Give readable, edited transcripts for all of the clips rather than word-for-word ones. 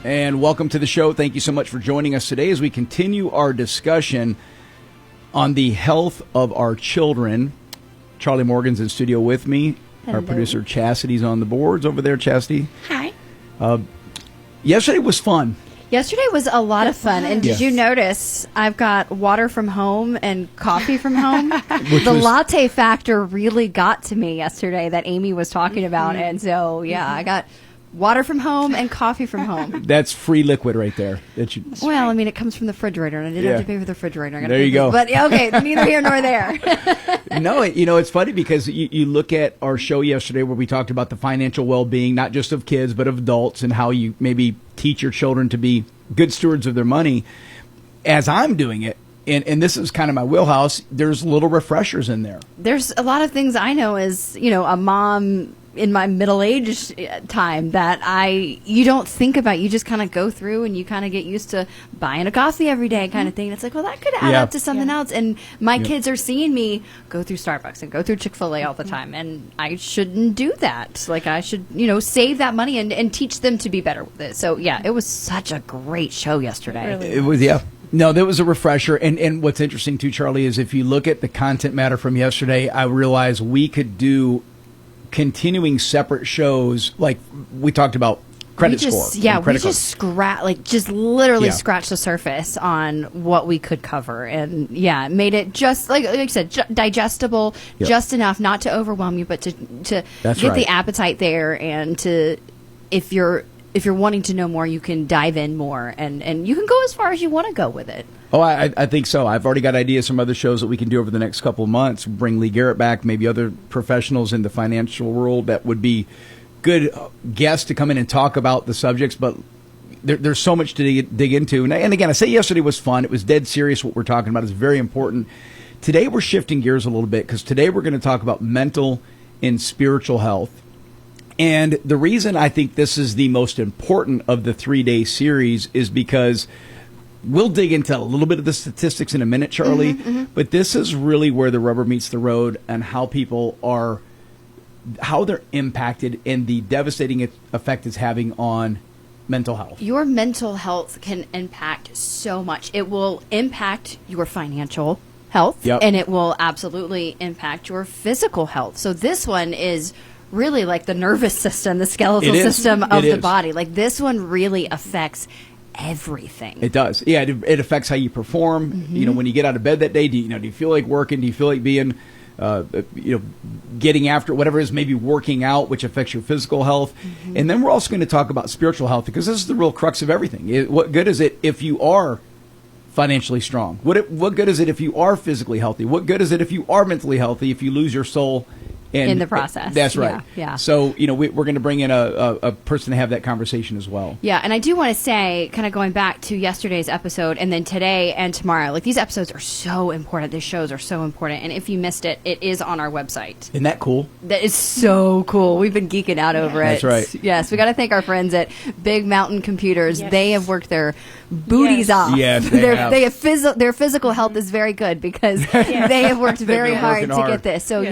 and welcome to the show. Thank you so much for joining us today as we continue our discussion on the health of our children. Charlie Morgan's in studio with me. Hello. Our producer Chastity's on the boards over there. Chastity. Hi. Yesterday was fun. Yesterday was a lot of fun, and did you notice I've got water from home and coffee from home? The latte factor really got to me yesterday that Amy was talking about, and so, I got water from home and coffee from home. That's free liquid right there. Well, I mean, it comes from the refrigerator, and I didn't have to pay for the refrigerator. There you go. But, okay, neither here nor there. No, it's funny because you look at our show yesterday where we talked about the financial well-being, not just of kids, but of adults, and how you maybe teach your children to be good stewards of their money. As I'm doing it, and this is kind of my wheelhouse, there's little refreshers in there. There's a lot of things I know as, a mom in my middle-aged time that you don't think about. You just kind of go through and you kind of get used to buying a coffee every day kind of thing. It's like, well, that could add up to something else. And my kids are seeing me go through Starbucks and go through Chick-fil-A all the time. And I shouldn't do that. Like, I should, save that money and teach them to be better with it. So, it was such a great show yesterday. It was, No, there was a refresher. And what's interesting, too, Charlie, is if you look at the content matter from yesterday, I realized we could do continuing separate shows, like we talked about credit score. Yeah, we just scratched the surface on what we could cover, and made it just like I said, digestible, just enough not to overwhelm you, but to get the appetite there, and to if you're wanting to know more, you can dive in more, and you can go as far as you want to go with it. Oh, I think so. I've already got ideas from other shows that we can do over the next couple of months. Bring Lee Garrett back, maybe other professionals in the financial world that would be good guests to come in and talk about the subjects. But there's so much to dig into. And again, I say yesterday was fun. It was dead serious. What we're talking about is very important. Today we're shifting gears a little bit because today we're going to talk about mental and spiritual health. And the reason I think this is the most important of the 3-day series is because we'll dig into a little bit of the statistics in a minute, Charlie, but this is really where the rubber meets the road and how people how they're impacted and the devastating effect it's having on mental health. Your mental health can impact so much. It will impact your financial health, and it will absolutely impact your physical health. So this one is really like the nervous system, the skeletal system of the body. Like, this one really affects everything. It does. Yeah, it affects how you perform. When you get out of bed that day, do you feel like working? Do you feel like being, getting after whatever it is, maybe working out, which affects your physical health. And then we're also going to talk about spiritual health, because this is the real crux of everything. What good is it if you are financially strong? What good is it if you are physically healthy? What good is it if you are mentally healthy if you lose your soul in the process? That's right. Yeah. So, we're going to bring in a person to have that conversation as well. Yeah, and I do want to say, kind of going back to yesterday's episode and then today and tomorrow, like, these episodes are so important. These shows are so important. And if you missed it, it is on our website. Isn't that cool? That is so cool. We've been geeking out over it. That's right. Yes, we got to thank our friends at Big Mountain Computers. Yes. They have worked their booties off. Yes, their physical health is very good because they have worked very hard to get this. So,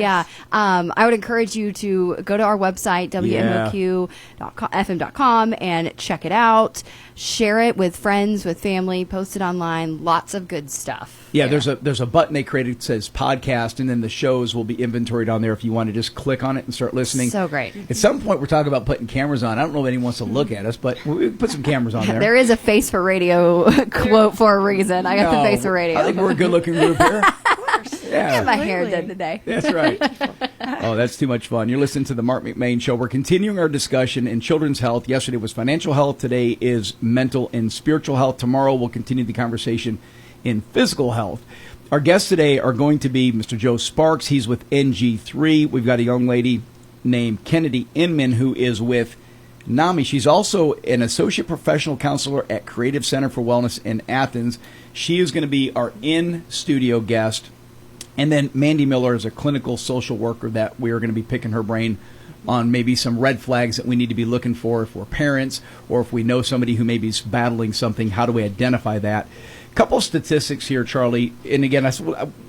I would encourage you to go to our website, WMOQ.fm.com, and check it out. Share it with friends, with family, post it online. Lots of good stuff. Yeah, there's a button they created that says podcast, and then the shows will be inventoried on there if you want to just click on it and start listening. So great. At some point, we're talking about putting cameras on. I don't know if anyone wants to look at us, but we put some cameras on there. There is a face for radio quote for a reason. I got the face for radio. I think we're a good-looking group here. Yeah. I got my hair done today. That's right. Oh, that's too much fun. You're listening to the Marc McMain Show. We're continuing our discussion in children's health. Yesterday was financial health. Today is mental and spiritual health. Tomorrow we'll continue the conversation in physical health. Our guests today are going to be Mr. Joe Sparks. He's with NG3. We've got a young lady named Kennedy Inman who is with NAMI. She's also an associate professional counselor at Creative Center for Wellness in Athens. She is going to be our in-studio guest. And then Mandy Miller is a clinical social worker that we are going to be picking her brain on maybe some red flags that we need to be looking for if we're parents or if we know somebody who maybe is battling something. How do we identify that? A couple of statistics here, Charlie. And again,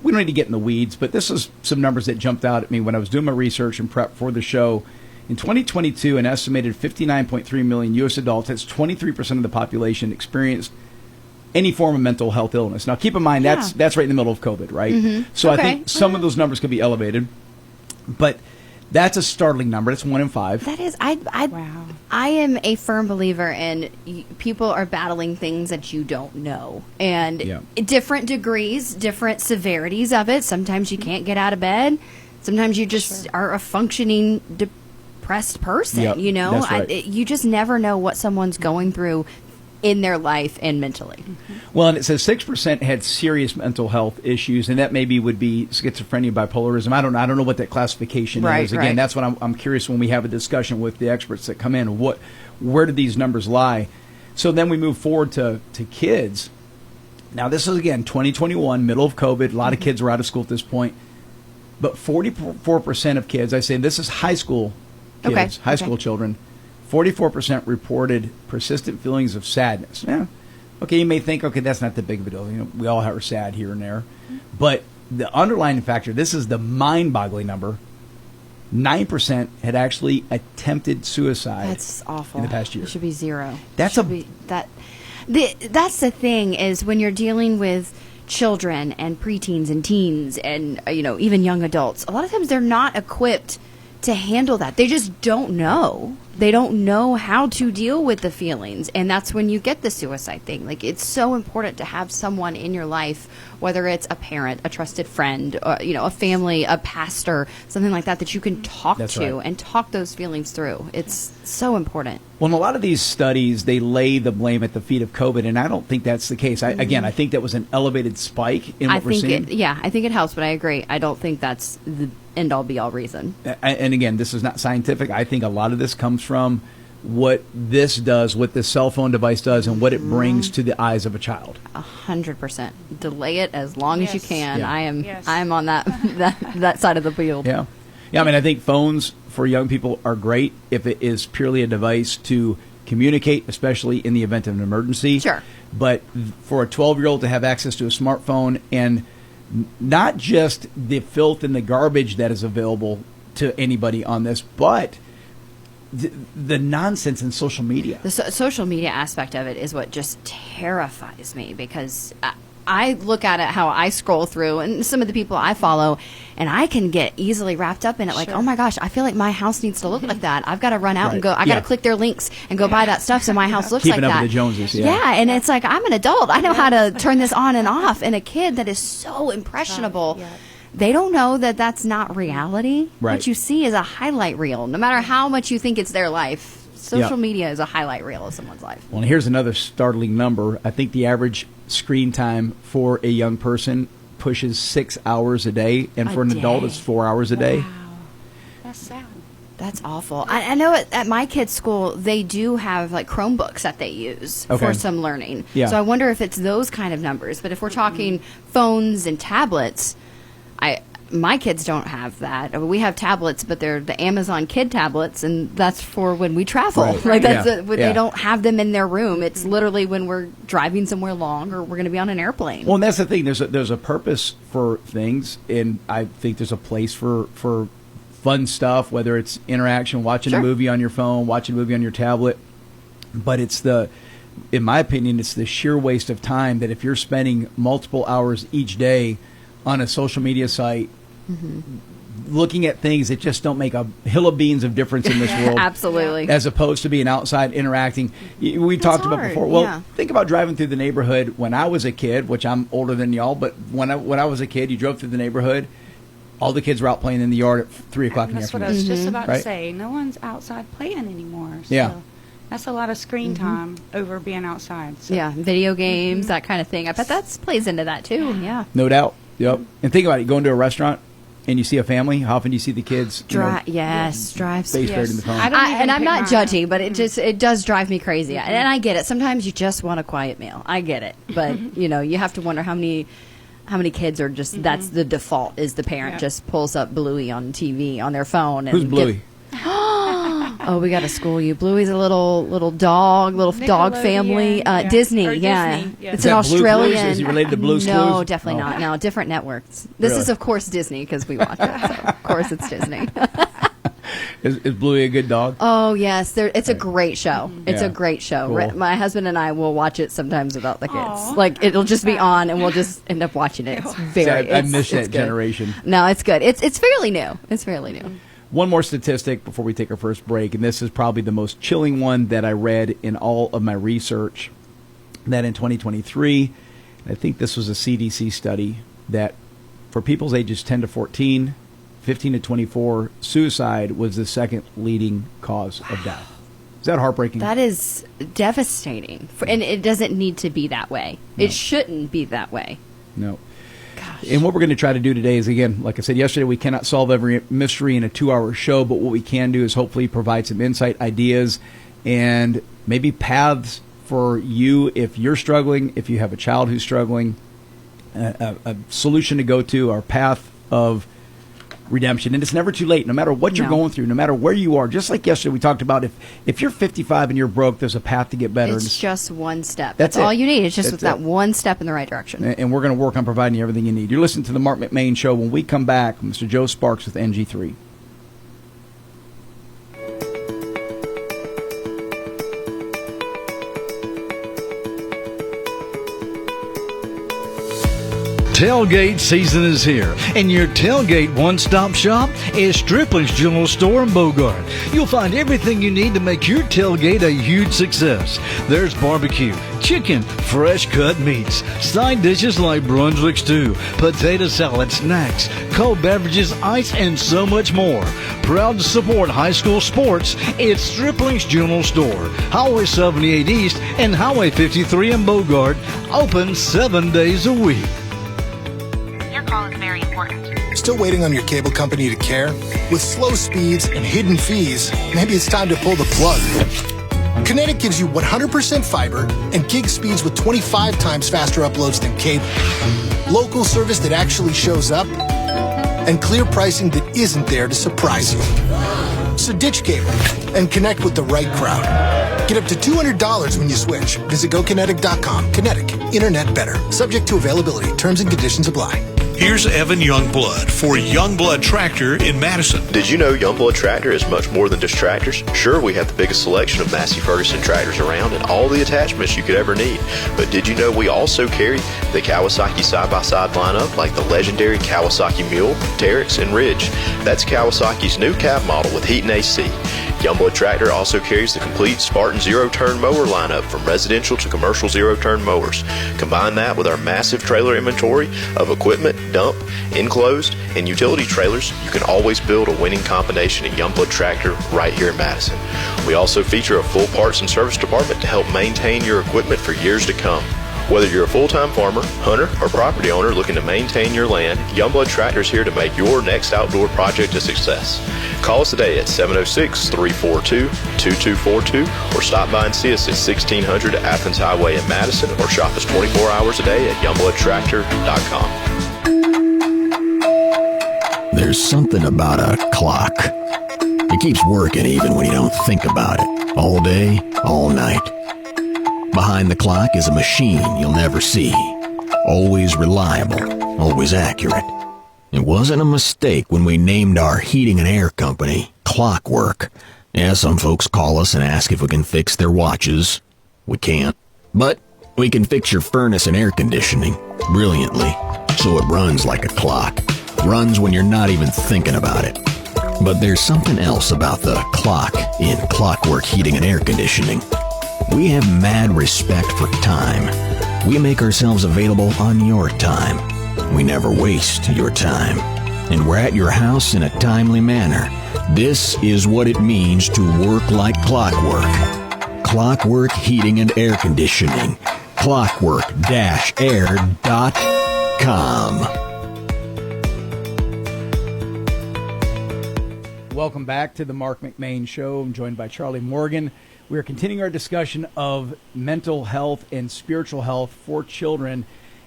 we don't need to get in the weeds, but this is some numbers that jumped out at me when I was doing my research and prep for the show. In 2022, an estimated 59.3 million U.S. adults, that's 23% of the population, experienced any form of mental health illness. Now, keep in mind, that's right in the middle of COVID, right? So I think some of those numbers could be elevated, but that's a startling number. It's 1 in 5. That is, wow. I am a firm believer in people are battling things that you don't know, and different degrees, different severities of it. Sometimes you can't get out of bed. Sometimes you just are a functioning depressed person. You know, that's right. You just never know what someone's going through in their life and mentally. Well, and it says 6% had serious mental health issues, and that maybe would be schizophrenia, bipolarism. I don't know what that classification is. Again, that's what I'm curious when we have a discussion with the experts that come in. Where do these numbers lie? So then we move forward to kids. Now, this is, again, 2021, middle of COVID. A lot of kids are out of school at this point. But 44% of kids, I say this is high school kids, high school children, 44% reported persistent feelings of sadness. Yeah. Okay, you may think, okay, that's not that big of a deal. You know, we all are sad here and there. But the underlying factor, this is the mind-boggling number, 9% had actually attempted suicide. That's awful. In the past year. It should be 0. That's the thing is when you're dealing with children and preteens and teens and even young adults, a lot of times they're not equipped to handle that. They just don't know. They don't know how to deal with the feelings, and that's when you get the suicide thing. Like, it's so important to have someone in your life, whether it's a parent, a trusted friend, a family, a pastor, something like that you can talk to and talk those feelings through. It's so important. Well, in a lot of these studies, they lay the blame at the feet of COVID, and I don't think that's the case. I think that was an elevated spike in what we're seeing. I think it helps, but I agree. I don't think that's the end-all, be-all reason. And again, this is not scientific. I think a lot of this comes from what this does, what this cell phone device does, and what it brings to the eyes of a child. 100%. Delay it as long as you can. I am on that side of the field. Yeah. I mean, I think phones for young people are great if it is purely a device to communicate, especially in the event of an emergency. Sure. But for a 12-year-old to have access to a smartphone and not just the filth and the garbage that is available to anybody on this, but the nonsense in social media. The social media aspect of it is what just terrifies me, because I look at it how I scroll through and some of the people I follow, and I can get easily wrapped up in it. Like, oh my gosh, I feel like my house needs to look like that. I've got to run out and go. I got to click their links and go buy that stuff so my house looks Keeping like up that. with the Joneses, and it's like, I'm an adult. I know how to turn this on and off. And a kid that is so impressionable, they don't know that that's not reality. Right. What you see is a highlight reel. No matter how much you think it's their life, social media is a highlight reel of someone's life. Well, and here's another startling number. I think the average screen time for a young person pushes 6 hours a day, and for an adult, it's 4 hours a day. Wow. That's sad. That's awful. I know at my kids' school, they do have like Chromebooks that they use for some learning. Yeah. So I wonder if it's those kind of numbers. But if we're talking phones and tablets, my kids don't have that. We have tablets, but they're the Amazon Kid tablets, and that's for when we travel. Right. Like they don't have them in their room. It's literally when we're driving somewhere long or we're going to be on an airplane. Well, and that's the thing. There's a purpose for things, and I think there's a place for fun stuff, whether it's interaction, watching a movie on your phone, watching a movie on your tablet. But in my opinion, it's the sheer waste of time that if you're spending multiple hours each day on a social media site, looking at things that just don't make a hill of beans of difference in this world. Absolutely. As opposed to being outside interacting. We talked about before. Well, think about driving through the neighborhood when I was a kid, which I'm older than y'all, but when I was a kid, you drove through the neighborhood, all the kids were out playing in the yard at 3 o'clock in the afternoon. That's what I was just about to say. No one's outside playing anymore. So that's a lot of screen time over being outside. So. Yeah, video games, that kind of thing. I bet that plays into that too. Yeah. No doubt. Yep. And think about it. Going to a restaurant and you see a family, how often do you see the kids drive face buried in the phone? And I'm not judgy, but it does drive me crazy. And I get it. Sometimes you just want a quiet meal. I get it. But you have to wonder how many kids are just that's the default, is the parent just pulls up Bluey on TV on their phone. And Who's Bluey? Oh, we got to school you. Bluey's a little dog family. Disney, It's an Australian. Is he related to Blue's Clues? No, definitely not. No, different networks. This is, of course, Disney, because we watch it. So of course, it's Disney. Is Bluey a good dog? Oh, yes. It's a great show. It's a great show. Cool. My husband and I will watch it sometimes without the kids. Aw. Like, it'll just be on, and we'll just end up watching it. It's very I miss that good. generation. No, it's good. It's fairly new. It's fairly new. One more statistic before we take our first break, and this is probably the most chilling one that I read in all of my research, that in 2023, I think this was a CDC study, that for people's ages 10 to 14, 15 to 24, suicide was the second leading cause of death. Is that heartbreaking? That is devastating. And it doesn't need to be that way. No. It shouldn't be that way. No. Gosh. And what we're going to try to do today is, again, like I said yesterday, we cannot solve every mystery in a 2-hour show, but what we can do is hopefully provide some insight, ideas, and maybe paths for you if you're struggling, if you have a child who's struggling, a solution to go to, or path of redemption. And it's never too late, no matter what you're going through, no matter where you are. Just like yesterday we talked about, if you're 55 and you're broke, there's a path to get better. It's just one step. That's all it. you need. It's just That's that it. one step in the right direction. And we're going to work on providing you everything you need. You're listening to the Marc McMain Show. When we come back, Mr. Joe Sparks with NG3. Tailgate season is here, and your tailgate one-stop shop is Stripling's General Store in Bogart. You'll find everything you need to make your tailgate a huge success. There's barbecue, chicken, fresh-cut meats, side dishes like Brunswick stew, potato salad, snacks, cold beverages, ice, and so much more. Proud to support high school sports, it's Stripling's General Store, Highway 78 East and Highway 53 in Bogart, open 7 days a week. Your call is very important. Still waiting on your cable company to care? With slow speeds and hidden fees, maybe it's time to pull the plug. Kinetic gives you 100% fiber and gig speeds with 25 times faster uploads than cable. Local service that actually shows up, and clear pricing that isn't there to surprise you. So ditch cable and connect with the right crowd. Get up to $200 when you switch. Visit GoKinetic.com. Kinetic. Internet better. Subject to availability. Terms and conditions apply. Here's Evan Youngblood for Youngblood Tractor in Madison. Did you know Youngblood Tractor is much more than just tractors? Sure, we have the biggest selection of Massey Ferguson tractors around and all the attachments you could ever need. But did you know we also carry the Kawasaki side-by-side lineup like the legendary Kawasaki Mule, Teryx, and Ridge? That's Kawasaki's new cab model with heat and AC. Youngblood Tractor also carries the complete Spartan zero-turn mower lineup from residential to commercial zero-turn mowers. Combine that with our massive trailer inventory of equipment, dump, enclosed, and utility trailers, you can always build a winning combination at Youngblood Tractor right here in Madison. We also feature a full parts and service department to help maintain your equipment for years to come. Whether you're a full-time farmer, hunter, or property owner looking to maintain your land, Youngblood Tractor is here to make your next outdoor project a success. Call us today at 706-342-2242 or stop by and see us at 1600 Athens Highway in Madison or shop us 24 hours a day at youngbloodtractor.com. There's something about a clock. It keeps working even when you don't think about it. All day, all night. Behind the clock is a machine you'll never see. Always reliable, always accurate. It wasn't a mistake when we named our heating and air company Clockwork. Yeah, some folks call us and ask if we can fix their watches. We can't. But we can fix your furnace and air conditioning brilliantly, so it runs like a clock. Runs when you're not even thinking about it. But there's something else about the clock in Clockwork Heating and Air Conditioning. We have mad respect for time. We make ourselves available on your time. We never waste your time. And we're at your house in a timely manner. This is what it means to work like clockwork. Clockwork Heating and Air Conditioning. Clockwork-air.com. Welcome back to the Marc McMain Show. I'm joined by Charlie Morgan. We are continuing our discussion of mental health and spiritual health for children.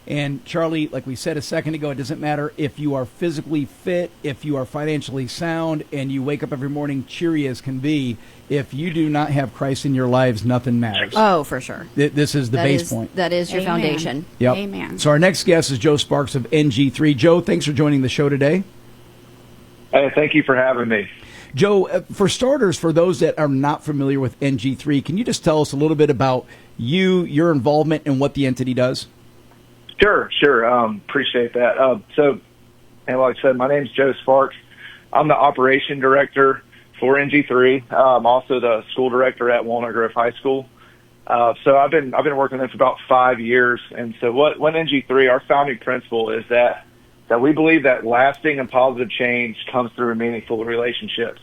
And Charlie, like we said a second ago, it doesn't matter if you are physically fit, if you are financially sound, and you wake up every morning cheery as can be. If you do not have Christ in your lives, nothing matters. Oh, for sure. This is the base point. That is your Amen. foundation. Yep. Amen. So our next guest is Joe Sparks of NG3. Joe, thanks for joining the show today. Hey, thank you for having me. Joe, for starters, for those that are not familiar with NG3, can you just tell us a little bit about your involvement, and what the entity does? Sure. Appreciate that. And like I said, my name's Joe Sparks. I'm the operation director for NG3. I'm also the school director at Walnut Grove High School. So I've been working with them for about 5 years. And so what NG3, our founding principle is that we believe that lasting and positive change comes through meaningful relationships.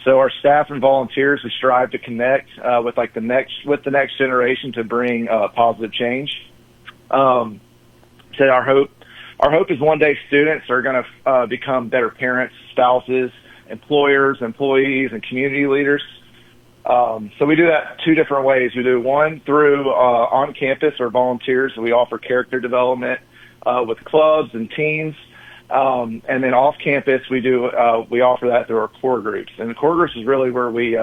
So our staff and volunteers, we strive to connect with the next generation to bring positive change. So our hope is one day students are going to become better parents, spouses, employers, employees, and community leaders. So we do that 2 different ways. We do one through on campus or volunteers. We offer character development with clubs and teams. And then off campus, we offer that through our core groups. And the core groups is really where we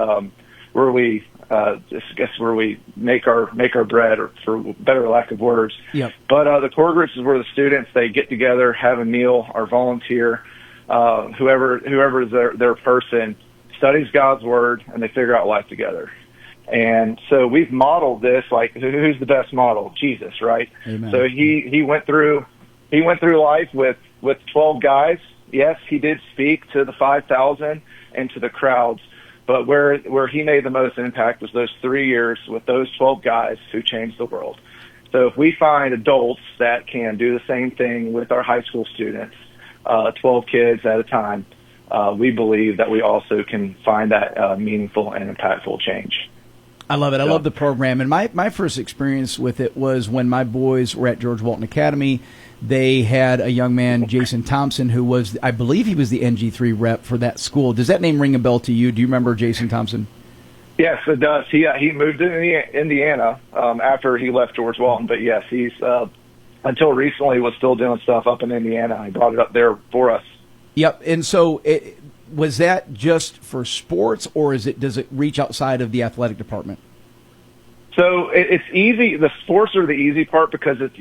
make our bread, or for better lack of words. Yep. But the core groups is where the students, they get together, have a meal, or volunteer, whoever is their person, studies God's word, and they figure out life together. And so we've modeled this, like, who's the best model? Jesus, right? Amen. So he went through life with 12 guys. Yes, he did speak to the 5,000 and to the crowds, but where he made the most impact was those 3 years with those 12 guys who changed the world. So if we find adults that can do the same thing with our high school students, 12 kids at a time, we believe that we also can find that meaningful and impactful change. I love it. I love the program. And my first experience with it was when my boys were at George Walton Academy. They had a young man, Jason Thompson, who was, I believe he was the NG3 rep for that school. Does that name ring a bell to you? Do you remember Jason Thompson? Yes, it does. He moved to Indiana after he left George Walton. But yes, he's until recently was still doing stuff up in Indiana. He brought it up there for us. Yep. And so was that just for sports, or does it reach outside of the athletic department? So it's easy. The sports are the easy part because it's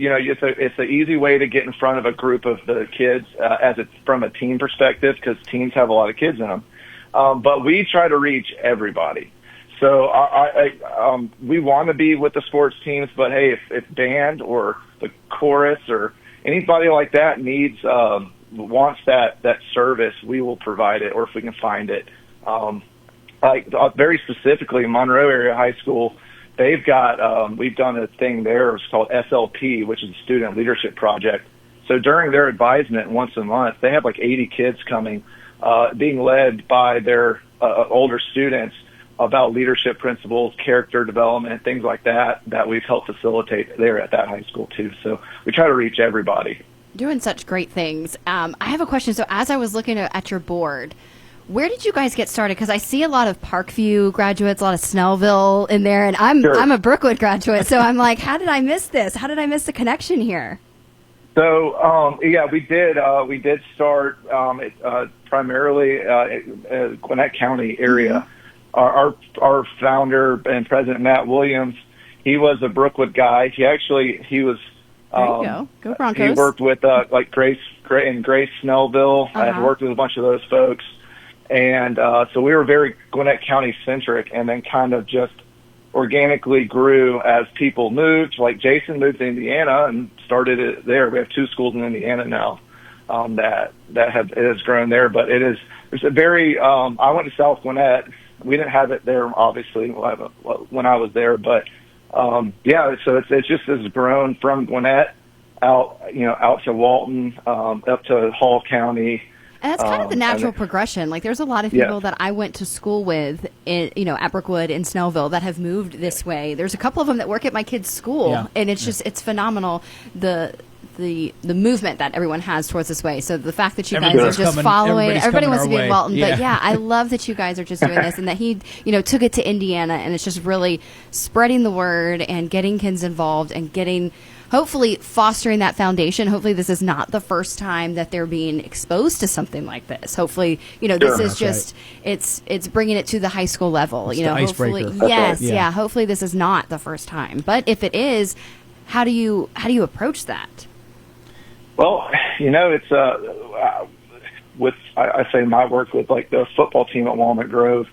an easy way to get in front of a group of the kids as it's from a team perspective, because teams have a lot of kids in them. But we try to reach everybody. So we want to be with the sports teams, but hey, if band or the chorus or anybody like that wants that service, we will provide it, or if we can find it. Very specifically, Monroe Area High School, they've got, we've done a thing there. It's called SLP, which is a Student Leadership Project. So during their advisement once a month, they have like 80 kids coming, being led by their older students about leadership principles, character development, things like that we've helped facilitate there at that high school too. So we try to reach everybody. Doing such great things. I have a question. So as I was looking at your board, where did you guys get started? Because I see a lot of Parkview graduates, a lot of Snellville in there, and I'm a Brookwood graduate, so I'm like, how did I miss this? How did I miss the connection here? So we did start primarily Gwinnett County area. Mm-hmm. Our founder and president, Matt Williams, he was a Brookwood guy. He was. There you go Broncos. He worked with like Grace Snellville. Uh-huh. I had worked with a bunch of those folks. And so we were very Gwinnett County centric, and then kind of just organically grew as people moved. Like Jason moved to Indiana and started it there. We have 2 schools in Indiana now that has grown there. But it's a very I went to South Gwinnett. We didn't have it there, obviously, when I was there. But so it's just has grown from Gwinnett out to Walton, up to Hall County. And that's kind of the natural progression. Like, there's a lot of people that I went to school with, at Brookwood in Snellville, that have moved this way. There's a couple of them that work at my kids' school, and it's phenomenal the movement that everyone has towards this way. So the fact that you guys are just following, everybody wants to be in Walton, but I love that you guys are just doing this, and that he took it to Indiana, and it's just really spreading the word and getting kids involved and getting. Hopefully fostering that foundation. Hopefully this is not the first time that they're being exposed to something like this. Hopefully, this is just, right. It's bringing it to the high school level. It's hopefully, icebreaker. Hopefully this is not the first time. But if it is, how do you approach that? Well, it's I say my work with like the football team at Walnut Grove,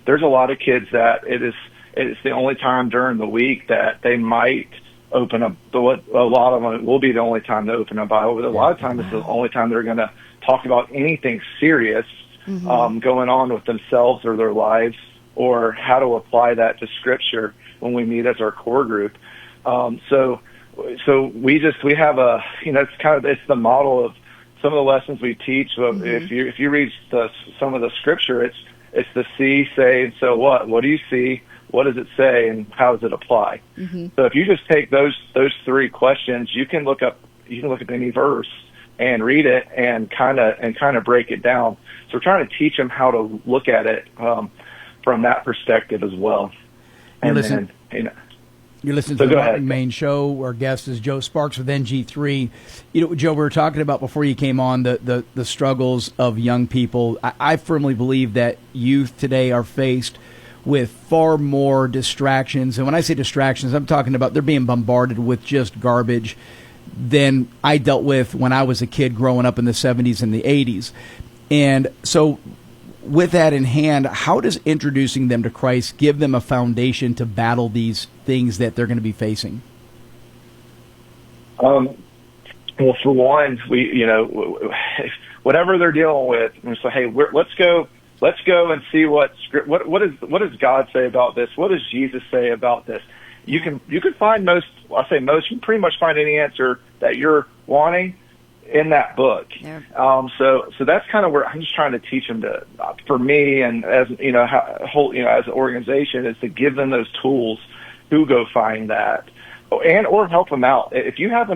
there's a lot of kids that it's the only time during the week that they might open up. A lot of them, it will be the only time they open a Bible, but a lot of times it's the only time they're going to talk about anything serious going on with themselves or their lives, or how to apply that to Scripture when we meet as our core group. So we have it's the model of some of the lessons we teach. If you read some of the Scripture, it's the see, say, and so what? What do you see? What does it say, and how does it apply? So if you just take those three questions, you can look up any verse and read it and kind of break it down. So we're trying to teach them how to look at it from that perspective as well. You're listening to the Marc McMain Show. Our guest is Joe Sparks with NG3. Joe, we were talking about before you came on the struggles of young people. I firmly believe that youth today are faced with far more distractions. And when I say distractions, I'm talking about they're being bombarded with just garbage than I dealt with when I was a kid growing up in the 70s and the 80s. And so with that in hand, how does introducing them to Christ give them a foundation to battle these things that they're going to be facing? Well, for one, whatever they're dealing with, we say, hey, let's go and see what does God say about this? What does Jesus say about this? You can find you can pretty much find any answer that you're wanting in that book. Yeah. So that's kind of where I'm just trying to teach them to, for me, and as as an organization, is to give them those tools to go find that, or help them out. If you have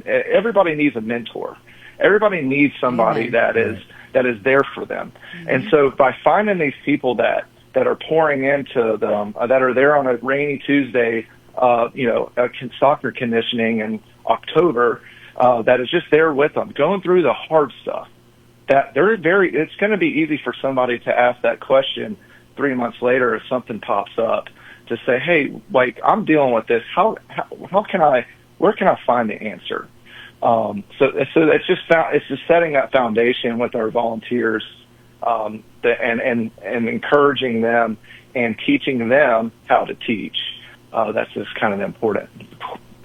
everybody needs a mentor. Everybody needs somebody that is there for them. And so by finding these people that are pouring into them, that are there on a rainy Tuesday, soccer conditioning in October, that is just there with them, going through the hard stuff, that it's going to be easy for somebody to ask that question 3 months later if something pops up, to say, hey, like, I'm dealing with this. Where can I find the answer? So it's just setting that foundation with our volunteers, and encouraging them and teaching them how to teach. That's just kind of the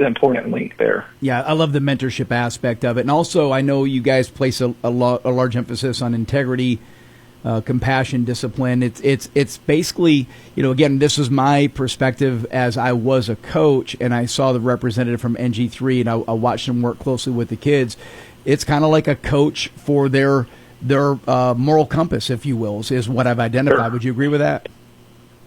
important link there. Yeah, I love the mentorship aspect of it, and also I know you guys place a large emphasis on integrity, compassion, discipline. It's basically, again, this is my perspective as I was a coach and I saw the representative from NG3 and I watched them work closely with the kids. It's kind of like a coach for their moral compass, if you will, is what I've identified. Sure. Would you agree with that?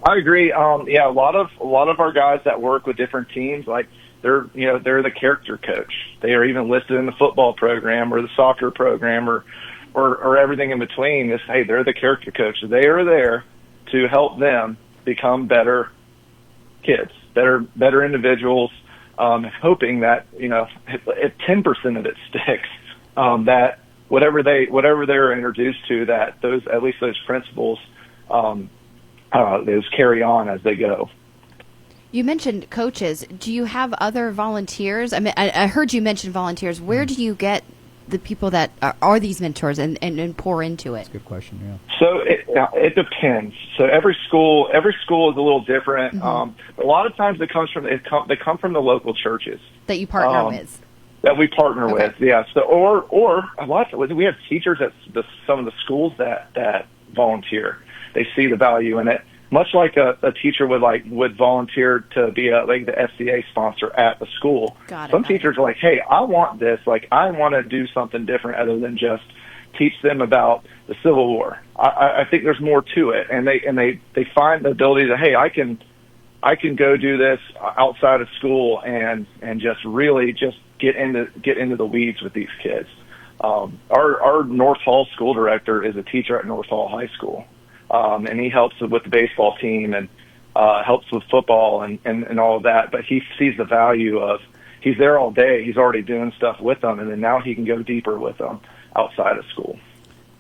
I agree. A lot of our guys that work with different teams, like they're the character coach. They are even listed in the football program or the soccer program or everything in between. They're the character coach. They are there to help them become better kids, better individuals, hoping that, if 10% of it sticks, that whatever they're introduced to, that those principles, those carry on as they go. You mentioned coaches. Do you have other volunteers? I mean, I heard you mention volunteers. Where do you get the people that are these mentors and pour into it? That's a good question. Yeah. So it depends. So every school is a little different. Mm-hmm. A lot of times they come from the local churches that you partner with. That we partner with, yeah. So or a lot of, we have teachers at some of the schools that volunteer. They see the value in it. Much like a teacher would volunteer to be like the FCA sponsor at the school. Some teachers are like, hey, I want this. Like, I want to do something different other than just teach them about the Civil War. I think there's more to it, and they find the ability to, hey, I can go do this outside of school and just really just get into the weeds with these kids. Our North Hall school director is a teacher at North Hall High School. And he helps with the baseball team and helps with football and all of that. But he sees the value of, he's there all day. He's already doing stuff with them, and then now he can go deeper with them outside of school.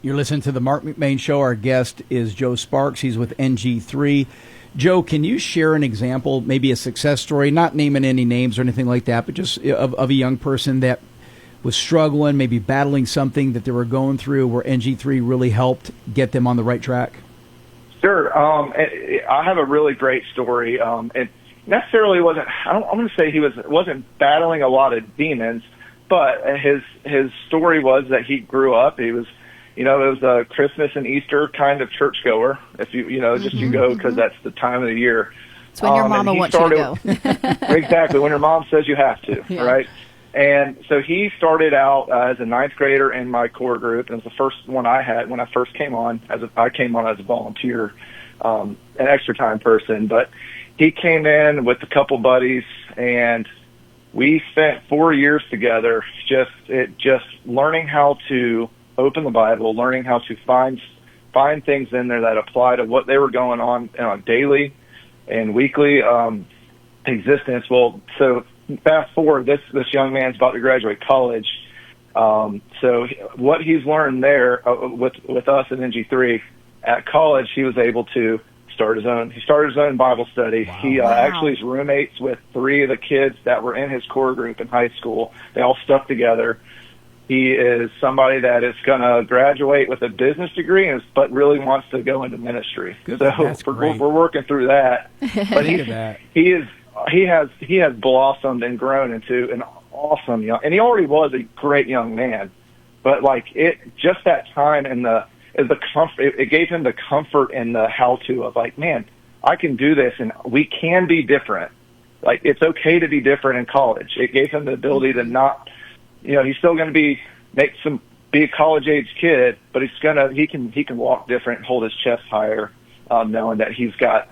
You're listening to the Marc McMain Show. Our guest is Joe Sparks. He's with NG3. Joe, can you share an example, maybe a success story, not naming any names or anything like that, but just of a young person that was struggling, maybe battling something that they were going through, where NG3 really helped get them on the right track? Sure. I have a really great story. It necessarily wasn't. I'm going to say he wasn't battling a lot of demons, but his story was that he grew up. He was, it was a Christmas and Easter kind of churchgoer. If you go because that's the time of the year. It's when your mama wants you to go. Exactly, when your mom says you have to, yeah. Right? And so he started out as a ninth grader in my core group, and it was the first one I had when I first came on. I came on as a volunteer, an extra time person. But he came in with a couple buddies, and we spent 4 years together, just learning how to open the Bible, learning how to find things in there that apply to what they were going on daily and weekly existence. Well, so fast forward, this young man's about to graduate college. So what he's learned there with us at NG3 at college, he was able to start his own. He started his own Bible study. Wow. He actually is roommates with 3 of the kids that were in his core group in high school. They all stuck together. He is somebody that is going to graduate with a business degree, but really wants to go into ministry. Good. So we're working through that. But he has blossomed and grown into an awesome young, and he already was a great young man. But just that time and the comfort, it gave him the comfort and the how-to of man, I can do this, and we can be different. It's okay to be different in college. It gave him the ability to not. He's still going to be a college-age kid, but he can walk different, hold his chest higher, knowing that he's got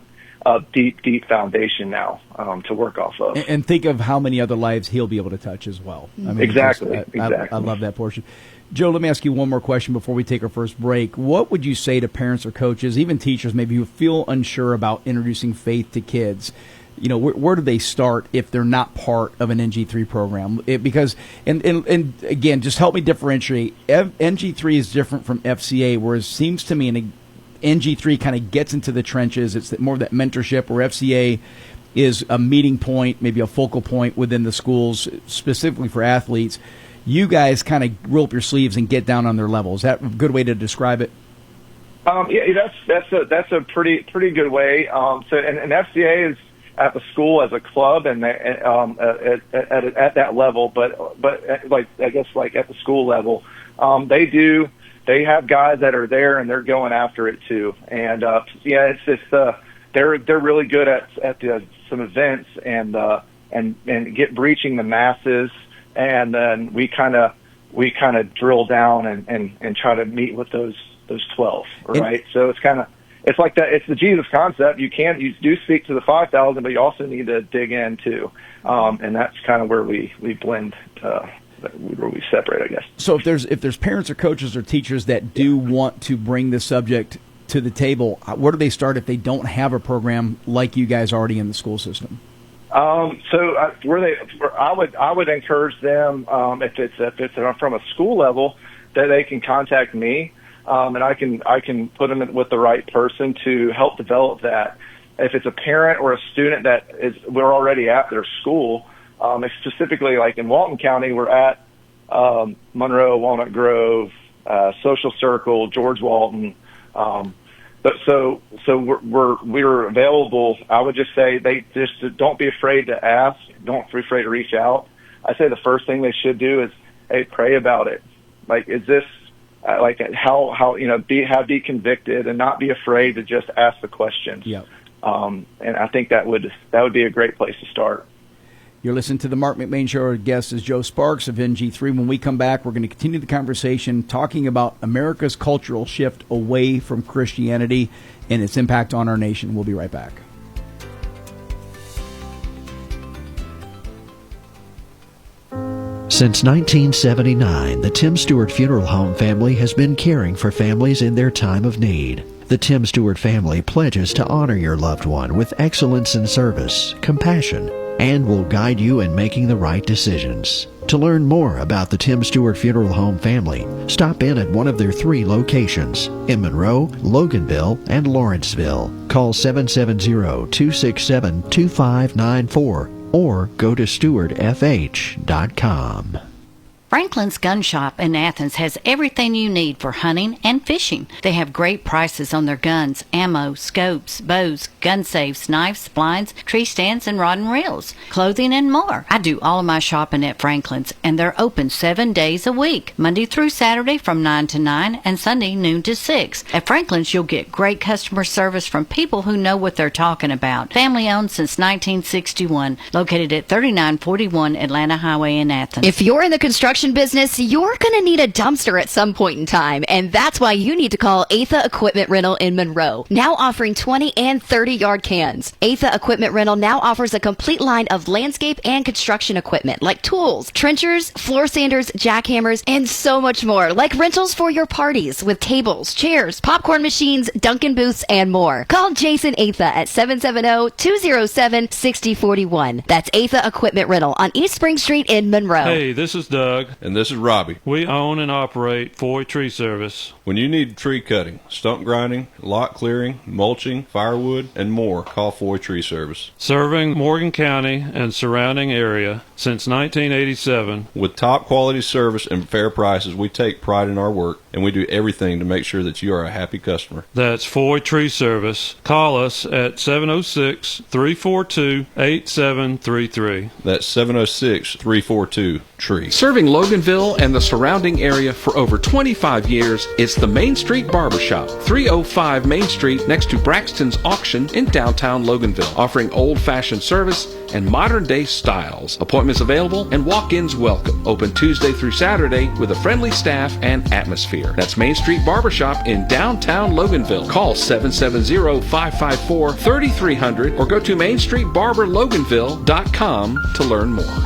a deep foundation now to work off of. And think of how many other lives he'll be able to touch as well. I mean, exactly. I love that portion. Joe, let me ask you one more question before we take our first break. What would you say to parents or coaches, even teachers, maybe who feel unsure about introducing faith to kids? Where do they start if they're not part of an NG3 program? Because again, just help me differentiate. NG3 is different from FCA, whereas it seems to me NG3 kind of gets into the trenches. It's more of that mentorship, where FCA is a meeting point, maybe a focal point within the schools, specifically for athletes. You guys kind of roll up your sleeves and get down on their level. Is that a good way to describe it? Yeah, that's a pretty good way. So FCA is at the school as a club and at that level, but I guess at the school level, they have guys that are there and they're going after it too. And it's just they're really good at some events and reaching the masses, and then we kind of drill down and try to meet with those 12, right? So it's like that. It's the Jesus concept. You do speak to the 5,000, but you also need to dig in too, and that's kind of where we blend, where we separate, I guess. So if there's parents or coaches or teachers that do want to bring this subject to the table, where do they start if they don't have a program like you guys already in the school system? I would encourage them if it's from a school level that they can contact me. And I can put them with the right person to help develop that. If it's a parent or a student we're already at their school, specifically in Walton County, we're at Monroe, Walnut Grove, Social Circle, George Walton. But so we're available. I would just say don't be afraid to ask. Don't be afraid to reach out. I say the first thing they should do is, hey, pray about it. Is this? Be convicted and not be afraid to just ask the questions. Yep. And I think that would be a great place to start. You're listening to the Marc McMain Show. Our guest is Joe Sparks of NG3. When we come back, we're going to continue the conversation talking about America's cultural shift away from Christianity and its impact on our nation. We'll be right back. Since 1979, the Tim Stewart Funeral Home family has been caring for families in their time of need. The Tim Stewart family pledges to honor your loved one with excellence in service, compassion, and will guide you in making the right decisions. To learn more about the Tim Stewart Funeral Home family, stop in at one of their 3 locations in Monroe, Loganville, and Lawrenceville. Call 770-267-2594 or go to stewardfh.com. Franklin's Gun Shop in Athens has everything you need for hunting and fishing. They have great prices on their guns, ammo, scopes, bows, gun safes, knives, blinds, tree stands, and rod and reels, clothing, and more. I do all of my shopping at Franklin's, and they're open 7 days a week, Monday through Saturday from 9 to 9 and Sunday noon to 6. At Franklin's, you'll get great customer service from people who know what they're talking about. Family owned since 1961, located at 3941 Atlanta Highway in Athens. If you're in the construction business, you're going to need a dumpster at some point in time, and that's why you need to call Atha Equipment Rental in Monroe, now offering 20 and 30-yard cans. Atha Equipment Rental now offers a complete line of landscape and construction equipment like tools, trenchers, floor sanders, jackhammers, and so much more, like rentals for your parties with tables, chairs, popcorn machines, Dunkin' booths, and more. Call Jason Atha at 770-207-6041. That's Atha Equipment Rental on East Spring Street in Monroe. Hey, this is Doug. And this is Robbie. We own and operate Foy Tree Service. When you need tree cutting, stump grinding, lot clearing, mulching, firewood, and more, call Foy Tree Service. Serving Morgan County and surrounding area since 1987. With top quality service and fair prices, we take pride in our work, and we do everything to make sure that you are a happy customer. That's Foy Tree Service. Call us at 706-342-8733. That's 706-342-TREE. Serving Loganville and the surrounding area for over 25 years, it's the Main Street Barbershop, 305 Main Street next to Braxton's Auction in downtown Loganville, offering old-fashioned service and modern-day styles. Appointments available and walk-ins welcome. Open Tuesday through Saturday with a friendly staff and atmosphere. That's Main Street Barbershop in downtown Loganville. Call 770-554-3300 or go to mainstreetbarberloganville.com to learn more.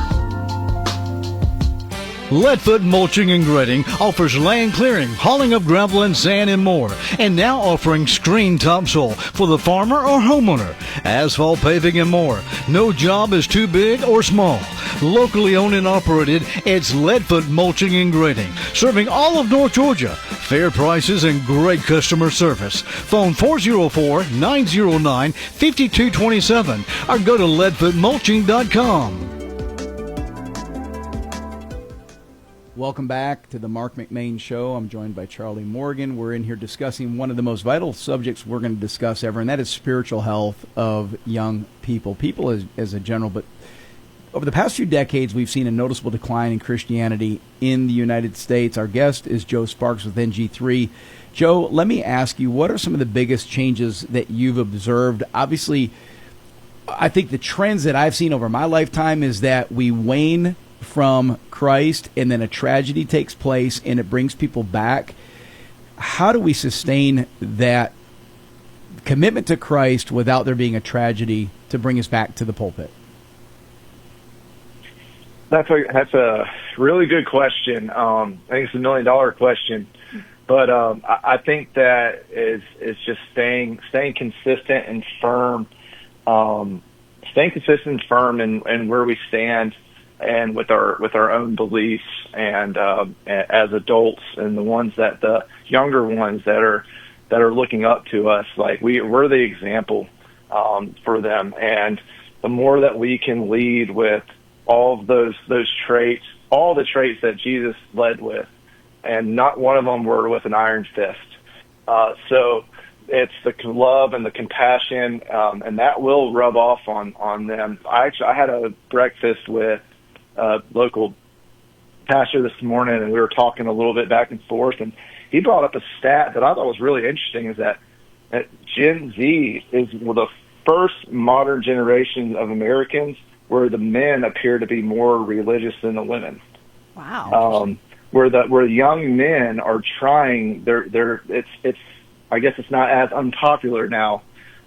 Leadfoot Mulching and Grading offers land clearing, hauling of gravel and sand, and more. And now offering screen topsoil for the farmer or homeowner, asphalt paving, and more. No job is too big or small. Locally owned and operated, it's Leadfoot Mulching and Grading, serving all of North Georgia. Fair prices and great customer service. Phone 404-909-5227 or go to leadfootmulching.com. Welcome back to the Marc McMain Show. I'm joined by Charlie Morgan. We're in here discussing one of the most vital subjects we're going to discuss ever, and that is spiritual health of young people. People as a general, but over the past few decades, we've seen a noticeable decline in Christianity in the United States. Our guest is Joe Sparks with NG3. Joe, let me ask you, what are some of the biggest changes that you've observed? Obviously, I think the trends that I've seen over my lifetime is that we wane from Christ, and then a tragedy takes place, and it brings people back. How do we sustain that commitment to Christ without there being a tragedy to bring us back to the pulpit? That's a really good question. I think it's $1 million question, but I think that is just staying consistent and firm, in where we stand, and with our own beliefs, and as adults, and the younger ones that are looking up to us, like we're the example for them, and the more that we can lead with all of those traits, all the traits that Jesus led with, and not one of them were with an iron fist. So it's the love and the compassion, and that will rub off on them. I had a breakfast with local pastor this morning, and we were talking a little bit back and forth, and he brought up a stat that I thought was really interesting, is that Gen Z is the first modern generation of Americans where the men appear to be more religious than the women. Wow. Where young men are trying, it's I guess it's not as unpopular now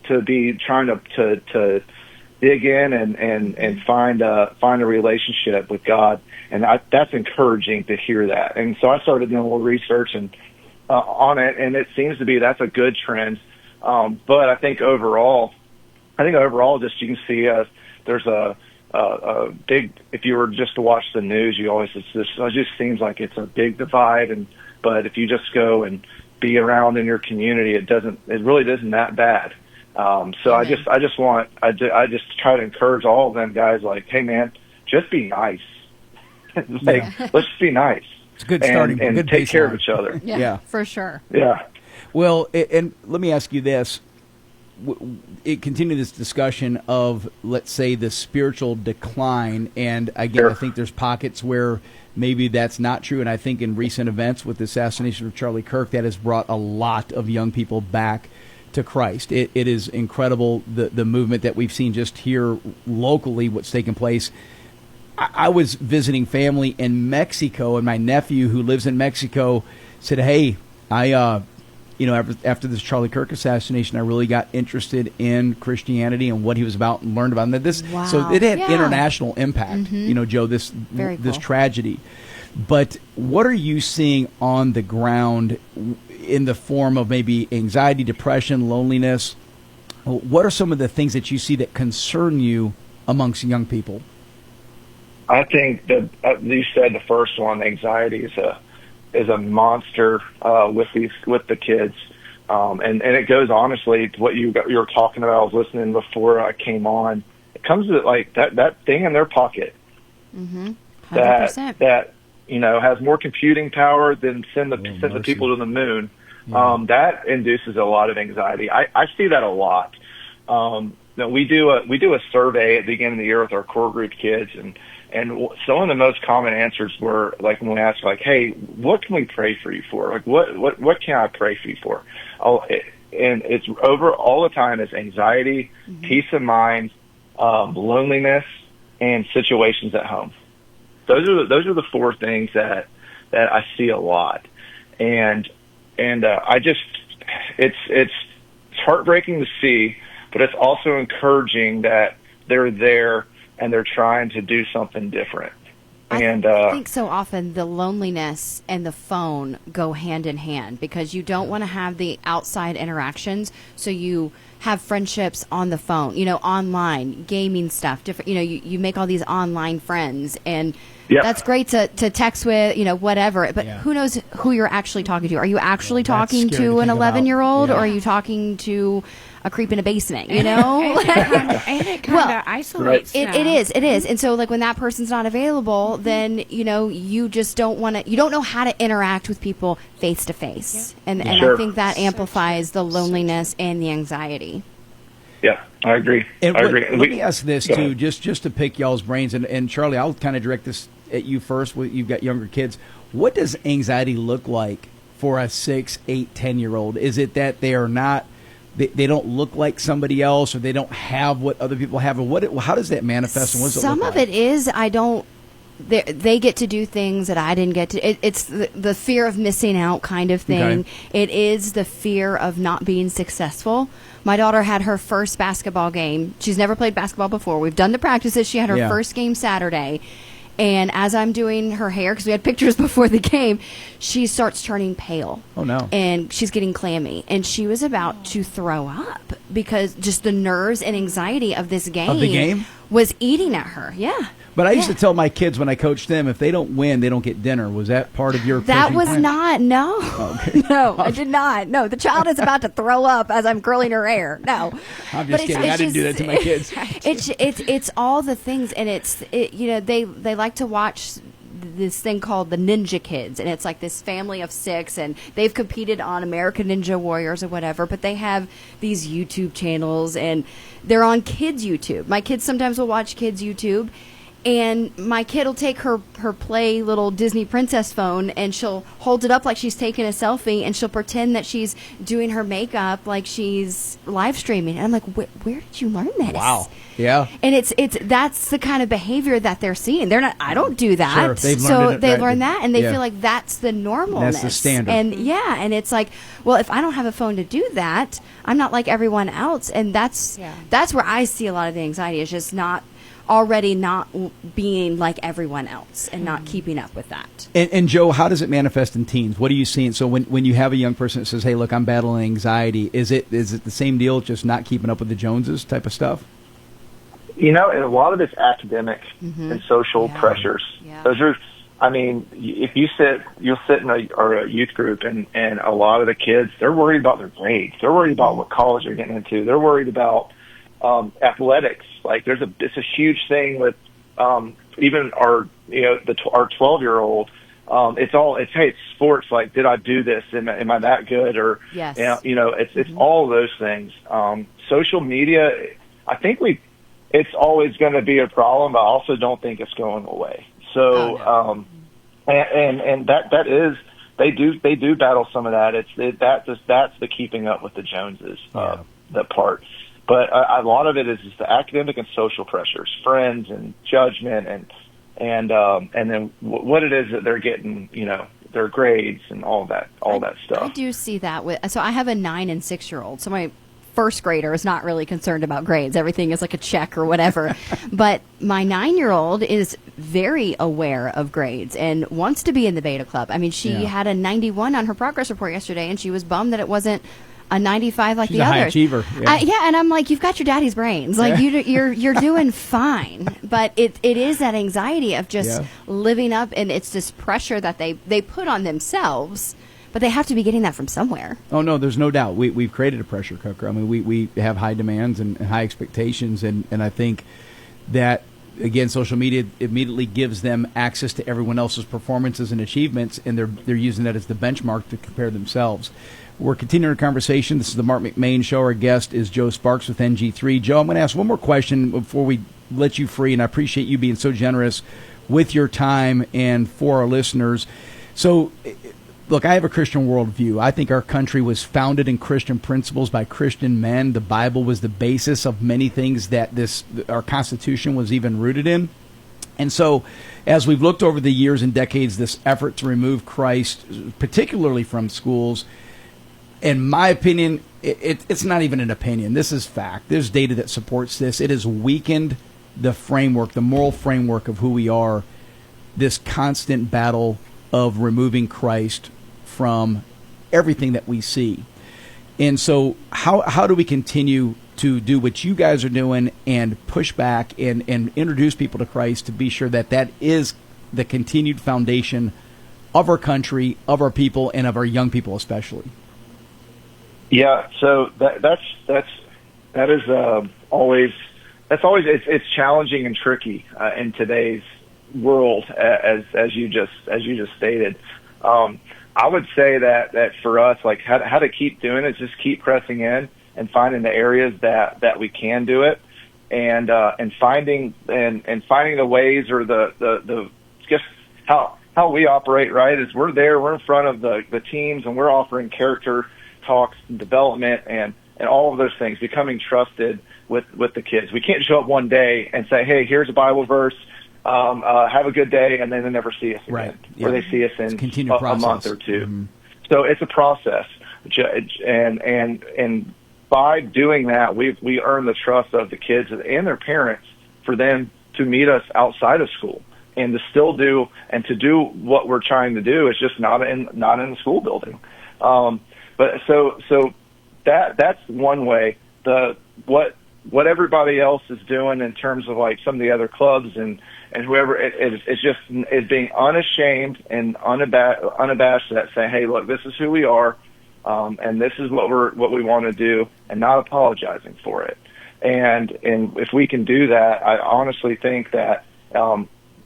to be trying to dig in and find a relationship with God, and that's encouraging to hear that. And so I started doing a little research on it, and it seems to be that's a good trend. But I think overall, just you can see there's a big. If you were just to watch the news, it just seems like it's a big divide. But if you just go and be around in your community, it really isn't that bad. So I just try to encourage all of them guys, like, hey man, just be nice. let's just be nice. It's a good starting and good take care of baseline. each other. Yeah, for sure. Yeah. Well, and let me ask you this. It continue this discussion of, let's say, the spiritual decline. And again, Sure. I think there's pockets where maybe that's not true. And I think in recent events with the assassination of Charlie Kirk, that has brought a lot of young people back to Christ. It is incredible, the movement that we've seen just here locally, what's taken place. I was visiting family in Mexico, and my nephew who lives in Mexico said, hey, after this Charlie Kirk assassination, I really got interested in Christianity and what he was about and learned about it. So it had international impact, Joe, this tragedy. But what are you seeing on the ground in the form of maybe anxiety, depression, loneliness? What are some of the things that you see that concern you amongst young people? I think that you said the first one, anxiety is a monster with the kids, and it goes honestly to what you were talking about. I was listening before I came on. It comes to like that thing in their pocket that has more computing power than send the people to the moon. That induces a lot of anxiety. I see that a lot. We do a survey at the beginning of the year with our core group kids, and some of the most common answers were like when we asked, like, "Hey, what can we pray for you for? Like, what can I pray for you for?" And it's over all the time. It's anxiety, peace of mind, loneliness, and situations at home. Those are the four things that I see a lot, and it's heartbreaking to see, but it's also encouraging that they're there and they're trying to do something different. And I think so often the loneliness and the phone go hand in hand, because you don't want to have the outside interactions, so you have friendships on the phone, online, gaming stuff, different, you make all these online friends, and that's great to text with, whatever, but who knows who you're actually talking to? Are you actually talking to an 11-year-old, or are you talking to a creep in a basement, And it kind of isolates them. It is. And so, like, when that person's not available, then, you just don't want to, you don't know how to interact with people face to face. And I think that amplifies the loneliness and the anxiety. Yeah, I agree. And I agree. Let me ask this, too, just to pick y'all's brains. And Charlie, I'll kind of direct this at you first. You've got younger kids. What does anxiety look like for a 6, 8, 10-year-old? Is it that they are not, they don't look like somebody else, or they don't have what other people have? Or how does that manifest? And what does it look like? Some of it is they get to do things that I didn't get to. It's the fear of missing out kind of thing. Okay. It is the fear of not being successful. My daughter had her first basketball game. She's never played basketball before. We've done the practices. She had her first game Saturday. And as I'm doing her hair, because we had pictures before the game, she starts turning pale. Oh, no. And she's getting clammy. And she was about to throw up because just the nerves and anxiety of this game, was eating at her. Yeah. But I used to tell my kids when I coached them, if they don't win, they don't get dinner. Was that part of your That coaching was plan? not, no. Oh, okay. No, I did not. No, the child is about to throw up as I'm curling her hair. No. I'm just kidding. I didn't do that to my kids. It's all the things, and they like to watch this thing called the Ninja Kids, and it's like this family of 6, and they've competed on American Ninja Warriors or whatever, but they have these YouTube channels, and they're on kids' YouTube. My kids sometimes will watch kids' YouTube, and my kid will take her play little Disney princess phone, and she'll hold it up like she's taking a selfie, and she'll pretend that she's doing her makeup like she's live streaming. And I'm like, where did you learn this? Wow. Yeah. And that's the kind of behavior that they're seeing. They're not. I don't do that. Sure, they've so learned it, they right. learn that, and they Yeah. feel like that's the normalness. That's the standard. And and it's like, well, if I don't have a phone to do that, I'm not like everyone else. And that's where I see a lot of the anxiety, is just not being like everyone else and not keeping up with that. And Joe, how does it manifest in teens? What are you seeing? So when you have a young person that says, "Hey, look, I'm battling anxiety," is it the same deal, just not keeping up with the Joneses type of stuff? And a lot of it's academic and social pressures. Yeah. Those are, if you'll sit in a youth group, and a lot of the kids, they're worried about their grades. They're worried about what college they're getting into. They're worried about athletics. Like it's a huge thing with even our our 12-year-old. It's sports. Like, did I do this? Am I that good? Or yes. It's all of those things. Social media, I think it's always going to be a problem, but I also don't think it's going away. So, and that is, they do battle some of that. That's the keeping up with the Joneses, the part. But a lot of it is just the academic and social pressures, friends and judgment, and then what it is that they're getting, their grades and all that stuff. I do see that so I have a 9 and 6-year-old. So my first grader is not really concerned about grades. Everything is like a check or whatever. But my 9-year-old is very aware of grades and wants to be in the beta club. I mean, she had a 91 on her progress report yesterday, and she was bummed that it wasn't a 95 like She's the a others. high achiever. And I'm like, you've got your daddy's brains. Like you're doing fine. But it is that anxiety of just living up, and it's this pressure that they put on themselves. But they have to be getting that from somewhere. Oh, no, there's no doubt. We've created a pressure cooker. I mean, we have high demands and high expectations, and I think that, again, social media immediately gives them access to everyone else's performances and achievements, and they're using that as the benchmark to compare themselves. We're continuing our conversation. This is the Marc McMain Show. Our guest is Joe Sparks with NG3. Joe, I'm going to ask one more question before we let you free, and I appreciate you being so generous with your time and for our listeners. So, look, I have a Christian worldview. I think our country was founded in Christian principles by Christian men. The Bible was the basis of many things that our Constitution was even rooted in. And so, as we've looked over the years and decades, this effort to remove Christ, particularly from schools, in my opinion, it's not even an opinion. This is fact. There's data that supports this. It has weakened the framework, the moral framework of who we are, this constant battle of removing Christ from everything that we see. And so how do we continue to do what you guys are doing and push back and introduce people to Christ to be sure that is the continued foundation of our country, of our people, and of our young people especially? Yeah, so that is always it's challenging and tricky in today's world, as you just stated. I would say that for us, like how to keep doing it, just keep pressing in and finding the areas that we can do it, and finding the ways or the just how we operate, right? Is we're in front of the teams, and we're offering character talks and development and all of those things, becoming trusted with the kids. We can't show up one day and say, hey, here's a Bible verse, have a good day, and then they never see us again. Right. Or they see us in a month or two. Mm-hmm. So it's a process. And by doing that, we earn the trust of the kids and their parents for them to meet us outside of school and to still do what we're trying to do. It's just not in the school building. But so that's one way. What everybody else is doing in terms of like some of the other clubs and whoever it's just being unashamed and unabashed at saying, hey, look, this is who we are, and this is what we want to do, and not apologizing for it. And if we can do that, I honestly think that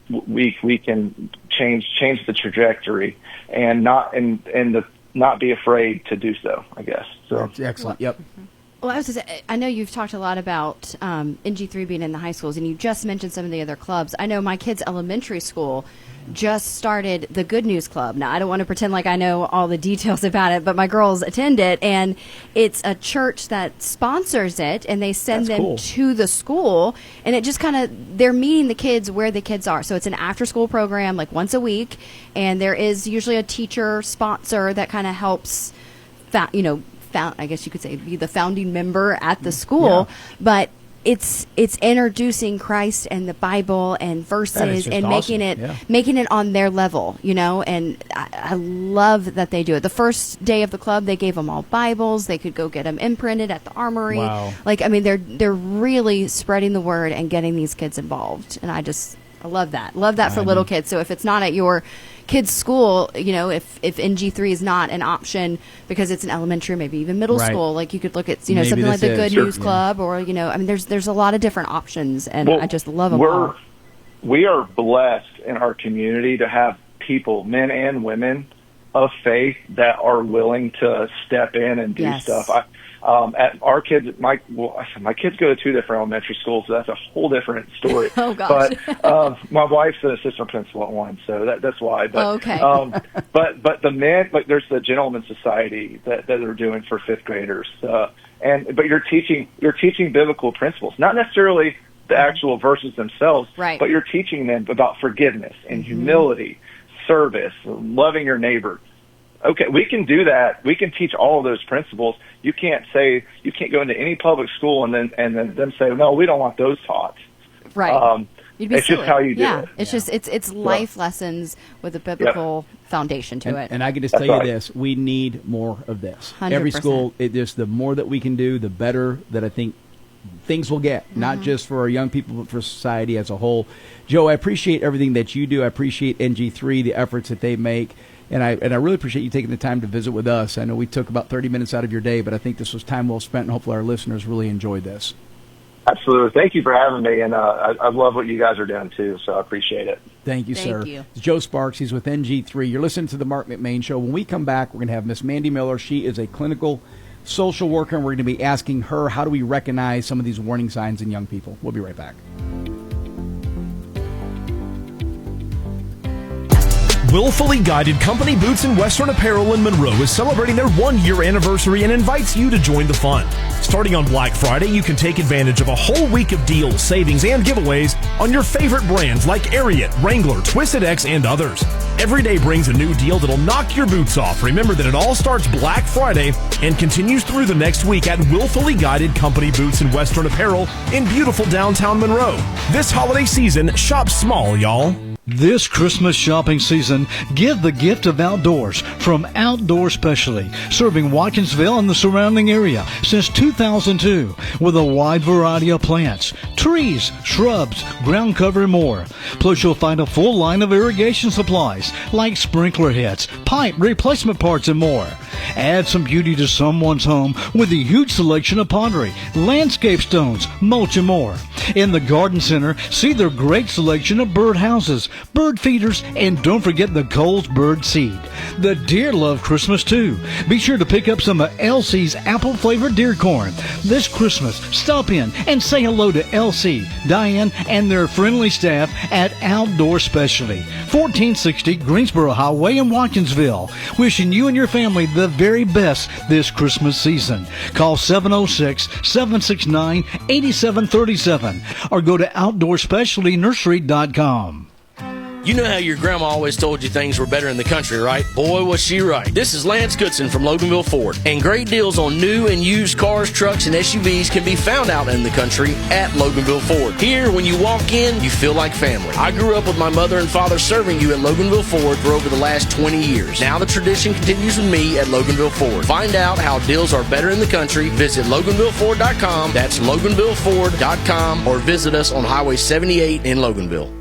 we can change the trajectory and not be afraid to do so, I guess. So that's excellent. Yep. Well, I know you've talked a lot about NG3 being in the high schools, and you just mentioned some of the other clubs. I know my kids' elementary school just started the Good News Club. Now, I don't want to pretend like I know all the details about it, but my girls attend it, and it's a church that sponsors it, and they send them to the school, and it just kind of, they're meeting the kids where the kids are. So it's an after-school program, like once a week, and there is usually a teacher sponsor that kind of helps, I guess you could say, be the founding member at the school, but it's introducing Christ and the Bible and verses and making it on their level, and I love that they do it. The first day of the club, they gave them all Bibles. They could go get them imprinted at the armory. Wow. They're really spreading the word and getting these kids involved, and I love that. Love that for little kids. So if it's not at your kids' school, if NG3 is not an option because it's an elementary, maybe even middle school, like you could look at something like the Good News Club, or there's a lot of different options, and I just love them all. we are blessed in our community to have people, men and women, of faith that are willing to step in and do stuff. At our kids, my kids go to 2 different elementary schools, so that's a whole different story. Oh, gosh. But my wife's an assistant principal at one, so that's why. But, okay. But the men, like there's the Gentleman's Society that they're doing for 5th graders, but you're teaching biblical principles, not necessarily the actual verses themselves, right, but you're teaching them about forgiveness and humility, service, loving your neighbor. Okay, we can do that. We can teach all of those principles. You can't go into any public school and then them say, no, we don't want those taught. Right. It's just how you do it. It's just it's life lessons with a biblical foundation to it. And I can just tell you this: we need more of this. 100%. Every school, the more that we can do, the better that I think things will get. Not just for our young people, but for society as a whole. Joe, I appreciate everything that you do. I appreciate NG3, the efforts that they make. And I really appreciate you taking the time to visit with us. I know we took about 30 minutes out of your day, but I think this was time well spent, and hopefully our listeners really enjoyed this. Absolutely. Thank you for having me, and I love what you guys are doing, too, so I appreciate it. Thank you, sir. Thank you. It's Joe Sparks. He's with NG3. You're listening to the Marc McMain Show. When we come back, we're going to have Miss Mandy Miller. She is a clinical social worker, and we're going to be asking her, how do we recognize some of these warning signs in young people? We'll be right back. Willfully Guided Company Boots and Western Apparel in Monroe is celebrating their 1-year anniversary and invites you to join the fun. Starting on Black Friday, you can take advantage of a whole week of deals, savings, and giveaways on your favorite brands like Ariat, Wrangler, Twisted X, and others. Every day brings a new deal that'll knock your boots off. Remember that it all starts Black Friday and continues through the next week at Willfully Guided Company Boots and Western Apparel in beautiful downtown Monroe. This holiday season, shop small, y'all. This Christmas shopping season, give the gift of outdoors from Outdoor Specialty, serving Watkinsville and the surrounding area since 2002 with a wide variety of plants, trees, shrubs, ground cover, and more. Plus, you'll find a full line of irrigation supplies like sprinkler heads, pipe replacement parts, and more. Add some beauty to someone's home with a huge selection of pottery, landscape stones, mulch, and more. In the garden center, see their great selection of bird houses, bird feeders, and don't forget the Coles bird seed. The deer love Christmas too. Be sure to pick up some of Elsie's apple-flavored deer corn. This Christmas, stop in and say hello to Elsie, Diane, and their friendly staff at Outdoor Specialty, 1460 Greensboro Highway in Watkinsville. Wishing you and your family the very best this Christmas season. Call 706-769-8737 or go to OutdoorSpecialtyNursery.com. You know how your grandma always told you things were better in the country, right? Boy, was she right. This is Lance Goodson from Loganville Ford, and great deals on new and used cars, trucks, and SUVs can be found out in the country at Loganville Ford. Here, when you walk in, you feel like family. I grew up with my mother and father serving you at Loganville Ford for over the last 20 years. Now the tradition continues with me at Loganville Ford. Find out how deals are better in the country. Visit LoganvilleFord.com. That's LoganvilleFord.com, or visit us on Highway 78 in Loganville.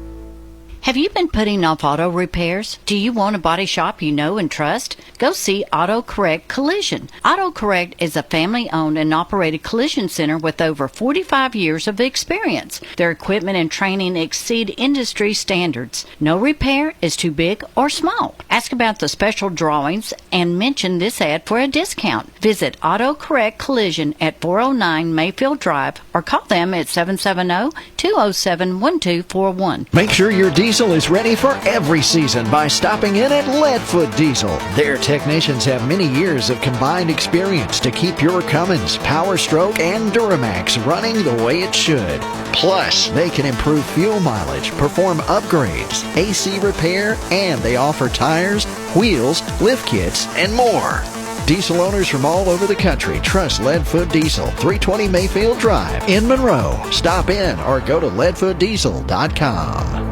Have you been putting off auto repairs? Do you want a body shop you know and trust? Go see Auto Correct Collision. Auto Correct is a family-owned and operated collision center with over 45 years of experience. Their equipment and training exceed industry standards. No repair is too big or small. Ask about the special drawings and mention this ad for a discount. Visit Auto Correct Collision at 409 Mayfield Drive or call them at 770-207-1241. Make sure your diesel is ready for every season by stopping in at Leadfoot Diesel. Their technicians have many years of combined experience to keep your Cummins, Power Stroke, and Duramax running the way it should. Plus, they can improve fuel mileage, perform upgrades, AC repair, and they offer tires, wheels, lift kits, and more. Diesel owners from all over the country trust Leadfoot Diesel, 320 Mayfield Drive in Monroe. Stop in or go to leadfootdiesel.com.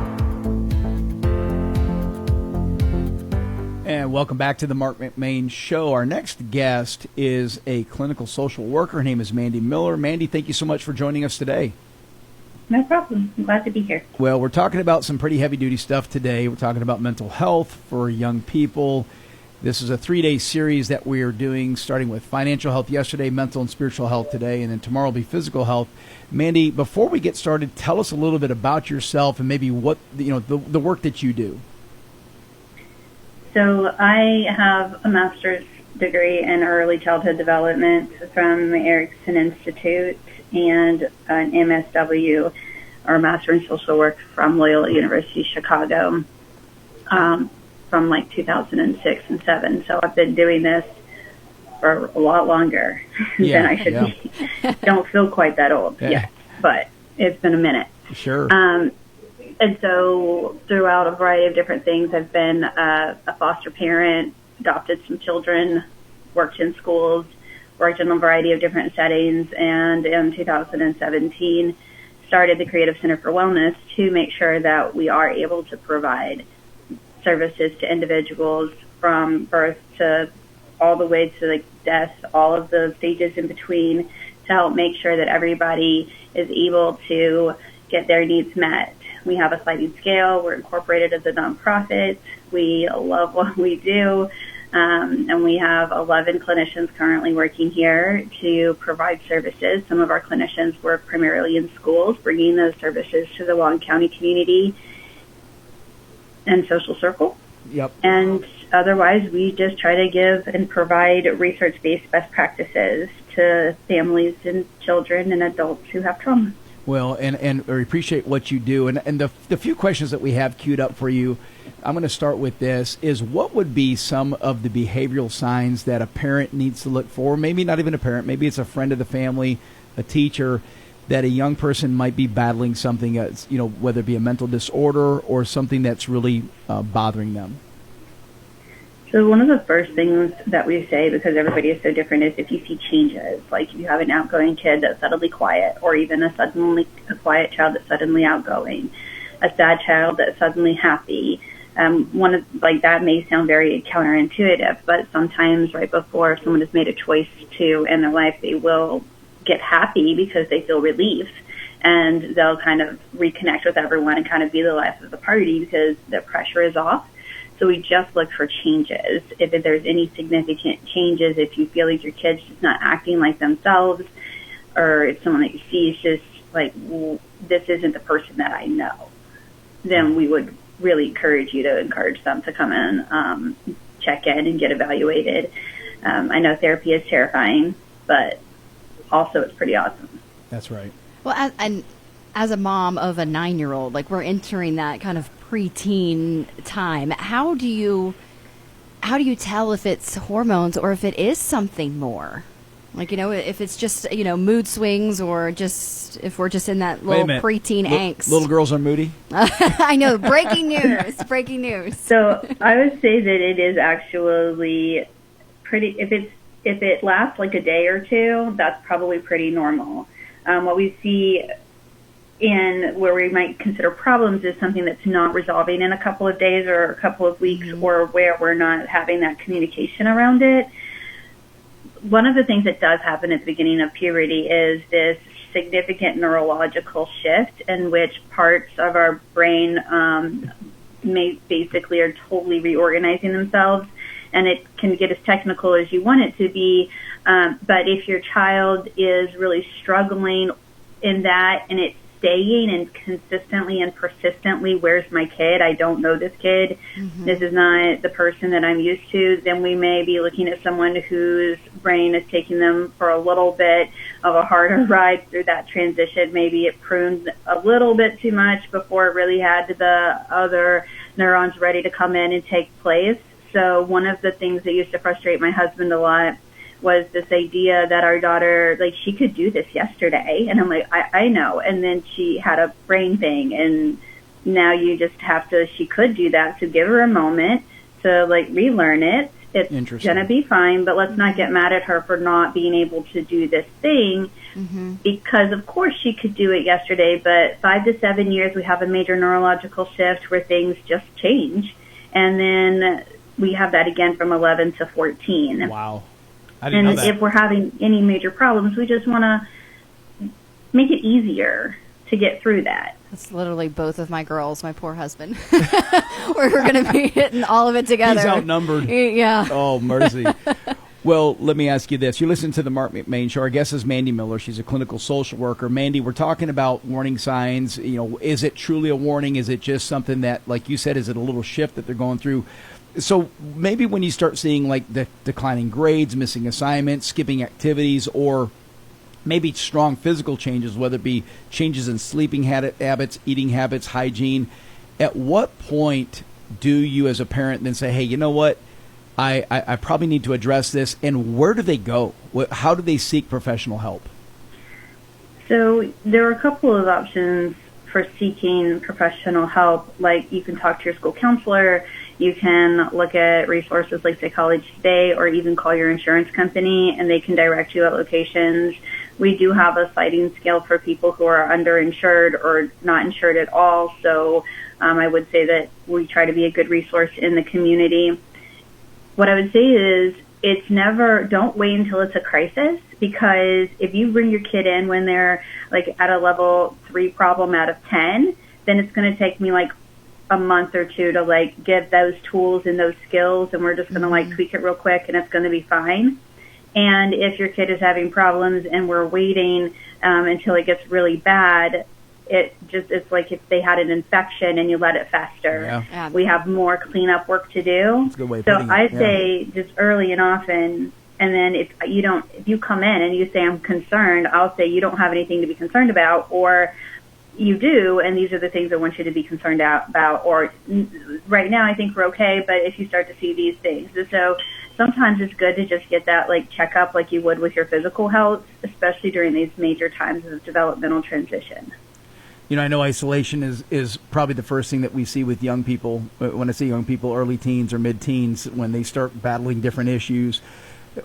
And welcome back to the Marc McMain Show. Our next guest is a clinical social worker. Her name is Mandy Miller. Mandy, thank you so much for joining us today. No problem. I'm glad to be here. Well, we're talking about some pretty heavy-duty stuff today. We're talking about mental health for young people. This is a 3-day series that we are doing, starting with financial health yesterday, mental and spiritual health today, and then tomorrow will be physical health. Mandy, before we get started, tell us a little bit about yourself and maybe what the work that you do. So I have a master's degree in early childhood development from the Erickson Institute and an MSW, or Master in Social Work, from Loyola University Chicago from like 2006 and 7. So I've been doing this for a lot longer than I should be. Don't feel quite that old yet, but it's been a minute. Sure. And so throughout a variety of different things, I've been a foster parent, adopted some children, worked in schools, worked in a variety of different settings, and in 2017 started the Creative Center for Wellness to make sure that we are able to provide services to individuals from birth to all the way to like death, all of the stages in between, to help make sure that everybody is able to get their needs met. We have a sliding scale. We're incorporated as a nonprofit. We love what we do. And we have 11 clinicians currently working here to provide services. Some of our clinicians work primarily in schools, bringing those services to the Whatcom County community and social circle. Yep. And otherwise, we just try to give and provide research-based best practices to families and children and adults who have trauma. Well, and we appreciate what you do. And the few questions that we have queued up for you, I'm going to start with this, is what would be some of the behavioral signs that a parent needs to look for? Maybe not even a parent, maybe it's a friend of the family, a teacher, that a young person might be battling something, whether it be a mental disorder or something that's really bothering them. So one of the first things that we say, because everybody is so different, is if you see changes, like if you have an outgoing kid that's suddenly quiet, or even a quiet child that's suddenly outgoing, a sad child that's suddenly happy. That may sound very counterintuitive, but sometimes right before someone has made a choice to end their life, they will get happy because they feel relief, and they'll kind of reconnect with everyone and kind of be the life of the party because the pressure is off. So we just look for changes. If there's any significant changes, if you feel like your kid's just not acting like themselves, or if someone that you see is just like, well, this isn't the person that I know, then we would really encourage them to come in, check in and get evaluated. I know therapy is terrifying, but also it's pretty awesome. That's right. Well, as a mom of a 9-year-old, like we're entering that kind of preteen time. How do you tell if it's hormones or if it is something more? Like, if it's just, mood swings, or just if we're just in that little preteen angst. Little girls are moody? I know. Breaking news. Breaking news. So I would say that it is actually pretty, if it lasts like a day or two, that's probably pretty normal. What we see in where we might consider problems is something that's not resolving in a couple of days or a couple of weeks, or where we're not having that communication around it. One of the things that does happen at the beginning of puberty is this significant neurological shift in which parts of our brain basically are totally reorganizing themselves, and it can get as technical as you want it to be. But if your child is really struggling in that, and it's staying and consistently and persistently, where's my kid? I don't know this kid. This is not the person that I'm used to. Then we may be looking at someone whose brain is taking them for a little bit of a harder ride through that transition. Maybe it pruned a little bit too much before it really had the other neurons ready to come in and take place. So one of the things that used to frustrate my husband a lot was this idea that our daughter, like, she could do this yesterday. And I'm like, I know. And then she had a brain thing, and now you just have to, she could do that. So give her a moment to, like, relearn it. It's going to be fine, but let's not get mad at her for not being able to do this thing, because, of course, she could do it yesterday. But 5 to 7 years, we have a major neurological shift where things just change. And then we have that again from 11 to 14. Wow. I didn't know that. If we're having any major problems, we just want to make it easier to get through that. That's literally both of my girls, my poor husband. We're going to be hitting all of it together. He's outnumbered. Yeah. Oh, mercy. Well, let me ask you this. You listen to the Marc McMain Show. Our guest is Mandy Miller. She's a clinical social worker. Mandy, we're talking about warning signs. Is it truly a warning? Is it just something that, like you said, is it a little shift that they're going through? So maybe when you start seeing like the declining grades, missing assignments, skipping activities, or maybe strong physical changes, whether it be changes in sleeping habits, eating habits, hygiene, at what point do you as a parent then say, hey, you know what? I probably need to address this, and where do they go? How do they seek professional help? So there are a couple of options for seeking professional help. Like you can talk to your school counselor, you can look at resources like Psychology Today, or even call your insurance company and they can direct you at locations. We do have a sliding scale for people who are underinsured or not insured at all. So I would say that we try to be a good resource in the community. What I would say is don't wait until it's a crisis, because if you bring your kid in when they're like at a level 3 problem out of 10, then it's going to take me like a month or two to like give those tools and those skills, and we're just going to like tweak it real quick and it's going to be fine. And if your kid is having problems and we're waiting until it gets really bad, it's like if they had an infection and you let it fester. Yeah. We have more cleanup work to do. That's a good way of So putting it. I say just early and often, and then if you come in and you say I'm concerned, I'll say you don't have anything to be concerned about, or you do, and these are the things I want you to be concerned about, or right now I think we're okay, but if you start to see these things. So sometimes it's good to just get that like checkup like you would with your physical health, especially during these major times of developmental transition. I know isolation is probably the first thing that we see with young people. When I say young people, early teens or mid-teens, when they start battling different issues.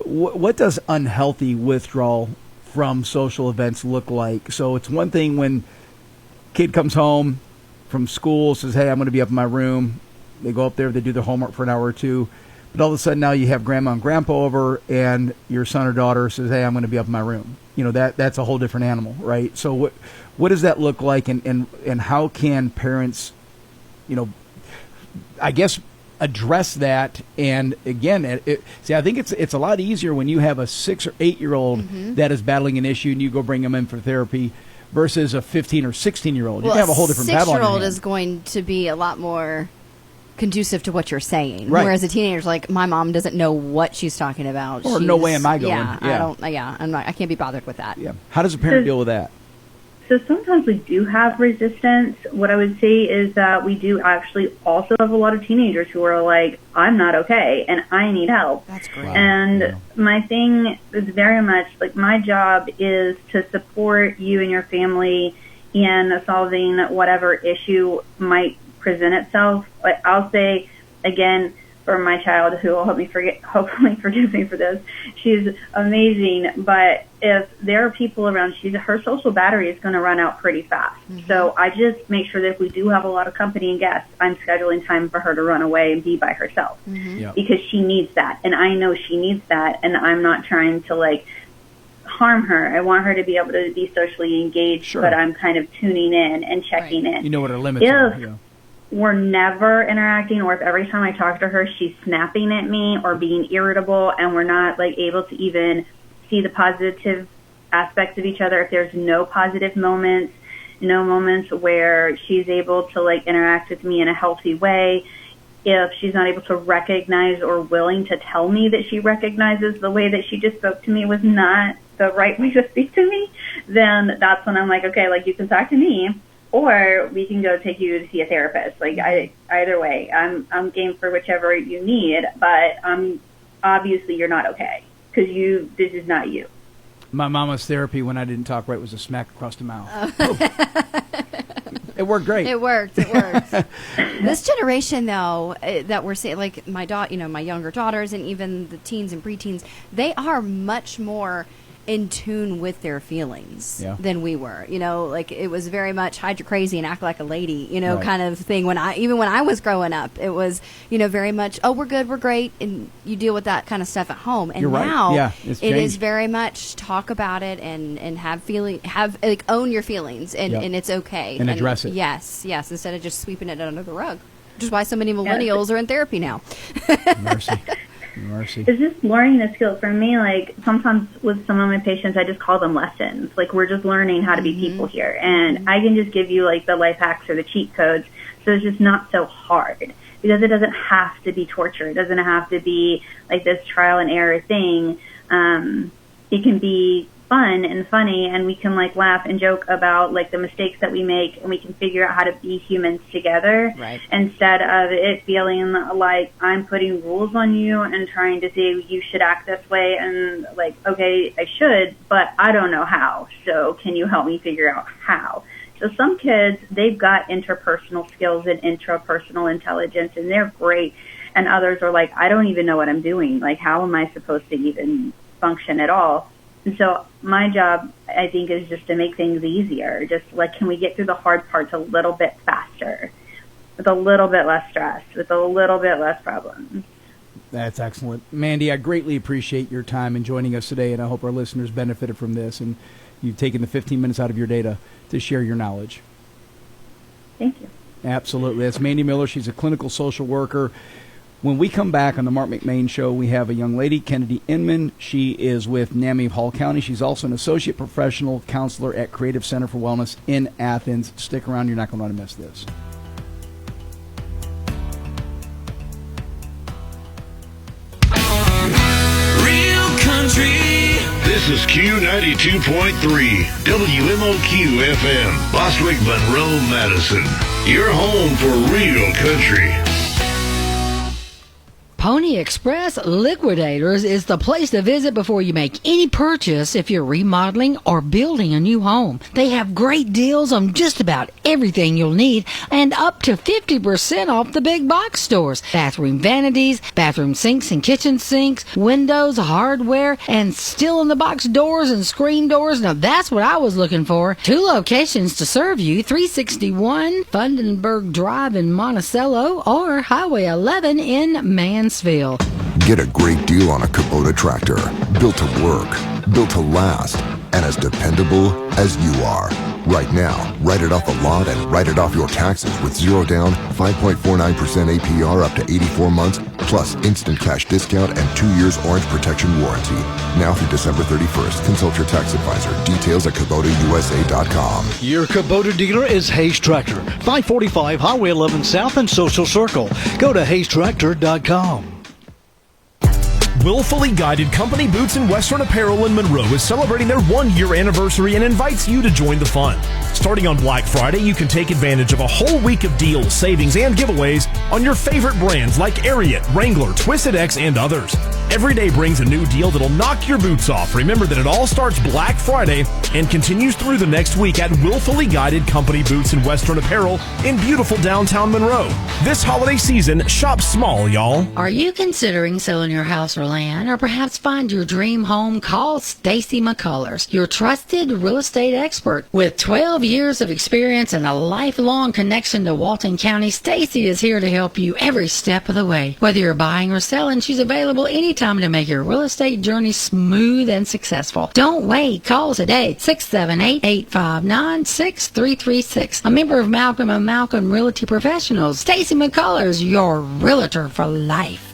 What does unhealthy withdrawal from social events look like? So it's one thing when kid comes home from school, says, hey, I'm going to be up in my room. They go up there, they do their homework for an hour or two. But all of a sudden now you have grandma and grandpa over, and your son or daughter says, hey, I'm going to be up in my room. That's a whole different animal, right? So what does that look like, and how can parents, I guess, address that? And again, I think it's a lot easier when you have a 6 or 8 year old that is battling an issue and you go bring them in for therapy versus a 15 or 16 year old. You can have a whole different battle on your hands. A 6-year-old is going to be a lot more conducive to what you're saying, right. Whereas a teenager's like, my mom doesn't know what she's talking about, or no way am I going. I can't be bothered with that. Yeah. How does a parent deal with that? So sometimes we do have resistance. What I would say is that we do actually also have a lot of teenagers who are like, I'm not okay and I need help. That's great. Wow. And my thing is very much like my job is to support you and your family in solving whatever issue might present itself. Like I'll say again, for my child, who will hopefully forgive me for this, she's amazing. But if there are people around, her social battery is going to run out pretty fast. Mm-hmm. So I just make sure that if we do have a lot of company and guests, I'm scheduling time for her to run away and be by herself, because she needs that, and I know she needs that, and I'm not trying to like harm her. I want her to be able to be socially engaged, but I'm kind of tuning in and checking in. You know what her limits are. Yeah. We're never interacting, or if every time I talk to her she's snapping at me or being irritable, and we're not like able to even see the positive aspects of each other, if there's no positive moments, no moments where she's able to like interact with me in a healthy way, if she's not able to recognize or willing to tell me that she recognizes the way that she just spoke to me was not the right way to speak to me, then that's when I'm like, okay, like you can talk to me, or we can go take you to see a therapist. Like either way, I'm game for whichever you need, but obviously you're not okay, because this is not you. My mama's therapy when I didn't talk right was a smack across the mouth. It worked great. It worked. This generation, though, that we're seeing, like my my younger daughters and even the teens and preteens, they are much more in tune with their feelings Yeah. than we were. You know, like it was very much hide your crazy and act like a lady, you know, Right. kind of thing. When I was growing up, it was, you know, very much, oh, we're good, we're great, and you deal with that kind of stuff at home. And You're right. now Yeah, it's it is changed. very much talk about it and have own your feelings and, Yep. and it's okay. And address it. Yes, instead of just sweeping it under the rug. Which is why so many millennials are in therapy now. Mercy. It's just learning the skill. For me, like sometimes with some of my patients, I just call them lessons. Like we're just learning how to be people here, and I can just give you like the life hacks or the cheat codes. So it's just not so hard because it doesn't have to be torture. It doesn't have to be like this trial and error thing. It can be fun and funny, and we can like laugh and joke about like the mistakes that we make, and we can figure out how to be humans together instead of it feeling like I'm putting rules on you and trying to say you should act this way, and like, okay, I should, but I don't know how, so can you help me figure out how? So some kids, they've got interpersonal skills and intrapersonal intelligence, and they're great, and others are like, I don't even know what I'm doing, like how am I supposed to even function at all? And so my job, I think, is just to make things easier. Just like, can we get through the hard parts a little bit faster, with a little bit less stress, with a little bit less problems? That's excellent. Mandy, I greatly appreciate your time in joining us today, and I hope our listeners benefited from this, and you've taken the 15 minutes out of your day to share your knowledge. Thank you. Absolutely. That's Mandy Miller. She's a clinical social worker. When we come back on the Marc McMain Show, we have a young lady, Kennedy Inman. She is with NAMI of Hall County. She's also an associate professional counselor at Creative Center for Wellness in Athens. Stick around. You're not going to want to miss this. Real country. This is Q92.3 WMOQ FM, Bostwick, Monroe, Madison. Your home for real country. Pony Express Liquidators is the place to visit before you make any purchase if you're remodeling or building a new home. They have great deals on just about everything you'll need and up to 50% off the big box stores. Bathroom vanities, bathroom sinks and kitchen sinks, windows, hardware, and still-in-the-box doors and screen doors. Now that's what I was looking for. 2 locations to serve you, 361 Fundenberg Drive in Monticello or Highway 11 in Mansfield. Get a great deal on a Kubota tractor. Built to work, built to last, and as dependable as you are. Right now, write it off the lot and write it off your taxes with 0 down, 5.49% APR up to 84 months, plus instant cash discount and 2 years orange protection warranty. Now through December 31st. Consult your tax advisor. Details at KubotaUSA.com. Your Kubota dealer is Hayes Tractor, 545 Highway 11 South and Social Circle. Go to HayesTractor.com. Willfully Guided Company Boots and Western Apparel in Monroe is celebrating their 1-year anniversary and invites you to join the fun. Starting on Black Friday, you can take advantage of a whole week of deals, savings, and giveaways on your favorite brands like Ariat, Wrangler, Twisted X, and others. Every day brings a new deal that'll knock your boots off. Remember that it all starts Black Friday and continues through the next week at Willfully Guided Company Boots and Western Apparel in beautiful downtown Monroe. This holiday season, shop small, y'all. Are you considering selling your house or land, or perhaps find your dream home? Call Stacy McCullers, your trusted real estate expert. With 12 years of experience and a lifelong connection to Walton County, Stacy is here to help you every step of the way. Whether you're buying or selling, she's available anytime to make your real estate journey smooth and successful. Don't wait. Call today, 678-859-6336. A member of Malcolm & Malcolm Realty Professionals. Stacy McCullers, your realtor for life.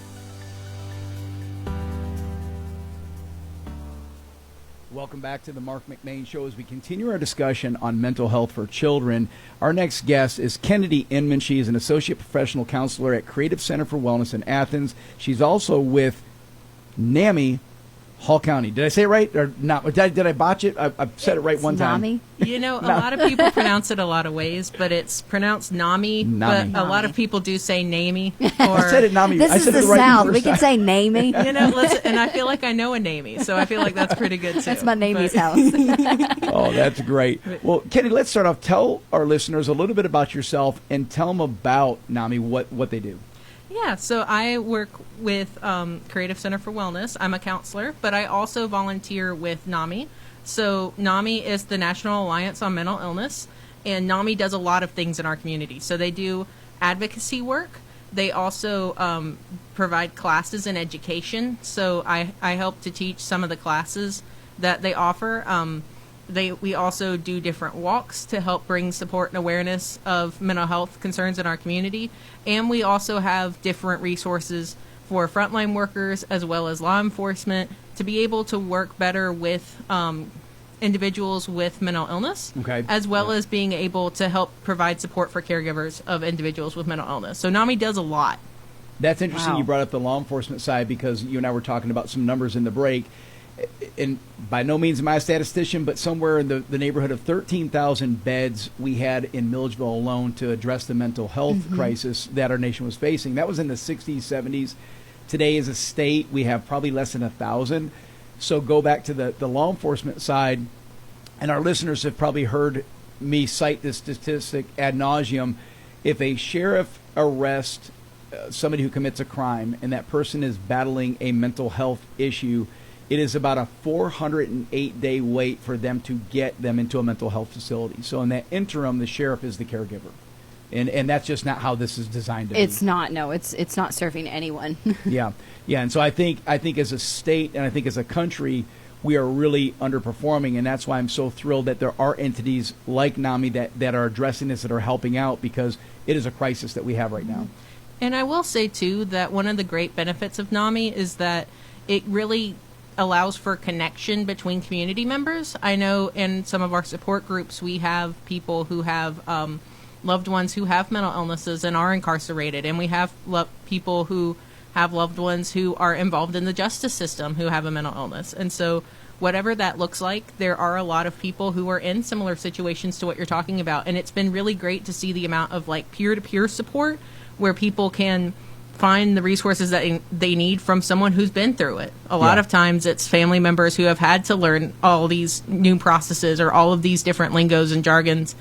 Welcome back to the Marc McMain Show as we continue our discussion on mental health for children. Our next guest is Kennedy Inman. She is an associate professional counselor at Creative Center for Wellness in Athens. She's also with NAMI Hall County. Did I say it right or not? Did I botch it? I said it right one time. NAMI. You know, a lot of people pronounce it a lot of ways, but it's pronounced NAMI. But a lot of people do say NAMI. I said it NAMI. This is the South. We can say NAMI. You know, and I feel like I know a NAMI, so I feel like that's pretty good too. That's my NAMI's house. Oh, that's great. Well, Kenny, let's start off. Tell our listeners a little bit about yourself and tell them about NAMI, what they do. Yeah, so I work with Creative Center for Wellness. I'm a counselor, but I also volunteer with NAMI. So NAMI is the National Alliance on Mental Illness, and NAMI does a lot of things in our community. So they do advocacy work. They also provide classes in education. So I help to teach some of the classes that they offer. We also do different walks to help bring support and awareness of mental health concerns in our community. And we also have different resources for frontline workers as well as law enforcement to be able to work better with individuals with mental illness, as well as being able to help provide support for caregivers of individuals with mental illness. So NAMI does a lot. That's interesting. You brought up the law enforcement side because you and I were talking about some numbers in the break. And by no means am I a statistician, but somewhere in the neighborhood of 13,000 beds we had in Milledgeville alone to address the mental health crisis that our nation was facing. That was in the 60s, 70s. Today, as a state, we have probably less than 1,000. So go back to the law enforcement side, and our listeners have probably heard me cite this statistic ad nauseum. If a sheriff arrests somebody who commits a crime and that person is battling a mental health issue, it is about a 408-day wait for them to get them into a mental health facility. So in that interim, the sheriff is the caregiver. And that's just not how this is designed to be. It's not. No, it's not serving anyone. Yeah. And so I think as a state and I think as a country, we are really underperforming, and that's why I'm so thrilled that there are entities like NAMI that are addressing this, that are helping out, because it is a crisis that we have right now. And I will say, too, that one of the great benefits of NAMI is that it really allows for connection between community members. I know in some of our support groups, we have people who have loved ones who have mental illnesses and are incarcerated, and we have people who have loved ones who are involved in the justice system who have a mental illness. And so whatever that looks like, there are a lot of people who are in similar situations to what you're talking about. And it's been really great to see the amount of like peer-to-peer support where people can find the resources that they need from someone who's been through it. A lot of times it's family members who have had to learn all these new processes or all of these different lingos and jargons,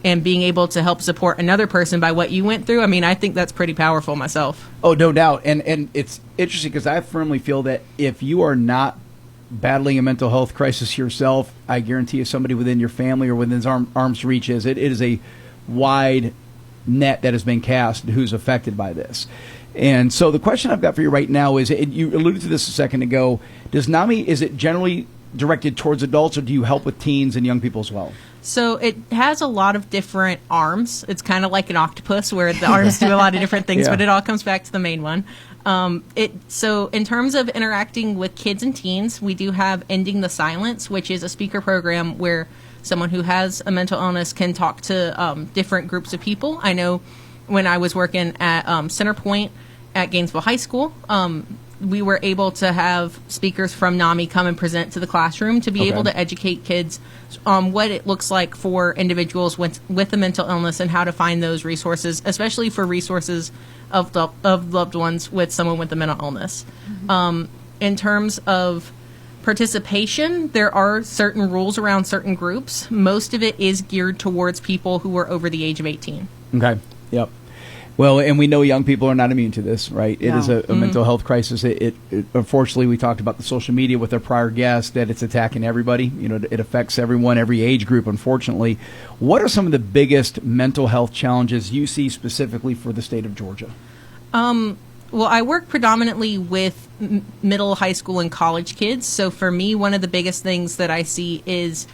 and being able to help support another person by what you went through. I mean, I think that's pretty powerful myself. Oh, no doubt. And it's interesting because I firmly feel that if you are not battling a mental health crisis yourself, I guarantee you somebody within your family or within arm's reach is. It is a wide net that has been cast who's affected by this. And so the question I've got for you right now is, you alluded to this a second ago, does NAMI, is it generally directed towards adults, or do you help with teens and young people as well? So it has a lot of different arms. It's kind of like an octopus where the arms do a lot of different things, but it all comes back to the main one. So in terms of interacting with kids and teens, we do have Ending the Silence, which is a speaker program where someone who has a mental illness can talk to different groups of people. I know when I was working at Centerpoint at Gainesville High School, we were able to have speakers from NAMI come and present to the classroom to be able to educate kids on what it looks like for individuals with a mental illness and how to find those resources, especially for resources of loved ones with someone with a mental illness. In terms of participation, there are certain rules around certain groups. Most of it is geared towards people who are over the age of 18. Okay. Yep. Well, and we know young people are not immune to this, right? It is a mental health crisis. It unfortunately, we talked about the social media with our prior guest, that it's attacking everybody. You know, it affects everyone, every age group, unfortunately. What are some of the biggest mental health challenges you see specifically for the state of Georgia? Well, I work predominantly with middle, high school, and college kids. So for me, one of the biggest things that I see is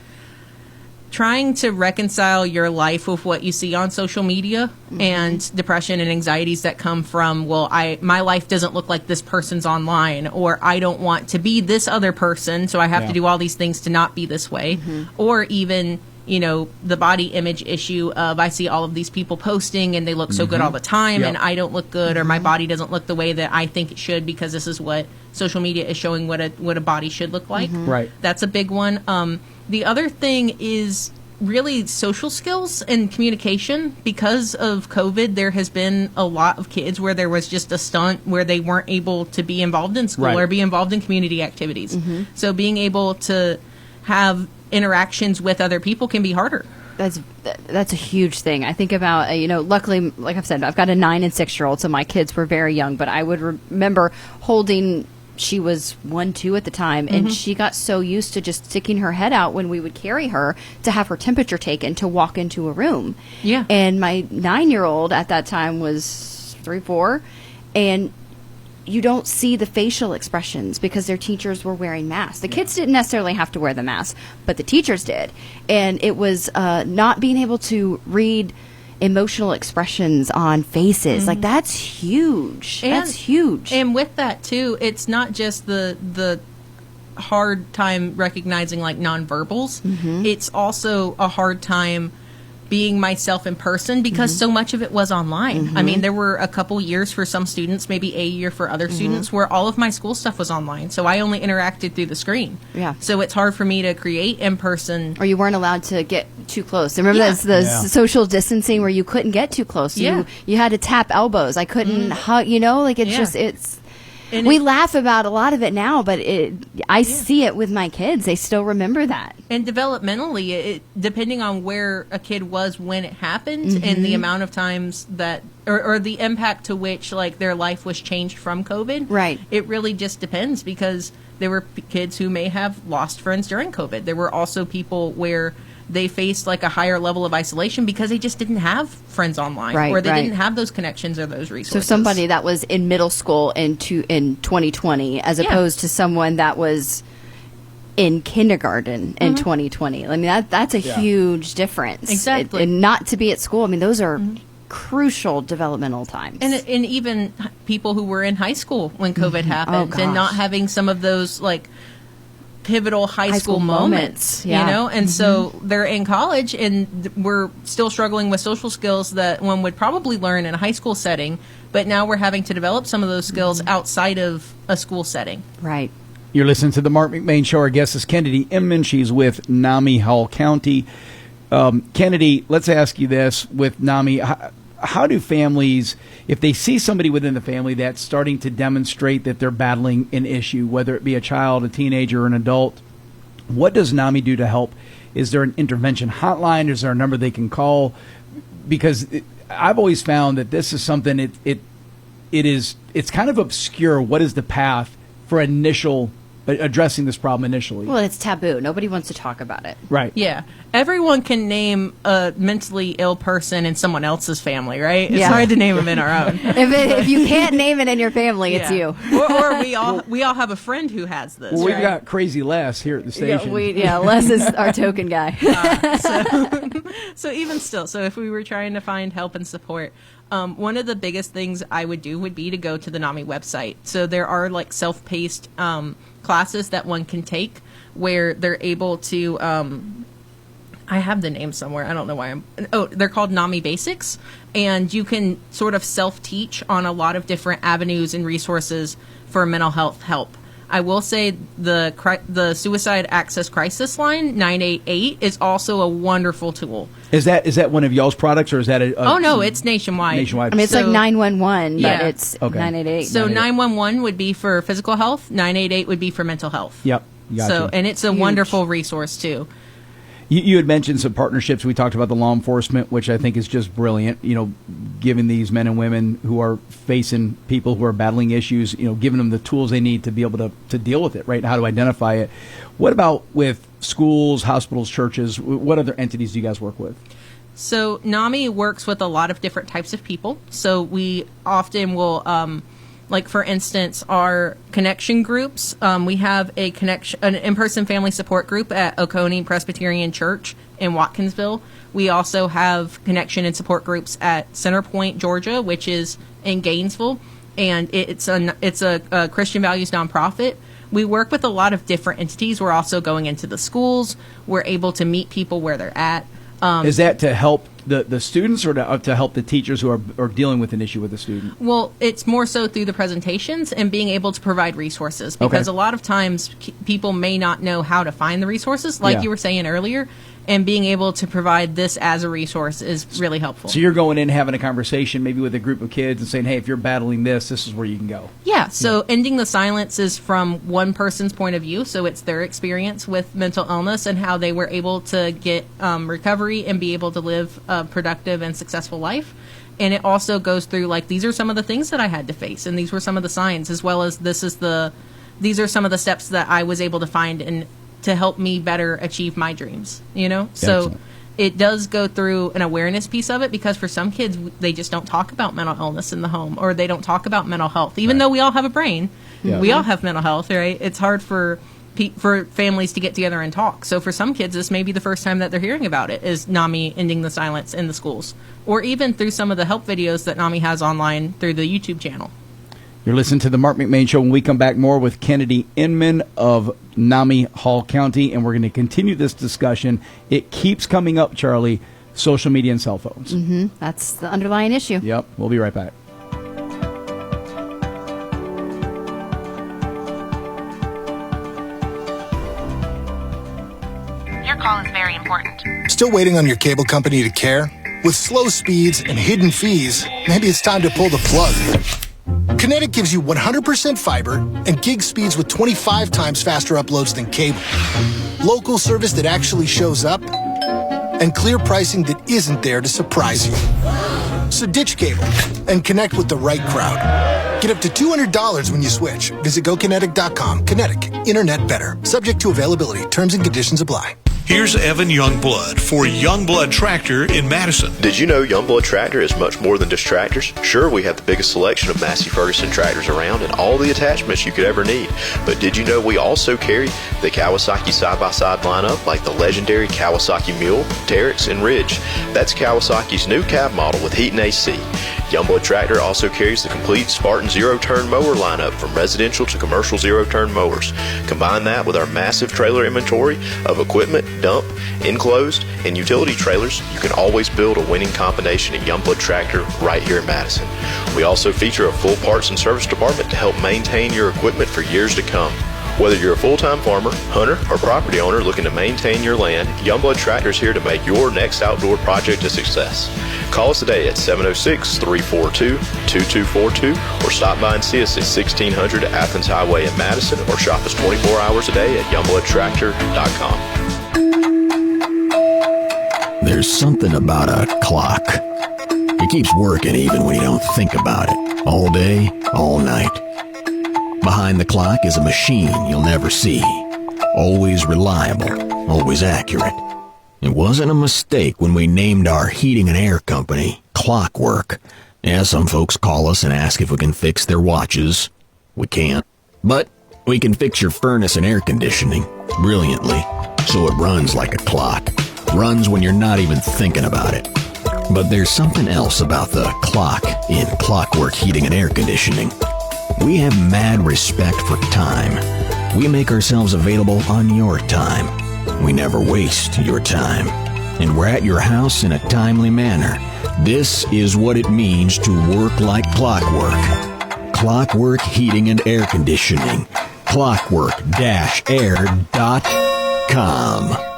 trying to reconcile your life with what you see on social media and depression and anxieties that come from, well, my life doesn't look like this person's online, or I don't want to be this other person, so I have to do all these things to not be this way. Or even, you know, the body image issue of, I see all of these people posting and they look so good all the time and I don't look good, or my body doesn't look the way that I think it should because this is what social media is showing what a body should look like. Right. That's a big one. The other thing is really social skills and communication. Because of COVID, there has been a lot of kids where there was just a stunt where they weren't able to be involved in school or be involved in community activities. So being able to have interactions with other people can be harder. That's a huge thing. I think about, luckily, like I've said, I've got a 9 and 6-year-old, so my kids were very young, but I would remember holding, she was 1, 2 at the time, and she got so used to just sticking her head out when we would carry her to have her temperature taken to walk into a room. Yeah. And my 9-year-old at that time was 3, 4, and you don't see the facial expressions because their teachers were wearing masks. The kids didn't necessarily have to wear the mask, but the teachers did. And it was not being able to read emotional expressions on faces. Like, that's huge. That's huge. And with that, too, it's not just the hard time recognizing, like, nonverbals. It's also a hard time being myself in person because so much of it was online. I mean, there were a couple years for some students, maybe a year for other students, where all of my school stuff was online. So I only interacted through the screen. Yeah. So it's hard for me to create in person. Or you weren't allowed to get too close. Remember the social distancing where you couldn't get too close. You had to tap elbows. I couldn't hug, like it's just, it's... And we laugh about a lot of it now, but I see it with my kids. They still remember that. And developmentally, depending on where a kid was when it happened and the amount of times that, or the impact to which, like, their life was changed from COVID. Right. It really just depends because there were kids who may have lost friends during COVID. There were also people where they faced, like, a higher level of isolation because they just didn't have friends online, or they didn't have those connections or those resources. So somebody that was in middle school in 2020 as opposed to someone that was in kindergarten in 2020. I mean, that's a huge difference. Exactly. And not to be at school. I mean, those are crucial developmental times. And even people who were in high school when COVID happened and not having some of those, like, pivotal high school moments, and so they're in college and we're still struggling with social skills that one would probably learn in a high school setting, but now we're having to develop some of those skills outside of a school setting. Right. You're listening to the Marc McMain Show. Our guest is Kennedy Inman. She's with NAMI Hall County. Kennedy, let's ask you this. With NAMI, how do families, if they see somebody within the family that's starting to demonstrate that they're battling an issue, whether it be a child, a teenager, or an adult, what does NAMI do to help? Is there an intervention hotline? Is there a number they can call? Because I've always found that this is something, it's kind of obscure. What is the path for addressing this problem initially? Well, it's taboo. Nobody wants to talk about it. Right. Yeah. Everyone can name a mentally ill person in someone else's family, right? It's hard to name them in our own. If you can't name it in your family, it's you. or we all have a friend who has this. Well, we've got Crazy Les here at the station. Les is our token guy. So even still, so if we were trying to find help and support, one of the biggest things I would do would be to go to the NAMI website. So there are, like, self-paced classes that one can take where they're able to I have the name somewhere. I don't know why they're called NAMI Basics, and you can sort of self-teach on a lot of different avenues and resources for mental health help. I will say the Suicide Access Crisis Line 988 is also a wonderful tool. Is that one of y'all's products, or is that oh no, it's nationwide. Nationwide. I mean, it's like 911, but it's 988. So 911 would be for physical health. 988 would be for mental health. Yep. Gotcha. So, and it's a wonderful resource too. You had mentioned some partnerships. We talked about the law enforcement, which I think is just brilliant. Giving these men and women who are facing people who are battling issues, giving them the tools they need to be able to deal with it, right? How to identify it. What about with schools, hospitals, churches? What other entities do you guys work with? So NAMI works with a lot of different types of people. So we often will, like, for instance, our connection groups. We have an in-person family support group at Oconee Presbyterian Church in Watkinsville. We also have connection and support groups at Center Point, Georgia, which is in Gainesville, and it's a Christian values nonprofit. We work with a lot of different entities. We're also going into the schools. We're able to meet people where they're at. Is that to help the students, or to help the teachers who are dealing with an issue with a student? Well, it's more so through the presentations and being able to provide resources, because a lot of times people may not know how to find the resources, like you were saying earlier, and being able to provide this as a resource is really helpful. So you're going in having a conversation maybe with a group of kids and saying, hey, if you're battling this is where you can go. Yeah, so Ending the Silence is from one person's point of view, so it's their experience with mental illness and how they were able to get recovery and be able to live a productive and successful life. And it also goes through, like, these are some of the things that I had to face, and these were some of the signs, as well as these are some of the steps that I was able to find and to help me better achieve my dreams, you know? So Excellent. It does go through an awareness piece of it, because for some kids, they just don't talk about mental illness in the home, or they don't talk about mental health. Even though we all have a brain, we all have mental health, right? It's hard for families to get together and talk. So for some kids, this may be the first time that they're hearing about it, is NAMI Ending the Silence in the schools, or even through some of the help videos that NAMI has online through the YouTube channel. You're listening to the Marc McMain Show. When we come back, more with Kennedy Inman of NAMI Hall County, and we're going to continue this discussion. It keeps coming up, Charlie, social media and cell phones. Mm-hmm. That's the underlying issue. Yep. We'll be right back. Your call is very important. Still waiting on your cable company to care? With slow speeds and hidden fees, maybe it's time to pull the plug. Kinetic gives you 100% fiber and gig speeds with 25 times faster uploads than cable. Local service that actually shows up, and clear pricing that isn't there to surprise you. So ditch cable and connect with the right crowd. Get up to $200 when you switch. Visit GoKinetic.com. Kinetic. Internet better. Subject to availability. Terms and conditions apply. Here's Evan Youngblood for Youngblood Tractor in Madison. Did you know Youngblood Tractor is much more than just tractors? Sure, we have the biggest selection of Massey Ferguson tractors around and all the attachments you could ever need. But did you know we also carry the Kawasaki side-by-side lineup, like the legendary Kawasaki Mule, Terex, and Ridge? That's Kawasaki's new cab model with heat and AC. Youngblood Tractor also carries the complete Spartan zero-turn mower lineup, from residential to commercial zero-turn mowers. Combine that with our massive trailer inventory of equipment, dump, enclosed, and utility trailers, you can always build a winning combination at Youngblood Tractor right here in Madison. We also feature a full parts and service department to help maintain your equipment for years to come. Whether you're a full-time farmer, hunter, or property owner looking to maintain your land, Youngblood Tractor is here to make your next outdoor project a success. Call us today at 706-342-2242 or stop by and see us at 1600 Athens Highway in Madison, or shop us 24 hours a day at YoungbloodTractor.com. There's something about a clock. It keeps working even when you don't think about it. All day, all night. Behind the clock is a machine you'll never see. Always reliable, always accurate. It wasn't a mistake when we named our heating and air company Clockwork. Yeah, some folks call us and ask if we can fix their watches. We can't. But we can fix your furnace and air conditioning brilliantly, so it runs like a clock. Runs when you're not even thinking about it. But there's something else about the clock in Clockwork Heating and Air Conditioning. We have mad respect for time. We make ourselves available on your time. We never waste your time. And we're at your house in a timely manner. This is what it means to work like clockwork. Clockwork Heating and Air Conditioning. Clockwork-air.com.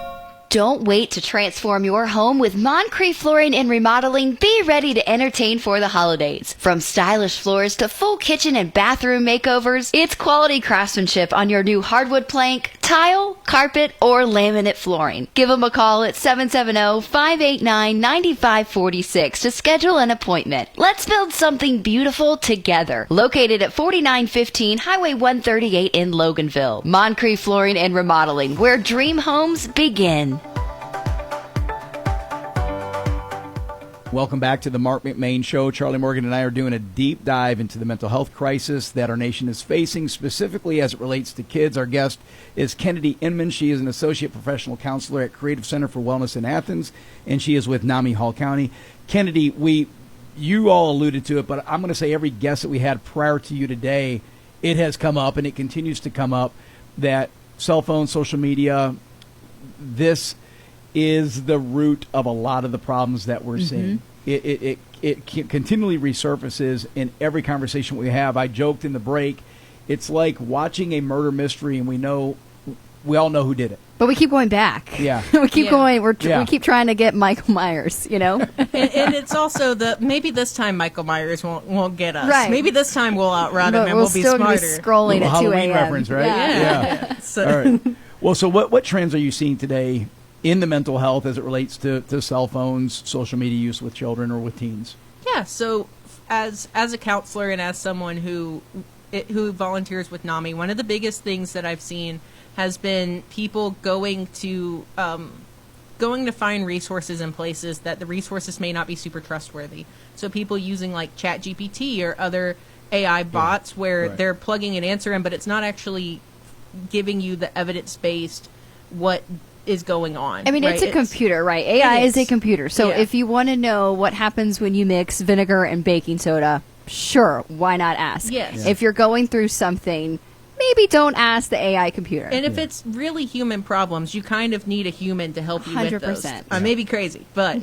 Don't wait to transform your home with Moncrief Flooring and Remodeling. Be ready to entertain for the holidays. From stylish floors to full kitchen and bathroom makeovers, it's quality craftsmanship on your new hardwood plank, tile, carpet, or laminate flooring. Give them a call at 770-589-9546 to schedule an appointment. Let's build something beautiful together. Located at 4915 Highway 138 in Loganville. Moncrief Flooring and Remodeling, where dream homes begin. Welcome back to the Marc McMain Show. Charlie Morgan and I are doing a deep dive into the mental health crisis that our nation is facing, specifically as it relates to kids. Our guest is Kennedy Inman. She is an associate professional counselor at Creative Center for Wellness in Athens, and she is with NAMI Hall County. Kennedy, you all alluded to it, but I'm going to say every guest that we had prior to you today, it has come up, and it continues to come up, that cell phones, social media, this is the root of a lot of the problems that we're seeing. It continually resurfaces in every conversation we have. I joked in the break, it's like watching a murder mystery, and we know we all know who did it. But we keep going back. Yeah. we keep going. We Yeah. keep trying to get Michael Myers, and it's also maybe this time Michael Myers won't get us. Right. Maybe this time we'll outrun him and we'll be still smarter. Be scrolling at 2 Halloween a.m. reference, right? Yeah. So. All right. Well, so what trends are you seeing today in the mental health as it relates to cell phones, social media use with children or with teens? Yeah. So as a counselor and as someone who volunteers with NAMI, one of the biggest things that I've seen has been people going to find resources in places that the resources may not be super trustworthy. So people using like ChatGPT or other AI bots where they're plugging an answer in, but it's not actually giving you the evidence-based what is going on. I mean, it's a computer, right? AI is a computer. So if you want to know what happens when you mix vinegar and baking soda, sure, why not ask? Yes. If you're going through something, maybe don't ask the AI computer. And if it's really human problems, you kind of need a human to help you with those. 100%. I may be crazy, but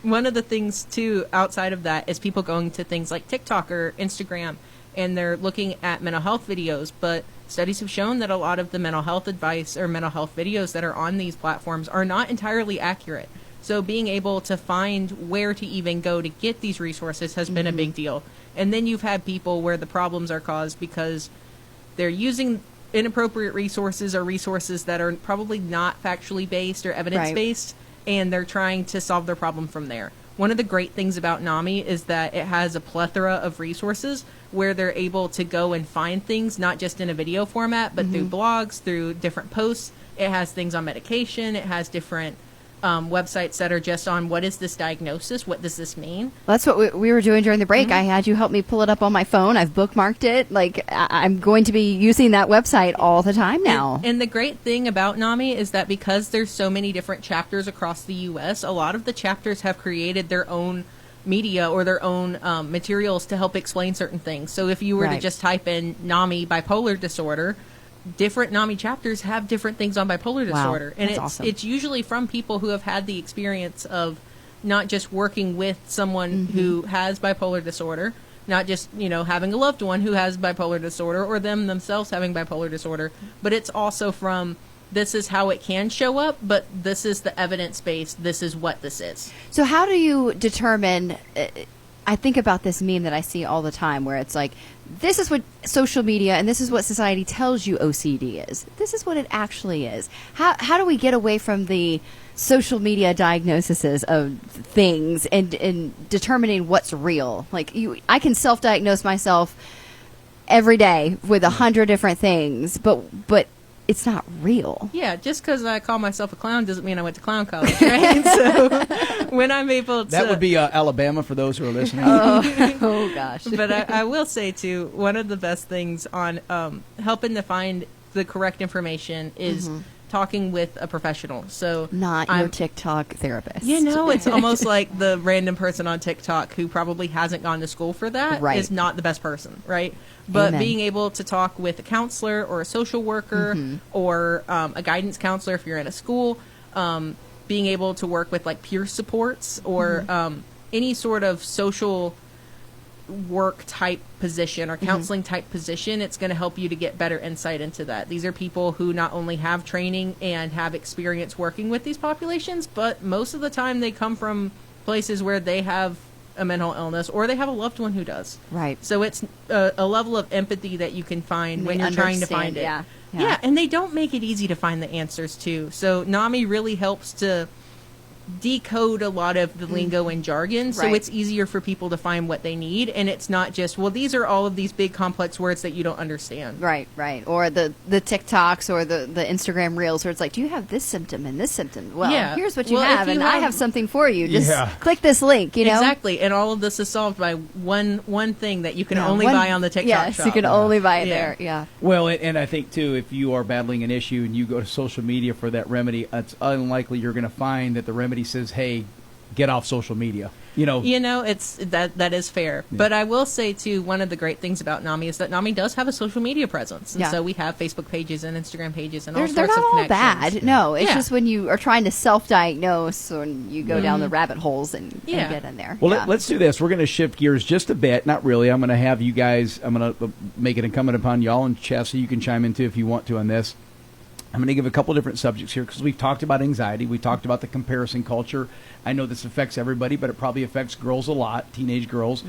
one of the things, too, outside of that is people going to things like TikTok or Instagram, and they're looking at mental health videos, but studies have shown that a lot of the mental health advice or mental health videos that are on these platforms are not entirely accurate. So being able to find where to even go to get these resources has been a big deal. And then you've had people where the problems are caused because they're using inappropriate resources or resources that are probably not factually based or evidence-based, and they're trying to solve their problem from there. One of the great things about NAMI is that it has a plethora of resources where they're able to go and find things, not just in a video format, but through blogs, through different posts. It has things on medication. It has different websites that are just on what is this diagnosis? What does this mean? That's what we were doing during the break. I had you help me pull it up on my phone. I've bookmarked it. Like, I'm going to be using that website all the time now. And the great thing about NAMI is that because there's so many different chapters across the U.S., a lot of the chapters have created their own media or their own materials to help explain certain things. So if you were to just type in NAMI bipolar disorder, different NAMI chapters have different things on bipolar disorder. And it's usually from people who have had the experience of not just working with someone who has bipolar disorder, not just, having a loved one who has bipolar disorder or them themselves having bipolar disorder, but it's also from this is how it can show up, but this is the evidence-based, this is what this is. So how do you determine... I think about this meme that I see all the time where it's like, this is what social media and this is what society tells you OCD is. This is what it actually is. How do we get away from the social media diagnoses of things and determining what's real? Like, I can self-diagnose myself every day with 100 different things, but it's not real. Yeah, just because I call myself a clown doesn't mean I went to clown college, right? So when I'm able to... That would be Alabama for those who are listening. Oh gosh. But I will say, too, one of the best things on helping to find the correct information is talking with a professional. So not your TikTok therapist. It's almost like the random person on TikTok who probably hasn't gone to school for that is not the best person, right? But Amen. being able to talk with a counselor or a social worker or a guidance counselor if you're in a school, being able to work with like peer supports or any sort of social work type position or counseling type position, it's going to help you to get better insight into that. These are people who not only have training and have experience working with these populations, but most of the time they come from places where they have a mental illness or they have a loved one who does. Right. So it's a level of empathy that you can find when you're trying to find it. Yeah, and they don't make it easy to find the answers too. So NAMI really helps to decode a lot of the lingo and jargon, so it's easier for people to find what they need, and it's not just, well, these are all of these big complex words that you don't understand. Right. Or the TikToks or the Instagram Reels where it's like, do you have this symptom and this symptom? Well, here's what you have, and I have something for you. Just click this link, Exactly, and all of this is solved by one thing that you can only buy on the TikTok shop. You can only buy it there, Well, and I think, too, if you are battling an issue and you go to social media for that remedy, it's unlikely you're going to find that the remedy says, hey, get off social media. It's that is fair. Yeah. But I will say too, one of the great things about NAMI is that NAMI does have a social media presence, and so we have Facebook pages and Instagram pages and all sorts of connections. They're not all bad. No, it's just when you are trying to self-diagnose and you go down the rabbit holes and get in there. Well, let's do this. We're going to shift gears just a bit. Not really. I'm going to have you guys. I'm going to make it incumbent upon y'all and Chelsea. You can chime in too if you want to on this. I'm going to give a couple different subjects here because we've talked about anxiety. We talked about the comparison culture. I know this affects everybody, but it probably affects girls a lot, teenage girls.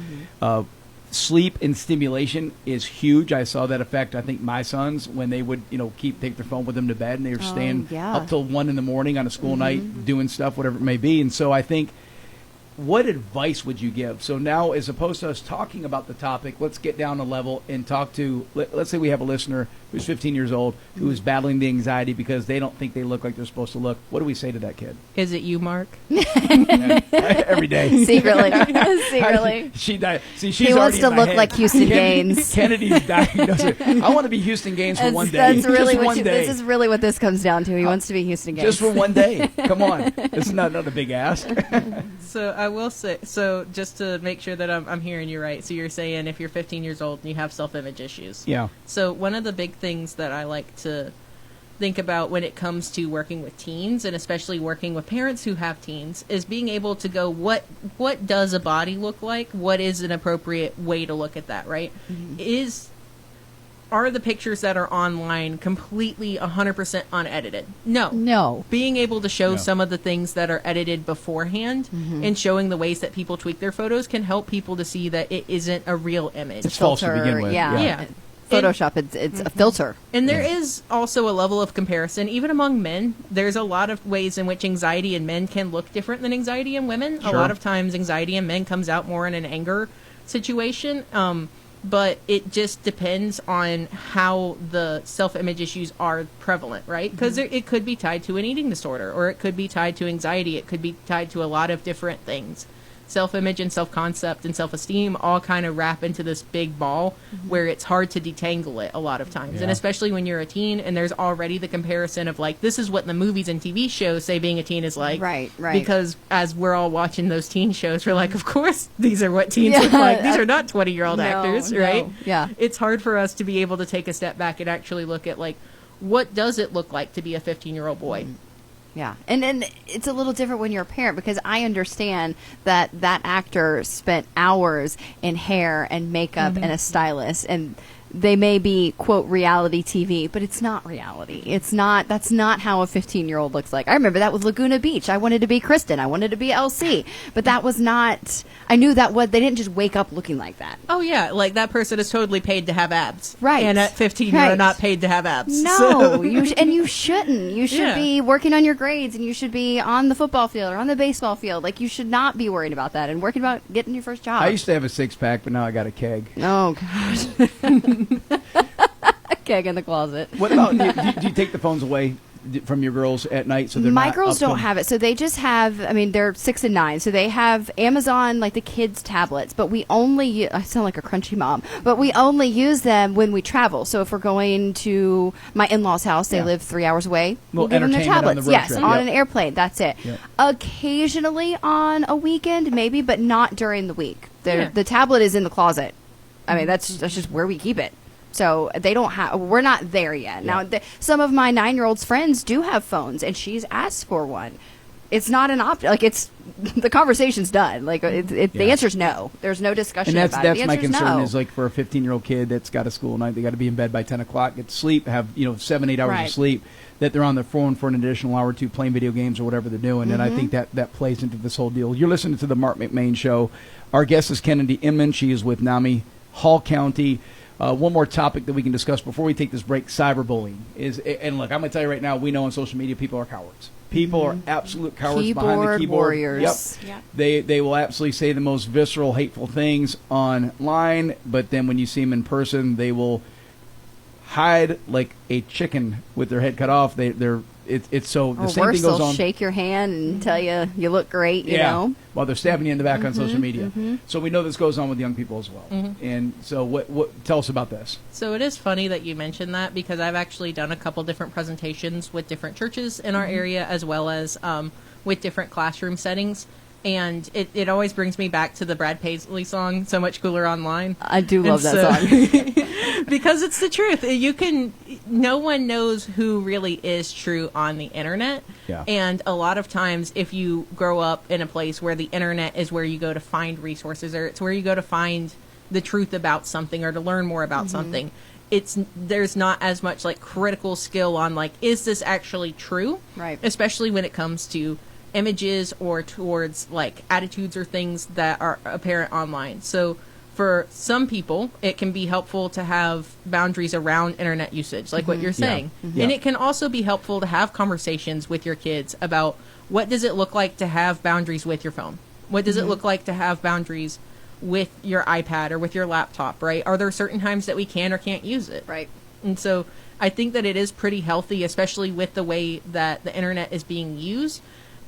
Sleep and stimulation is huge. I saw that affect, I think, my sons when they would, take their phone with them to bed and they were staying up till 1 in the morning on a school night doing stuff, whatever it may be. And so I think, what advice would you give? So now, as opposed to us talking about the topic, let's get down a level and talk to, let's say we have a listener who's 15 years old who is battling the anxiety because they don't think they look like they're supposed to look. What do we say to that kid? Is it you, Mark? Every day. Secretly. She died. See, she's he wants already to in my look head. like Houston Gaines. Kennedy's diagnosed. I want to be Houston Gaines for one day. That's really Just what one day. this is really what this comes down to. He wants to be Houston Gaines. Just for one day. Come on. It's not a big ask. So I will say, just to make sure that I'm hearing you right, so you're saying if you're 15 years old and you have self-image issues. Yeah. So one of the big things that I like to think about when it comes to working with teens, and especially working with parents who have teens, is being able to go, what does a body look like? What is an appropriate way to look at that, right? Are the pictures that are online completely 100% unedited? No. Being able to show some of the things that are edited beforehand and showing the ways that people tweak their photos can help people to see that it isn't a real image. It's false to begin with. Yeah. Photoshop, it's a filter. And there is also a level of comparison, even among men. There's a lot of ways in which anxiety in men can look different than anxiety in women. Sure. A lot of times anxiety in men comes out more in an anger situation. But it just depends on how the self-image issues are prevalent, right? Because it could be tied to an eating disorder, or it could be tied to anxiety. It could be tied to a lot of different things. Self-image and self-concept and self-esteem all kind of wrap into this big ball where it's hard to detangle it a lot of times. And especially when you're a teen and there's already the comparison of like, this is what the movies and TV shows say being a teen is like. Right. Because as we're all watching those teen shows, we're like, of course, these are what teens look like. These are not 20-year-old actors, right? Yeah. It's hard for us to be able to take a step back and actually look at like, what does it look like to be a 15-year-old boy? Yeah, and it's a little different when you're a parent because I understand that actor spent hours in hair and makeup and a stylist, and they may be, quote, reality TV, but it's not reality. That's not how a 15-year-old looks like. I remember that with Laguna Beach. I wanted to be Kristen. I wanted to be Elsie. But that was not, I knew that they didn't just wake up looking like that. Oh, yeah. Like, that person is totally paid to have abs. Right. And at 15, you're not paid to have abs. No, and you shouldn't. You should be working on your grades, and you should be on the football field or on the baseball field. Like, you should not be worried about that and working about getting your first job. I used to have a six-pack, but now I got a keg. Oh, gosh. Keg in the closet. What about, do you take the phones away from your girls at night? So my girls don't have it. So they just have, they're 6 and 9. So they have Amazon, like the kids' tablets, but we only, I sound like a crunchy mom, but we only use them when we travel. So if we're going to my in-laws' house, they live 3 hours away, we'll give them their tablets. On an airplane. That's it. Yep. Occasionally on a weekend, maybe, but not during the week. The tablet is in the closet. That's just where we keep it. So they don't have. We're not there yet. Now, some of my 9-year-old's friends do have phones, and she's asked for one. It's not an option. Like the conversation's done. Like the answer's no. There's no discussion about it. That's my concern. Is like for a 15-year-old kid that's got a school night, they got to be in bed by 10 o'clock, get to sleep, have 7-8 hours of sleep. That they're on their phone for an additional hour or two playing video games or whatever they're doing, and I think that plays into this whole deal. You're listening to the Marc McMain Show. Our guest is Kennedy Inman. She is with NAMI Hall County. One more topic that we can discuss before we take this break, cyberbullying. And look, I'm going to tell you right now, we know on social media people are cowards. People are absolute cowards behind the keyboard. Warriors. Yep. They will absolutely say the most visceral, hateful things online, but then when you see them in person, they will hide like a chicken with their head cut off. It's so the same thing goes on. They'll shake your hand and tell you look great. You know, while they're stabbing you in the back on social media. So we know this goes on with young people as well. And so, what tell us about this? So it is funny that you mentioned that because I've actually done a couple different presentations with different churches in our area as well as with different classroom settings. And it always brings me back to the Brad Paisley song, So Much Cooler Online. I do love that song. Because it's the truth. No one knows who really is true on the internet. Yeah. And a lot of times, if you grow up in a place where the internet is where you go to find resources, or it's where you go to find the truth about something or to learn more about something, there's not as much like critical skill on like, is this actually true? Right. Especially when it comes to images or towards like attitudes or things that are apparent online. So for some people, it can be helpful to have boundaries around internet usage, like what you're saying. Yeah. And it can also be helpful to have conversations with your kids about what does it look like to have boundaries with your phone? What does it look like to have boundaries with your iPad or with your laptop, right? Are there certain times that we can or can't use it? Right. And so I think that it is pretty healthy, especially with the way that the internet is being used.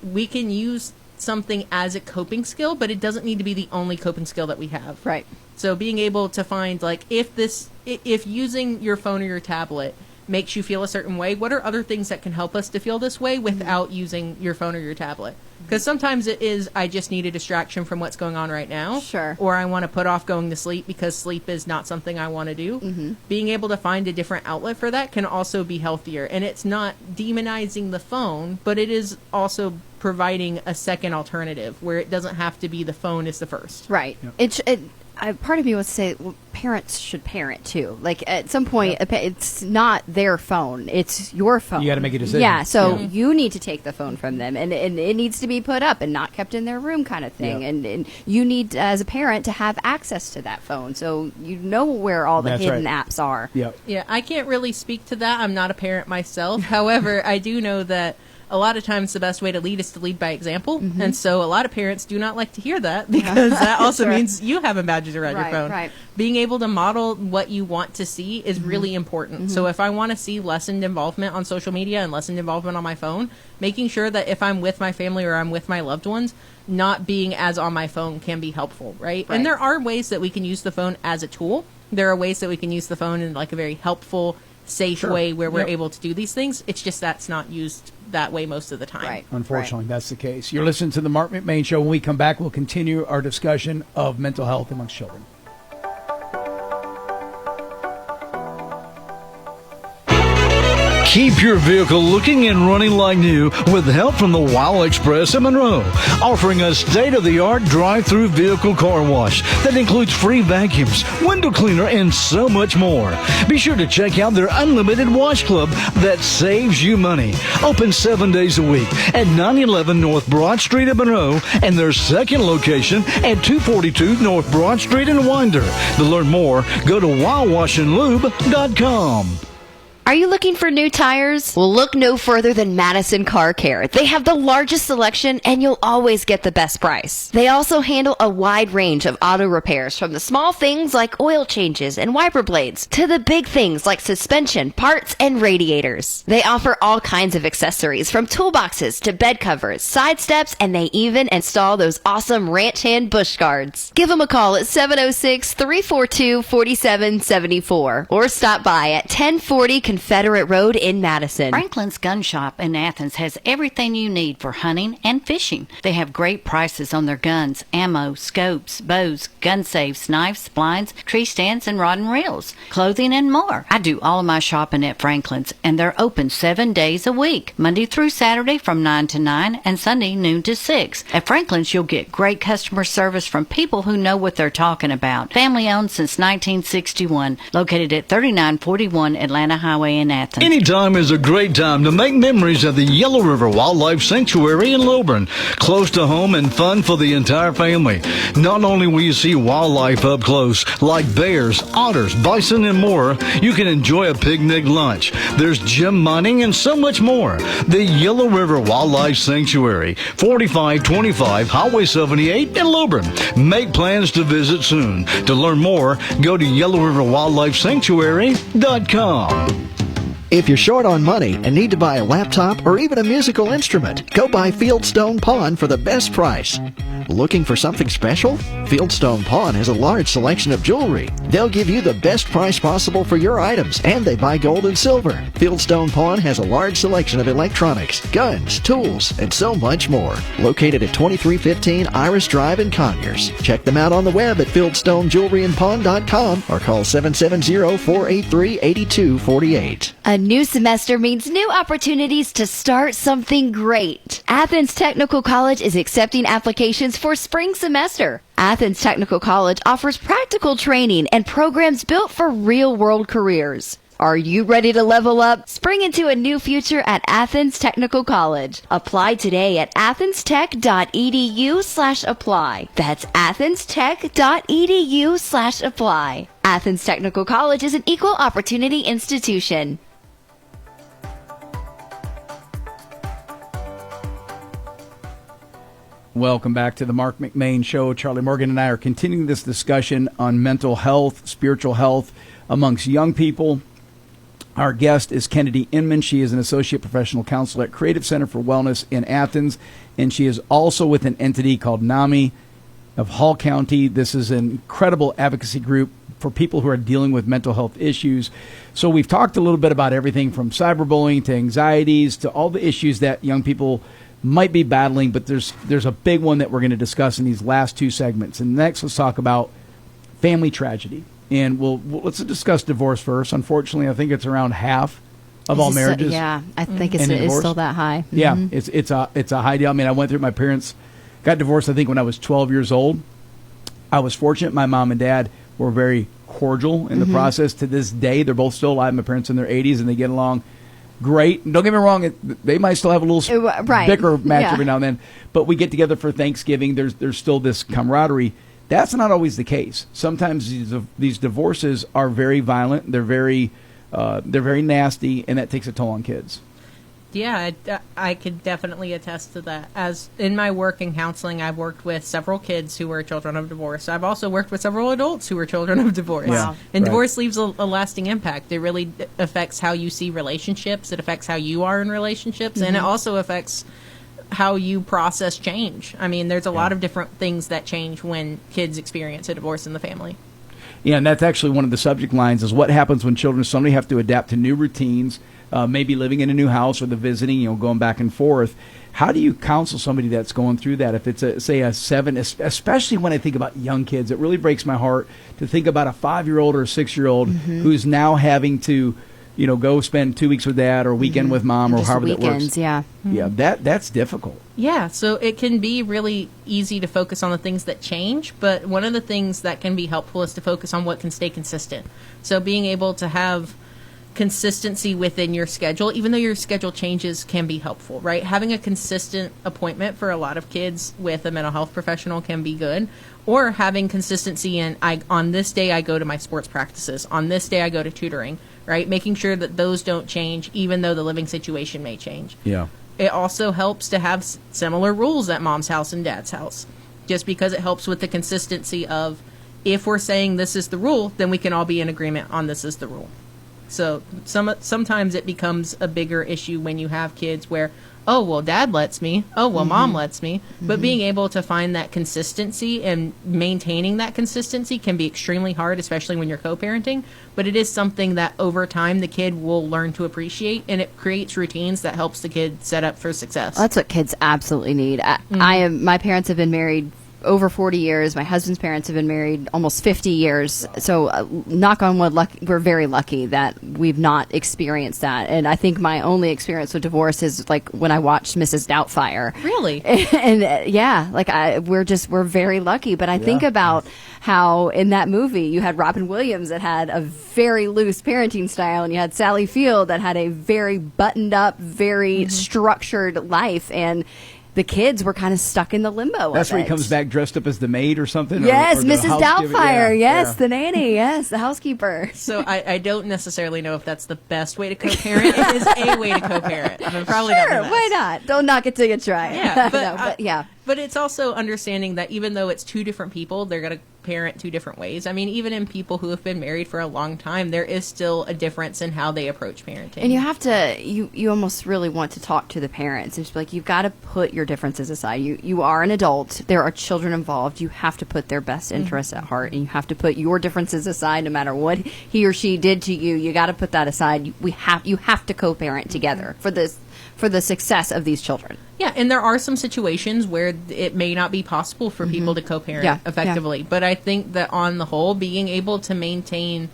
We can use something as a coping skill, but it doesn't need to be the only coping skill that we have. Right. So being able to find, like, if using your phone or your tablet makes you feel a certain way, what are other things that can help us to feel this way without using your phone or your tablet? Because sometimes it is, I just need a distraction from what's going on right now. Sure. Or I want to put off going to sleep because sleep is not something I want to do. Being able to find a different outlet for that can also be healthier. And it's not demonizing the phone, but it is also providing a second alternative where it doesn't have to be the phone is the first. Right. Part of me would say, well, parents should parent too. Like at some point, it's not their phone; it's your phone. You got to make a decision. Yeah, so you need to take the phone from them, and it needs to be put up and not kept in their room, kind of thing. Yeah. And you need, as a parent, to have access to that phone, so you know where all the That's hidden right. apps are. Yep. Yeah, I can't really speak to that. I'm not a parent myself. However, I do know that a lot of times the best way to lead is to lead by example. And so a lot of parents do not like to hear that because that also means you having boundaries around your phone. Right. Being able to model what you want to see is really important. So if I want to see lessened involvement on social media and lessened involvement on my phone, making sure that if I'm with my family or I'm with my loved ones, not being as on my phone can be helpful, right? And there are ways that we can use the phone as a tool. There are ways that we can use the phone in like a very helpful, safe way where we're able to do these things. It's just that's not used that way most of the time. Right. Unfortunately, that's the case. You're listening to the Marc McMain Show. When we come back, we'll continue our discussion of mental health amongst children. Keep your vehicle looking and running like new with help from the Wow Express in Monroe, offering a state-of-the-art drive-through vehicle car wash that includes free vacuums, window cleaner, and so much more. Be sure to check out their unlimited wash club that saves you money. Open 7 days a week at 911 North Broad Street in Monroe and their second location at 242 North Broad Street in Winder. To learn more, go to wowwashandlube.com. Are you looking for new tires? Well, look no further than Madison Car Care. They have the largest selection and you'll always get the best price. They also handle a wide range of auto repairs, from the small things like oil changes and wiper blades to the big things like suspension, parts, and radiators. They offer all kinds of accessories, from toolboxes to bed covers, side steps, and they even install those awesome ranch hand bush guards. Give them a call at 706-342-4774 or stop by at 1040 Confederate Road in Madison. Franklin's Gun Shop in Athens has everything you need for hunting and fishing. They have great prices on their guns, ammo, scopes, bows, gun safes, knives, blinds, tree stands, and rod and reels, clothing, and more. I do all of my shopping at Franklin's, and they're open 7 days a week, Monday through Saturday from 9 to 9 and Sunday noon to 6. At Franklin's, you'll get great customer service from people who know what they're talking about. Family owned since 1961, located at 3941 Atlanta Highway in Athens. Anytime is a great time to make memories at the Yellow River Wildlife Sanctuary in Lilburn. Close to home and fun for the entire family. Not only will you see wildlife up close, like bears, otters, bison, and more, you can enjoy a picnic lunch. There's gem mining and so much more. The Yellow River Wildlife Sanctuary, 4525 Highway 78 in Lilburn. Make plans to visit soon. To learn more, go to yellowriverwildlifesanctuary.com. If you're short on money and need to buy a laptop or even a musical instrument, go by Fieldstone Pawn for the best price. Looking for something special? Fieldstone Pawn has a large selection of jewelry. They'll give you the best price possible for your items, and they buy gold and silver. Fieldstone Pawn has a large selection of electronics, guns, tools, and so much more. Located at 2315 Iris Drive in Conyers. Check them out on the web at FieldstoneJewelryandPawn.com or call 770-483-8248. A new semester means new opportunities to start something great. Athens Technical College is accepting applications for spring semester. Athens Technical College offers practical training and programs built for real-world careers. Are you ready to level up? Spring into a new future at Athens Technical College. Apply today at athenstech.edu/apply. That's athenstech.edu/apply. Athens Technical College is an equal opportunity institution. Welcome back to the Marc McMain Show. Charlie Morgan and I are continuing this discussion on mental health, spiritual health amongst young people. Our guest is Kennedy Inman. She is an associate professional counselor at Creative Center for Wellness in Athens, and she is also with an entity called NAMI of Hall County. This is an incredible advocacy group for people who are dealing with mental health issues. So we've talked a little bit about everything from cyberbullying to anxieties to all the issues that young people might be battling, but there's a big one that we're going to discuss in these last two segments. And next, let's talk about family tragedy. And let's discuss divorce first. Unfortunately, I think it's around half of all marriages. Yeah, I think it's still that high. Yeah, Mm-hmm. it's a high deal. I mean, I went through, my parents got divorced, I think, when I was 12 years old. I was fortunate. My mom and dad were very cordial in the process. To this day, they're both still alive. My parents in their 80s, and they get along great. Don't get me wrong, they might still have a little bicker match every now and then, but we get together for Thanksgiving. There's still this camaraderie. That's not always the case. Sometimes these divorces are very violent. They're very nasty, and that takes a toll on kids. Yeah, I could definitely attest to that. As in my work in counseling, I've worked with several kids who were children of divorce. I've also worked with several adults who were children of divorce. Wow. And Right. divorce leaves a lasting impact. It really affects how you see relationships. It affects how you are in relationships. And it also affects how you process change. I mean, there's a lot of different things that change when kids experience a divorce in the family. Yeah, and that's actually one of the subject lines is what happens when children suddenly have to adapt to new routines, maybe living in a new house or the visiting, going back and forth. How do you counsel somebody that's going through that? If it's a 7, especially when I think about young kids, it really breaks my heart to think about a 5-year-old or a 6-year-old who's now having to, go spend 2 weeks with dad or a weekend with mom or Just however weekends, that works. Yeah, that's difficult. Yeah, so it can be really easy to focus on the things that change, but one of the things that can be helpful is to focus on what can stay consistent. So being able to have consistency within your schedule, even though your schedule changes, can be helpful, right? Having a consistent appointment for a lot of kids with a mental health professional can be good, or having consistency in, on this day I go to my sports practices, on this day I go to tutoring, right? Making sure that those don't change, even though the living situation may change. Yeah. It also helps to have similar rules at mom's house and dad's house, just because it helps with the consistency of, if we're saying this is the rule, then we can all be in agreement on this is the rule. So sometimes it becomes a bigger issue when you have kids where, oh, well, dad lets me, oh, well, mom lets me. But being able to find that consistency and maintaining that consistency can be extremely hard, especially when you're co-parenting. But it is something that over time the kid will learn to appreciate, and it creates routines that helps the kid set up for success. That's what kids absolutely need. My parents have been married over 40 years. My husband's parents have been married almost 50 years. So knock on wood, we're very lucky that we've not experienced that. And I think my only experience with divorce is like when I watched Mrs. Doubtfire. Really? And yeah, like we're very lucky. But I think about how in that movie you had Robin Williams that had a very loose parenting style, and you had Sally Field that had a very buttoned up, very structured life. And the kids were kind of stuck in the limbo. That's where he comes back dressed up as the maid or something? Yes, or the Mrs. housekeeper. Doubtfire. Yes, the nanny. Yes, the housekeeper. So I don't necessarily know if that's the best way to co-parent. It is a way to co-parent. I mean, probably not the best. Why not? Don't knock it till you try it. Yeah, but yeah. But it's also understanding that even though it's two different people, they're going to parent two different ways. I mean, even in people who have been married for a long time, there is still a difference in how they approach parenting. And you have to, you almost really want to talk to the parents. It's like, you've got to put your differences aside. You are an adult. There are children involved. You have to put their best interests at heart, and you have to put your differences aside no matter what he or she did to you. You got to put that aside. You have to co-parent together for the success of these children. Yeah, and there are some situations where it may not be possible for people to co-parent effectively. But I think that on the whole, being able to maintain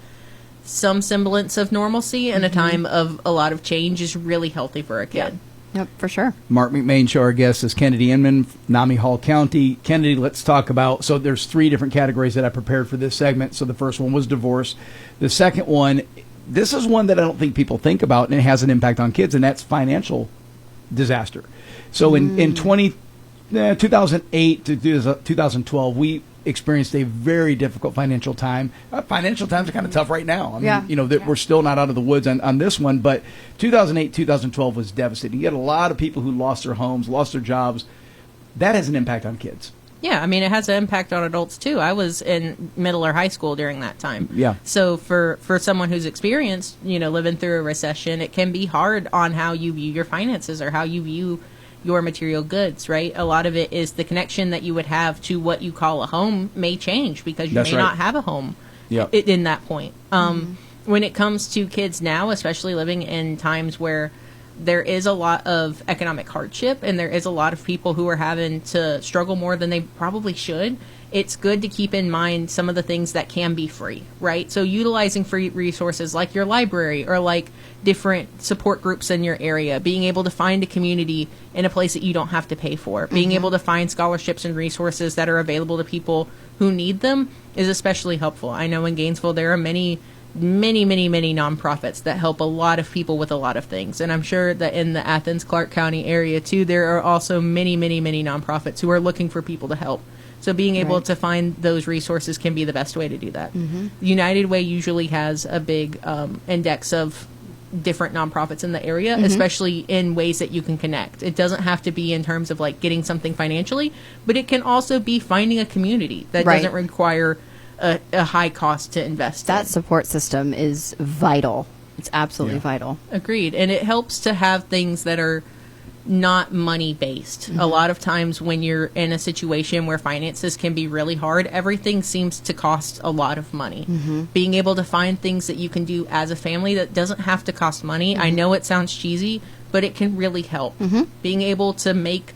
some semblance of normalcy and a time of a lot of change is really healthy for a kid. Yep, for sure. Marc McMain Show, our guest is Kennedy Inman, Nami Hall County. Kennedy, let's talk about, so there's 3 different categories that I prepared for this segment. So the first one was divorce. The second one, this is one that I don't think people think about, and it has an impact on kids, and that's financial disaster. So in 2008 to 2012, we experienced a very difficult financial time. Financial times are kind of tough right now. I mean, we're still not out of the woods on this one, but 2008, 2012 was devastating. You had a lot of people who lost their homes, lost their jobs. That has an impact on kids. Yeah, I mean, it has an impact on adults, too. I was in middle or high school during that time. Yeah. So for someone who's experienced, living through a recession, it can be hard on how you view your finances or how you view your material goods, right? A lot of it is the connection that you would have to what you call a home may change because you may not have a home in that point. When it comes to kids now, especially living in times where there is a lot of economic hardship and there is a lot of people who are having to struggle more than they probably should, it's good to keep in mind some of the things that can be free, right? So utilizing free resources like your library or like different support groups in your area, being able to find a community in a place that you don't have to pay for, being able to find scholarships and resources that are available to people who need them is especially helpful. I know in Gainesville there are many nonprofits that help a lot of people with a lot of things. And I'm sure that in the Athens-Clarke County area, too, there are also many nonprofits who are looking for people to help. So being able to find those resources can be the best way to do that. United Way usually has a big index of different nonprofits in the area, especially in ways that you can connect. It doesn't have to be in terms of like getting something financially, but it can also be finding a community that doesn't require a high cost to invest in. That support system is vital. It's absolutely vital. Agreed. And it helps to have things that are not money based. A lot of times when you're in a situation where finances can be really hard, everything seems to cost a lot of money. Being able to find things that you can do as a family that doesn't have to cost money. I know it sounds cheesy, but it can really help. Being able to make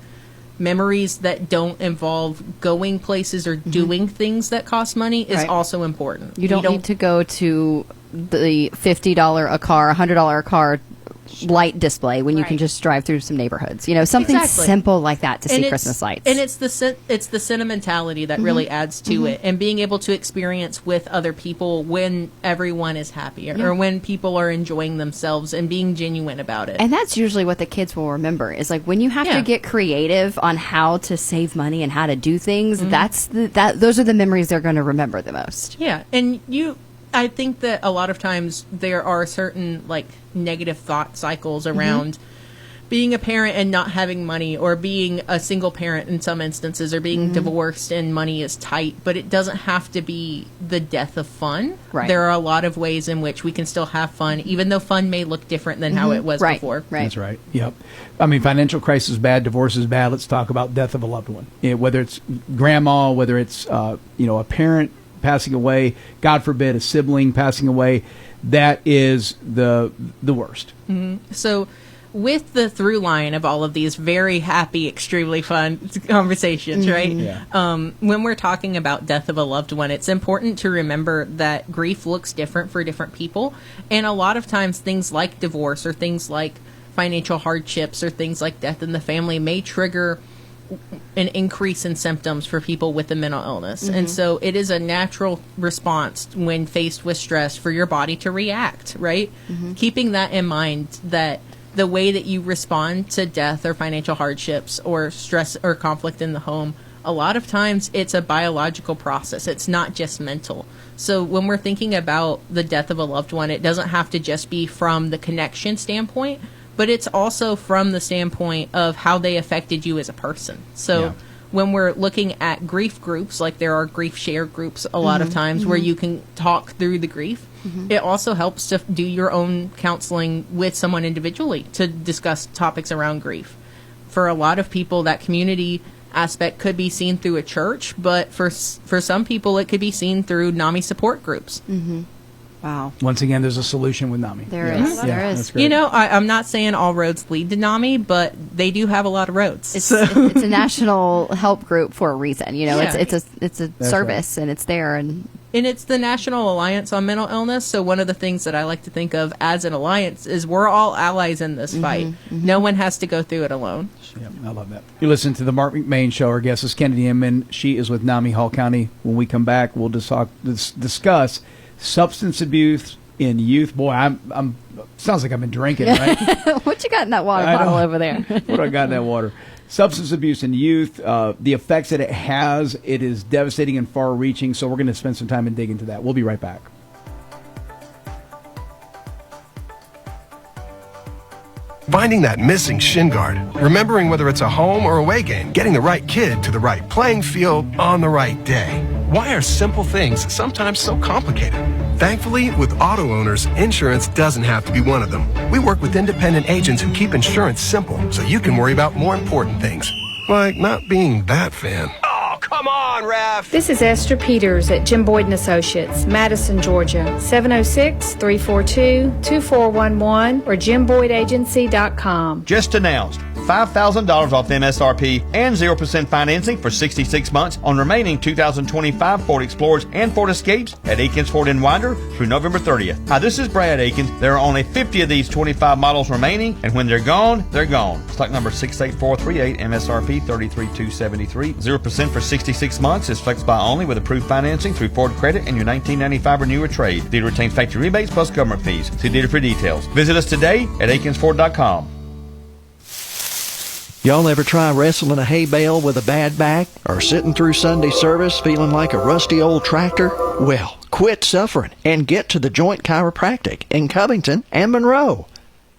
memories that don't involve going places or doing things that cost money is also important. You don't need to go to the $50 a car, $100 a car light display when you can just drive through some neighborhoods. Something simple like that to see Christmas lights. And it's the sentimentality that really adds to it, and being able to experience with other people when everyone is happy or when people are enjoying themselves and being genuine about it. And that's usually what the kids will remember is like when you have to get creative on how to save money and how to do things, those are the memories they're going to remember the most. Yeah, and I think that a lot of times there are certain like negative thought cycles around being a parent and not having money, or being a single parent in some instances, or being divorced and money is tight, but it doesn't have to be the death of fun. There are a lot of ways in which we can still have fun, even though fun may look different than how it was before. That's right. Yep. I mean, financial crisis is bad, divorce is bad. Let's talk about death of a loved one. Whether it's grandma, whether it's a parent passing away, God forbid, a sibling passing away, that is the worst. So with the through line of all of these very happy, extremely fun conversations, right? When we're talking about death of a loved one, it's important to remember that grief looks different for different people. And a lot of times things like divorce or things like financial hardships or things like death in the family may trigger an increase in symptoms for people with a mental illness. And so it is a natural response when faced with stress for your body to react, right? Keeping that in mind, that the way that you respond to death or financial hardships or stress or conflict in the home, a lot of times it's a biological process. It's not just mental. So when we're thinking about the death of a loved one, it doesn't have to just be from the connection standpoint, but it's also from the standpoint of how they affected you as a person. So when we're looking at grief groups, like there are grief share groups a lot of times where you can talk through the grief, it also helps to do your own counseling with someone individually to discuss topics around grief. For a lot of people, that community aspect could be seen through a church, but for some people, it could be seen through NAMI support groups. Wow. Once again, there's a solution with NAMI. There is. That's great. I'm not saying all roads lead to NAMI, but they do have a lot of roads. It's a national help group for a reason. It's a service and it's there, and And it's the National Alliance on Mental Illness. So one of the things that I like to think of as an alliance is we're all allies in this fight. No one has to go through it alone. Yeah, I love that. You listen to the Marc McMain Show. Our guest is Kennedy Inman. She is with Nami Hall County. When we come back, we'll discuss substance abuse in youth. Boy, I'm sounds like I've been drinking, right? What you got in that water bottle over there? What I got in that water? Substance abuse in youth, the effects that it has, it is devastating and far-reaching, so we're going to spend some time and dig into that. We'll be right back. Finding that missing shin guard, remembering whether it's a home or away game, getting the right kid to the right playing field on the right day. Why are simple things sometimes so complicated? Thankfully, with auto owners, insurance doesn't have to be one of them. We work with independent agents who keep insurance simple so you can worry about more important things, like not being that fan. Oh, come on, Ref! This is Esther Peters at Jim Boyd & Associates, Madison, Georgia, 706-342-2411 or jimboydagency.com. Just announced $5,000 off MSRP and 0% financing for 66 months on remaining 2025 Ford Explorers and Ford Escapes at Aikens Ford in Winder through November 30th. Hi, this is Brad Aikens. There are only 50 of these 25 models remaining, and when they're gone, they're gone. Stock number 68438, MSRP 33273. 0% for 66 months is flex buy only with approved financing through Ford Credit and your 1995 or newer trade. Dealer retains factory rebates plus government fees. See dealer for details. Visit us today at AikinsFord.com. Y'all ever try wrestling a hay bale with a bad back? Or sitting through Sunday service feeling like a rusty old tractor? Well, quit suffering and get to the Joint Chiropractic in Covington and Monroe.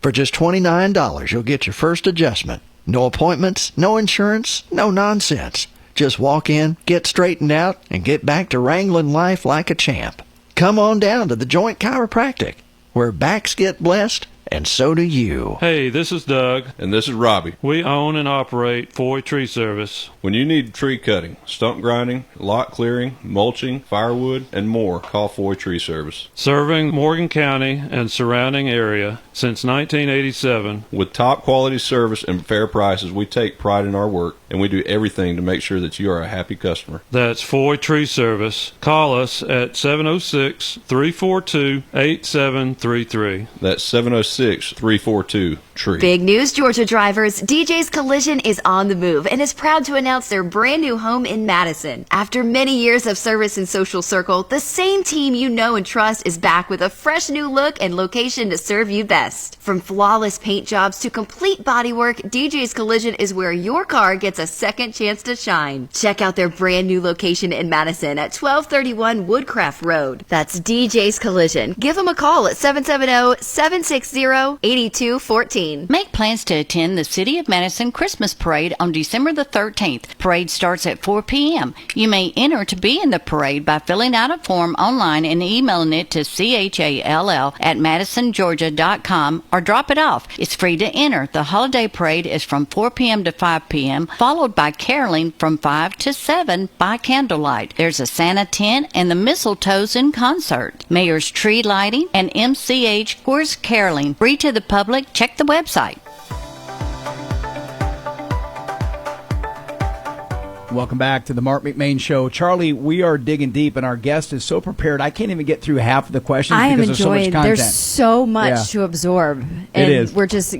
For just $29, you'll get your first adjustment. No appointments, no insurance, no nonsense. Just walk in, get straightened out, and get back to wrangling life like a champ. Come on down to the Joint Chiropractic, where backs get blessed, and so do you. Hey, this is Doug. And this is Robbie. We own and operate Foy Tree Service. When you need tree cutting, stump grinding, lot clearing, mulching, firewood, and more, call Foy Tree Service. Serving Morgan County and surrounding area since 1987. With top quality service and fair prices, we take pride in our work, and we do everything to make sure that you are a happy customer. That's Foy Tree Service. Call us at 706-342-8733. That's 706-342-TREE. Big news, Georgia drivers. DJ's Collision is on the move and is proud to announce their brand new home in Madison. After many years of service in Social Circle, the same team you know and trust is back with a fresh new look and location to serve you best. From flawless paint jobs to complete bodywork, DJ's Collision is where your car gets a second chance to shine. Check out their brand new location in Madison at 1231 Woodcraft Road. That's DJ's Collision. Give them a call at 770-760-8214. Make plans to attend the City of Madison Christmas Parade on December the 13th. Parade starts at 4 p.m. You may enter to be in the parade by filling out a form online and emailing it to chall@madisongeorgia.com or drop it off. It's free to enter. The holiday parade is from 4 p.m. to 5 p.m., followed by caroling from 5 to 7 by candlelight. There's a Santa tent and the mistletoes in concert. Mayor's tree lighting and MCH Coors caroling. Free to the public. Check the website. Welcome back to the Marc McMain Show. Charlie, we are digging deep, and our guest is so prepared. I can't even get through half of the questions because there's so much content. There's so much to absorb. And it is. We're just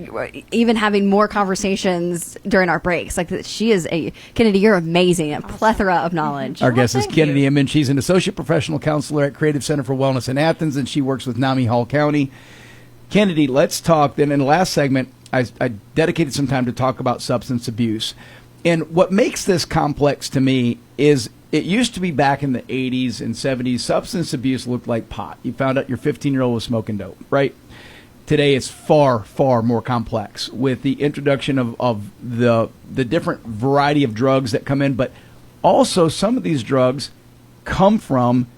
even having more conversations during our breaks. Like, Kennedy, you're amazing. A plethora of knowledge. Our guest is Kennedy Inman. She's an associate professional counselor at Creative Center for Wellness in Athens, and she works with Nami Hall County. Kennedy, let's talk. Then in the last segment, I dedicated some time to talk about substance abuse. And what makes this complex to me is it used to be back in the 80s and 70s, substance abuse looked like pot. You found out your 15-year-old was smoking dope, right? Today it's far, far more complex with the introduction of the different variety of drugs that come in. But also some of these drugs come from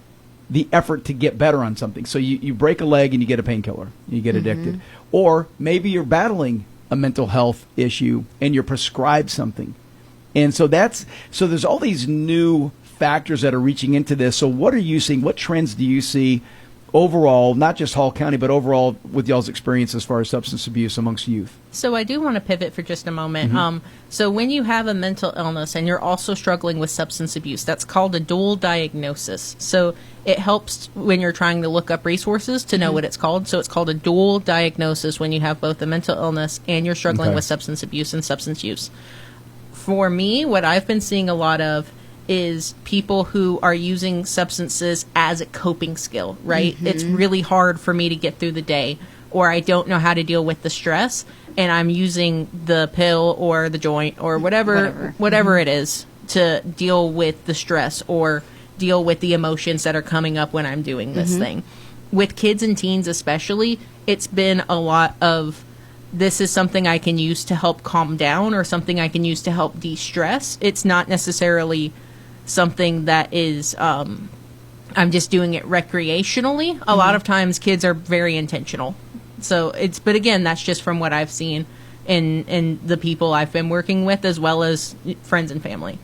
the effort to get better on something. So you break a leg and you get a painkiller. You get addicted. Or maybe you're battling a mental health issue and you're prescribed something. And so there's all these new factors that are reaching into this. So what are you seeing? What trends do you see overall, not just Hall County, but overall with y'all's experience as far as substance abuse amongst youth? So I do want to pivot for just a moment. So when you have a mental illness and you're also struggling with substance abuse, that's called a dual diagnosis. So it helps when you're trying to look up resources to know what it's called. So it's called a dual diagnosis when you have both a mental illness and you're struggling with substance abuse and substance use. For me, what I've been seeing a lot of is people who are using substances as a coping skill, right? It's really hard for me to get through the day, or I don't know how to deal with the stress, and I'm using the pill or the joint or whatever it is to deal with the stress or deal with the emotions that are coming up when I'm doing this thing. With kids and teens especially, it's been a lot of, this is something I can use to help calm down or something I can use to help de-stress. It's not necessarily something that is I'm just doing it recreationally. A lot of times kids are very intentional. So but again, that's just from what I've seen in the people I've been working with, as well as friends and family.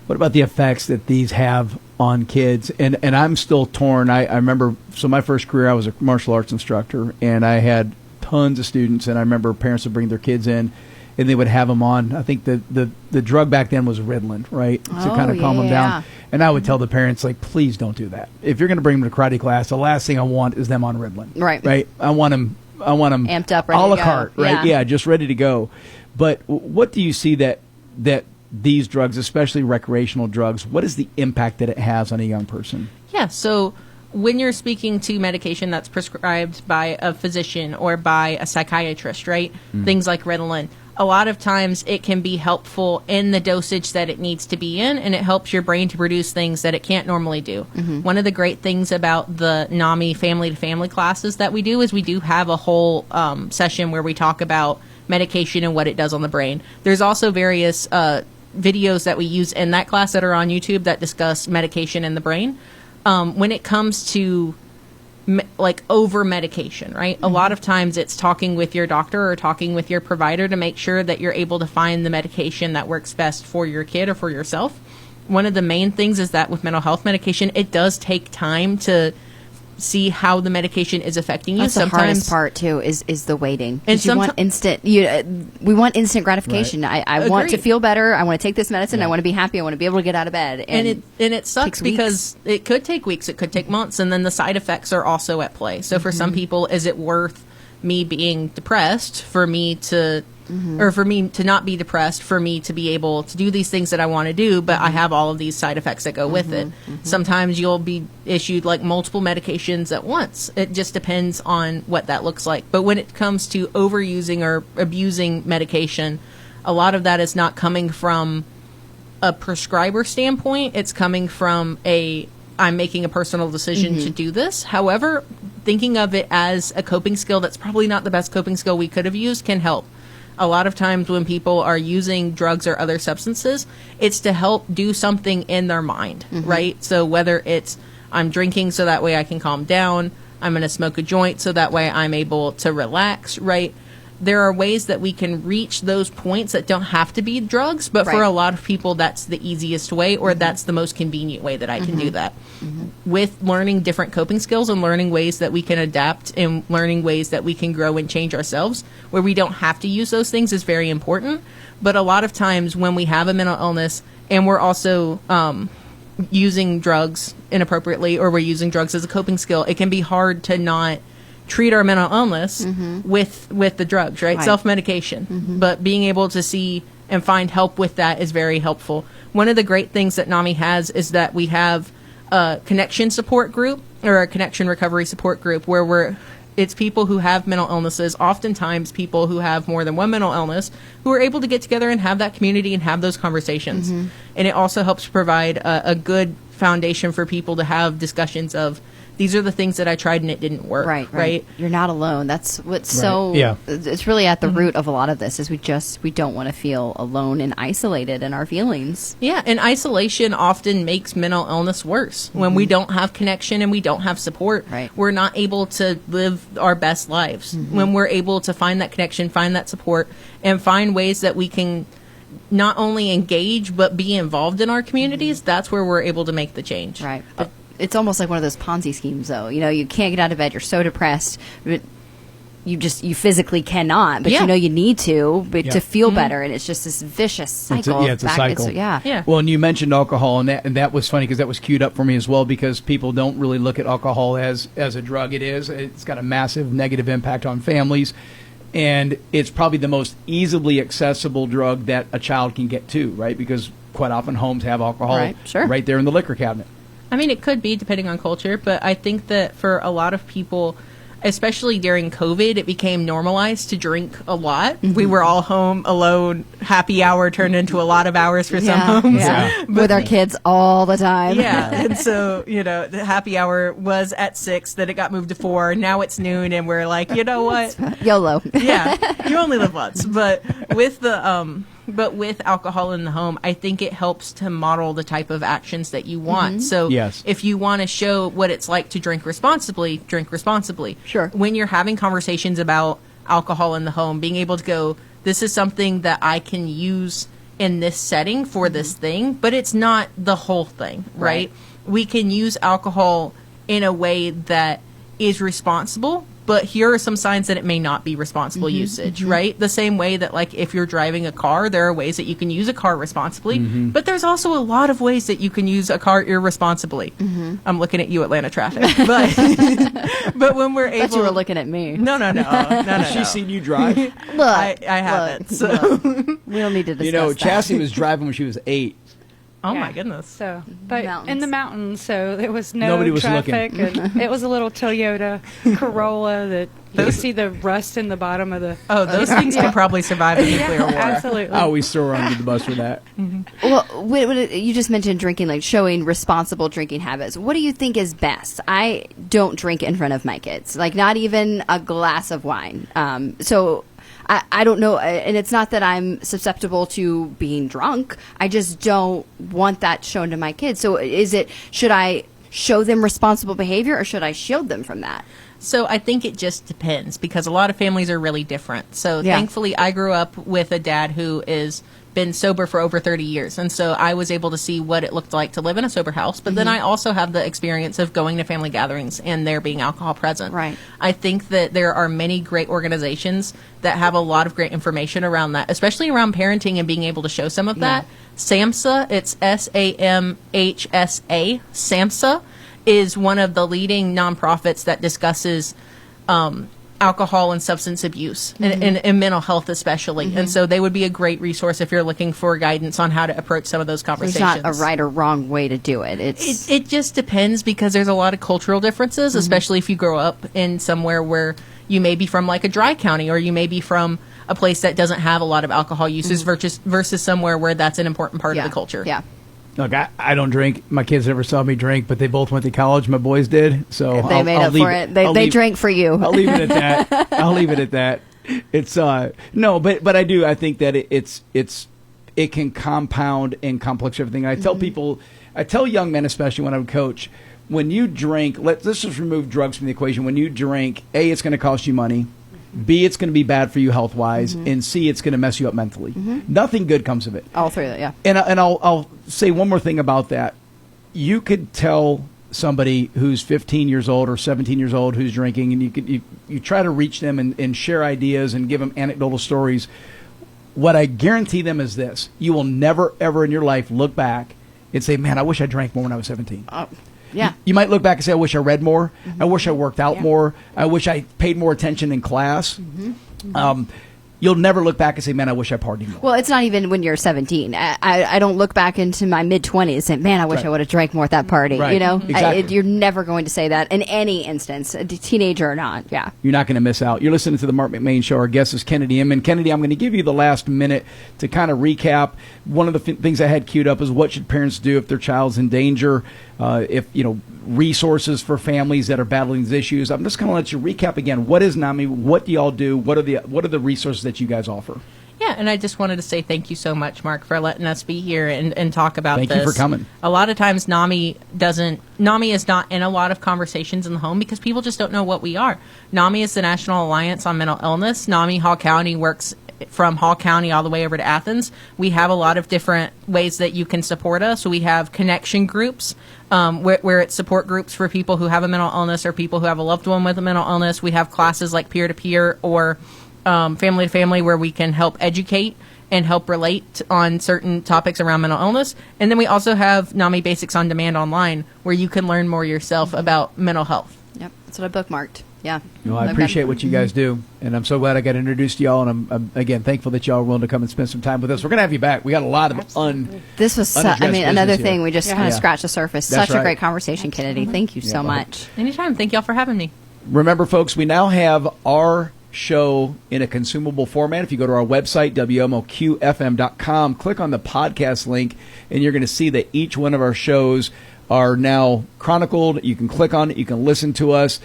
What about the effects that these have on kids? And I'm still torn. I remember, so my first career, I was a martial arts instructor, and I had tons of students, and I remember parents would bring their kids in, and they would have them on, I think the drug back then was Ritalin, right? To kind of calm them down. And I would tell the parents, like, please don't do that. If you're going to bring them to karate class, the last thing I want is them on Ritalin. Right? I want them amped up, ready a la to go. carte, right? Yeah, just ready to go. But what do you see that these drugs, especially recreational drugs, what is the impact that it has on a young person? Yeah, so when you're speaking to medication that's prescribed by a physician or by a psychiatrist, right? Things like Ritalin, a lot of times it can be helpful in the dosage that it needs to be in, and it helps your brain to produce things that it can't normally do. One of the great things about the NAMI family-to-family classes that we do is we do have a whole session where we talk about medication and what it does on the brain. There's also various videos that we use in that class that are on YouTube that discuss medication in the brain. When it comes to like over medication, right? A lot of times it's talking with your doctor or talking with your provider to make sure that you're able to find the medication that works best for your kid or for yourself. One of the main things is that with mental health medication, it does take time to see how the medication is affecting you. That's Sometimes the hardest part too is the waiting. And you want instant. We want instant gratification. Right. I want to feel better. I want to take this medicine. I want to be happy. I want to be able to get out of bed. And it sucks because it could take weeks. It could take months, and then the side effects are also at play. So for some people, is it worth me being depressed for me to or for me to not be depressed, for me to be able to do these things that I want to do, but I have all of these side effects that go with it. Sometimes you'll be issued like multiple medications at once. It just depends on what that looks like. But when it comes to overusing or abusing medication, a lot of that is not coming from a prescriber standpoint. It's coming from I'm making a personal decision to do this. However, thinking of it as a coping skill that's probably not the best coping skill we could have used can help. A lot of times when people are using drugs or other substances, it's to help do something in their mind, right? So whether it's I'm drinking so that way I can calm down, I'm going to smoke a joint so that way I'm able to relax, right? There are ways that we can reach those points that don't have to be drugs, but for a lot of people, that's the easiest way, or that's the most convenient way that I can do that. With learning different coping skills and learning ways that we can adapt and learning ways that we can grow and change ourselves, where we don't have to use those things, is very important. But a lot of times when we have a mental illness and we're also using drugs inappropriately, or we're using drugs as a coping skill, it can be hard to not treat our mental illness with the drugs, right? Self-medication. But being able to see and find help with that is very helpful. One of the great things that NAMI has is that we have a connection support group, or a connection recovery support group, where it's people who have mental illnesses, oftentimes people who have more than one mental illness, who are able to get together and have that community and have those conversations. And it also helps provide a good foundation for people to have discussions of, these are the things that I tried and it didn't work. Right. You're not alone. That's what's it's really at the root of a lot of this, is we don't want to feel alone and isolated in our feelings. Yeah, and isolation often makes mental illness worse. When we don't have connection and we don't have support, we're not able to live our best lives. When we're able to find that connection, find that support, and find ways that we can not only engage but be involved in our communities, that's where we're able to make the change. Right. it's almost like one of those Ponzi schemes, though. You know, you can't get out of bed. You're so depressed. But you physically cannot, but Yeah. you know you need to Yeah. to feel better, and it's just this vicious cycle. It's a cycle. Yeah. Well, and you mentioned alcohol, and that was funny because that was queued up for me as well, because people don't really look at alcohol as a drug. It is. It's got a massive negative impact on families, and it's probably the most easily accessible drug that a child can get to, right? Because quite often homes have alcohol right there in the liquor cabinet. I mean, it could be depending on culture, but I think that for a lot of people, especially during COVID, it became normalized to drink a lot. We were all home alone. Happy hour turned into a lot of hours for some homes. Yeah. With our kids all the time. Yeah. And so, you know, the happy hour was at 6, then it got moved to 4. Now it's noon, and we're like, you know what? YOLO. Yeah. You only live once. But with alcohol in the home, I think it helps to model the type of actions that you want. So if you want to show what it's like to drink responsibly, drink responsibly. Sure. When you're having conversations about alcohol in the home, being able to go, this is something that I can use in this setting for this thing, but it's not the whole thing, right? We can use alcohol in a way that is responsible, but here are some signs that it may not be responsible usage, right? The same way that, like, if you're driving a car, there are ways that you can use a car responsibly, but there's also a lot of ways that you can use a car irresponsibly. I'm looking at you, Atlanta traffic, but when we're able, I thought you were looking at me. No. She's seen you drive. Look, I haven't. So. We don't need to discuss You know, that. Chassie was driving when she was 8. Oh my goodness! So, but in the mountains, so there was no Nobody was traffic, looking. and it was a little Toyota Corolla that you see the rust in the bottom of the. Oh, those things can probably survive a nuclear war. Absolutely. I always throw her under the bus for that. Well, you just mentioned drinking, like showing responsible drinking habits. What do you think is best? I don't drink in front of my kids, like not even a glass of wine. So I don't know, and it's not that I'm susceptible to being drunk. I just don't want that shown to my kids. So should I show them responsible behavior, or should I shield them from that? So I think it just depends, because a lot of families are really different. So thankfully, I grew up with a dad who is been sober for over 30 years. And so I was able to see what it looked like to live in a sober house. But then I also have the experience of going to family gatherings and there being alcohol present. Right. I think that there are many great organizations that have a lot of great information around that, especially around parenting and being able to show some of that. SAMHSA, it's SAMHSA. SAMHSA is one of the leading nonprofits that discusses alcohol and substance abuse and mental health especially. And so they would be a great resource if you're looking for guidance on how to approach some of those conversations. There's not a right or wrong way to do it. It just depends, because there's a lot of cultural differences, especially if you grow up in somewhere where you may be from like a dry county, or you may be from a place that doesn't have a lot of alcohol uses versus somewhere where that's an important part of the culture. Yeah. Look, I don't drink. My kids never saw me drink, but they both went to college. My boys did, so they made up for it. They drank for you. I'll leave it at that. I'll leave it at that. It's no, but I do. I think that it can compound and complex everything. I tell people, I tell young men, especially when I would coach, when you drink, let's just remove drugs from the equation. When you drink, A, it's going to cost you money. B, it's going to be bad for you health-wise, and C, it's going to mess you up mentally. Nothing good comes of it. All three of it, yeah. And I'll say one more thing about that. You could tell somebody who's 15 years old or 17 years old who's drinking, and you try to reach them and share ideas and give them anecdotal stories. What I guarantee them is this: you will never, ever in your life look back and say, "Man, I wish I drank more when I was 17." Yeah. You might look back and say, I wish I read more. I wish I worked out more. I wish I paid more attention in class. You'll never look back and say, man, I wish I partied more. Well, it's not even when you're 17. I don't look back into my mid-20s and say, man, I wish I would have drank more at that party. Right. You know, Exactly. you're never going to say that in any instance, a teenager or not. Yeah. You're not going to miss out. You're listening to the Marc McMain Show. Our guest is Kennedy Inman. Kennedy, I'm going to give you the last minute to kind of recap. One of the things I had queued up is what should parents do if their child's in danger, resources for families that are battling these issues. I'm just going to let you recap again. What is NAMI? What do y'all do? What are the resources that you guys offer? Yeah, and I just wanted to say thank you so much, Mark, for letting us be here and talk about this. Thank you for coming. A lot of times NAMI is not in a lot of conversations in the home because people just don't know what we are. NAMI is the National Alliance on Mental Illness. NAMI Hall County works from Hall County all the way over to Athens. We have a lot of different ways that you can support us. So we have connection groups, where it's support groups for people who have a mental illness or people who have a loved one with a mental illness. We have classes like peer-to-peer or family to family where we can help educate and help relate on certain topics around mental illness. And then we also have NAMI Basics on Demand online, where you can learn more yourself about mental health. Yep, that's what I bookmarked. Yeah. No, I appreciate what you guys do, and I'm so glad I got introduced to y'all, and I'm again thankful that y'all are willing to come and spend some time with us. We're going to have you back. We got a lot of This was, another thing. We just kind of scratched the surface. That's Such a right. great conversation, Kennedy. Thank you so much. Anytime. Thank y'all for having me. Remember, folks, we now have our show in a consumable format. If you go to our website, WMOQFM.com, click on the podcast link, and you're going to see that each one of our shows are now chronicled. You can click on it. You can listen to us.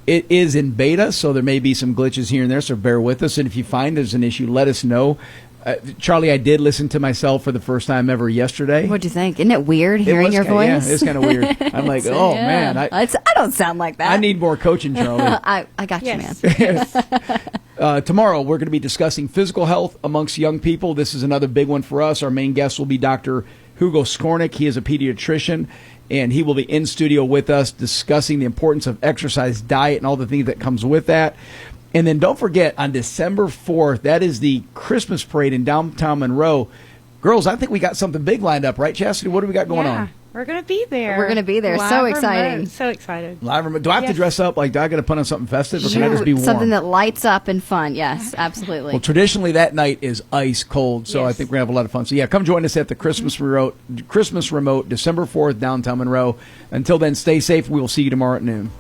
It is in beta, so there may be some glitches here and there, so bear with us. And if you find there's an issue, let us know. Charlie, I did listen to myself for the first time ever yesterday. What'd you think? Isn't it weird hearing your voice? Yeah, it's kind of weird. I'm like, oh, man. I don't sound like that. I need more coaching, Charlie. I got you, man. Tomorrow, we're going to be discussing physical health amongst young people. This is another big one for us. Our main guest will be Dr. Hugo Skornick. He is a pediatrician, and he will be in studio with us discussing the importance of exercise, diet, and all the things that comes with that. And then don't forget, on December 4th, that is the Christmas parade in downtown Monroe. Girls, I think we got something big lined up, right, Chastity? What do we got going on? We're going to be there. We're going to be there. Live So remote. exciting. So excited. Live remote. Do I have to dress up? Like, do I got to put on something festive, or can I just be warm? Something that lights up and fun. Yes, absolutely. Well, traditionally that night is ice cold, so I think we're going to have a lot of fun. So, yeah, come join us at the Christmas remote, December 4th, downtown Monroe. Until then, stay safe. We will see you tomorrow at noon.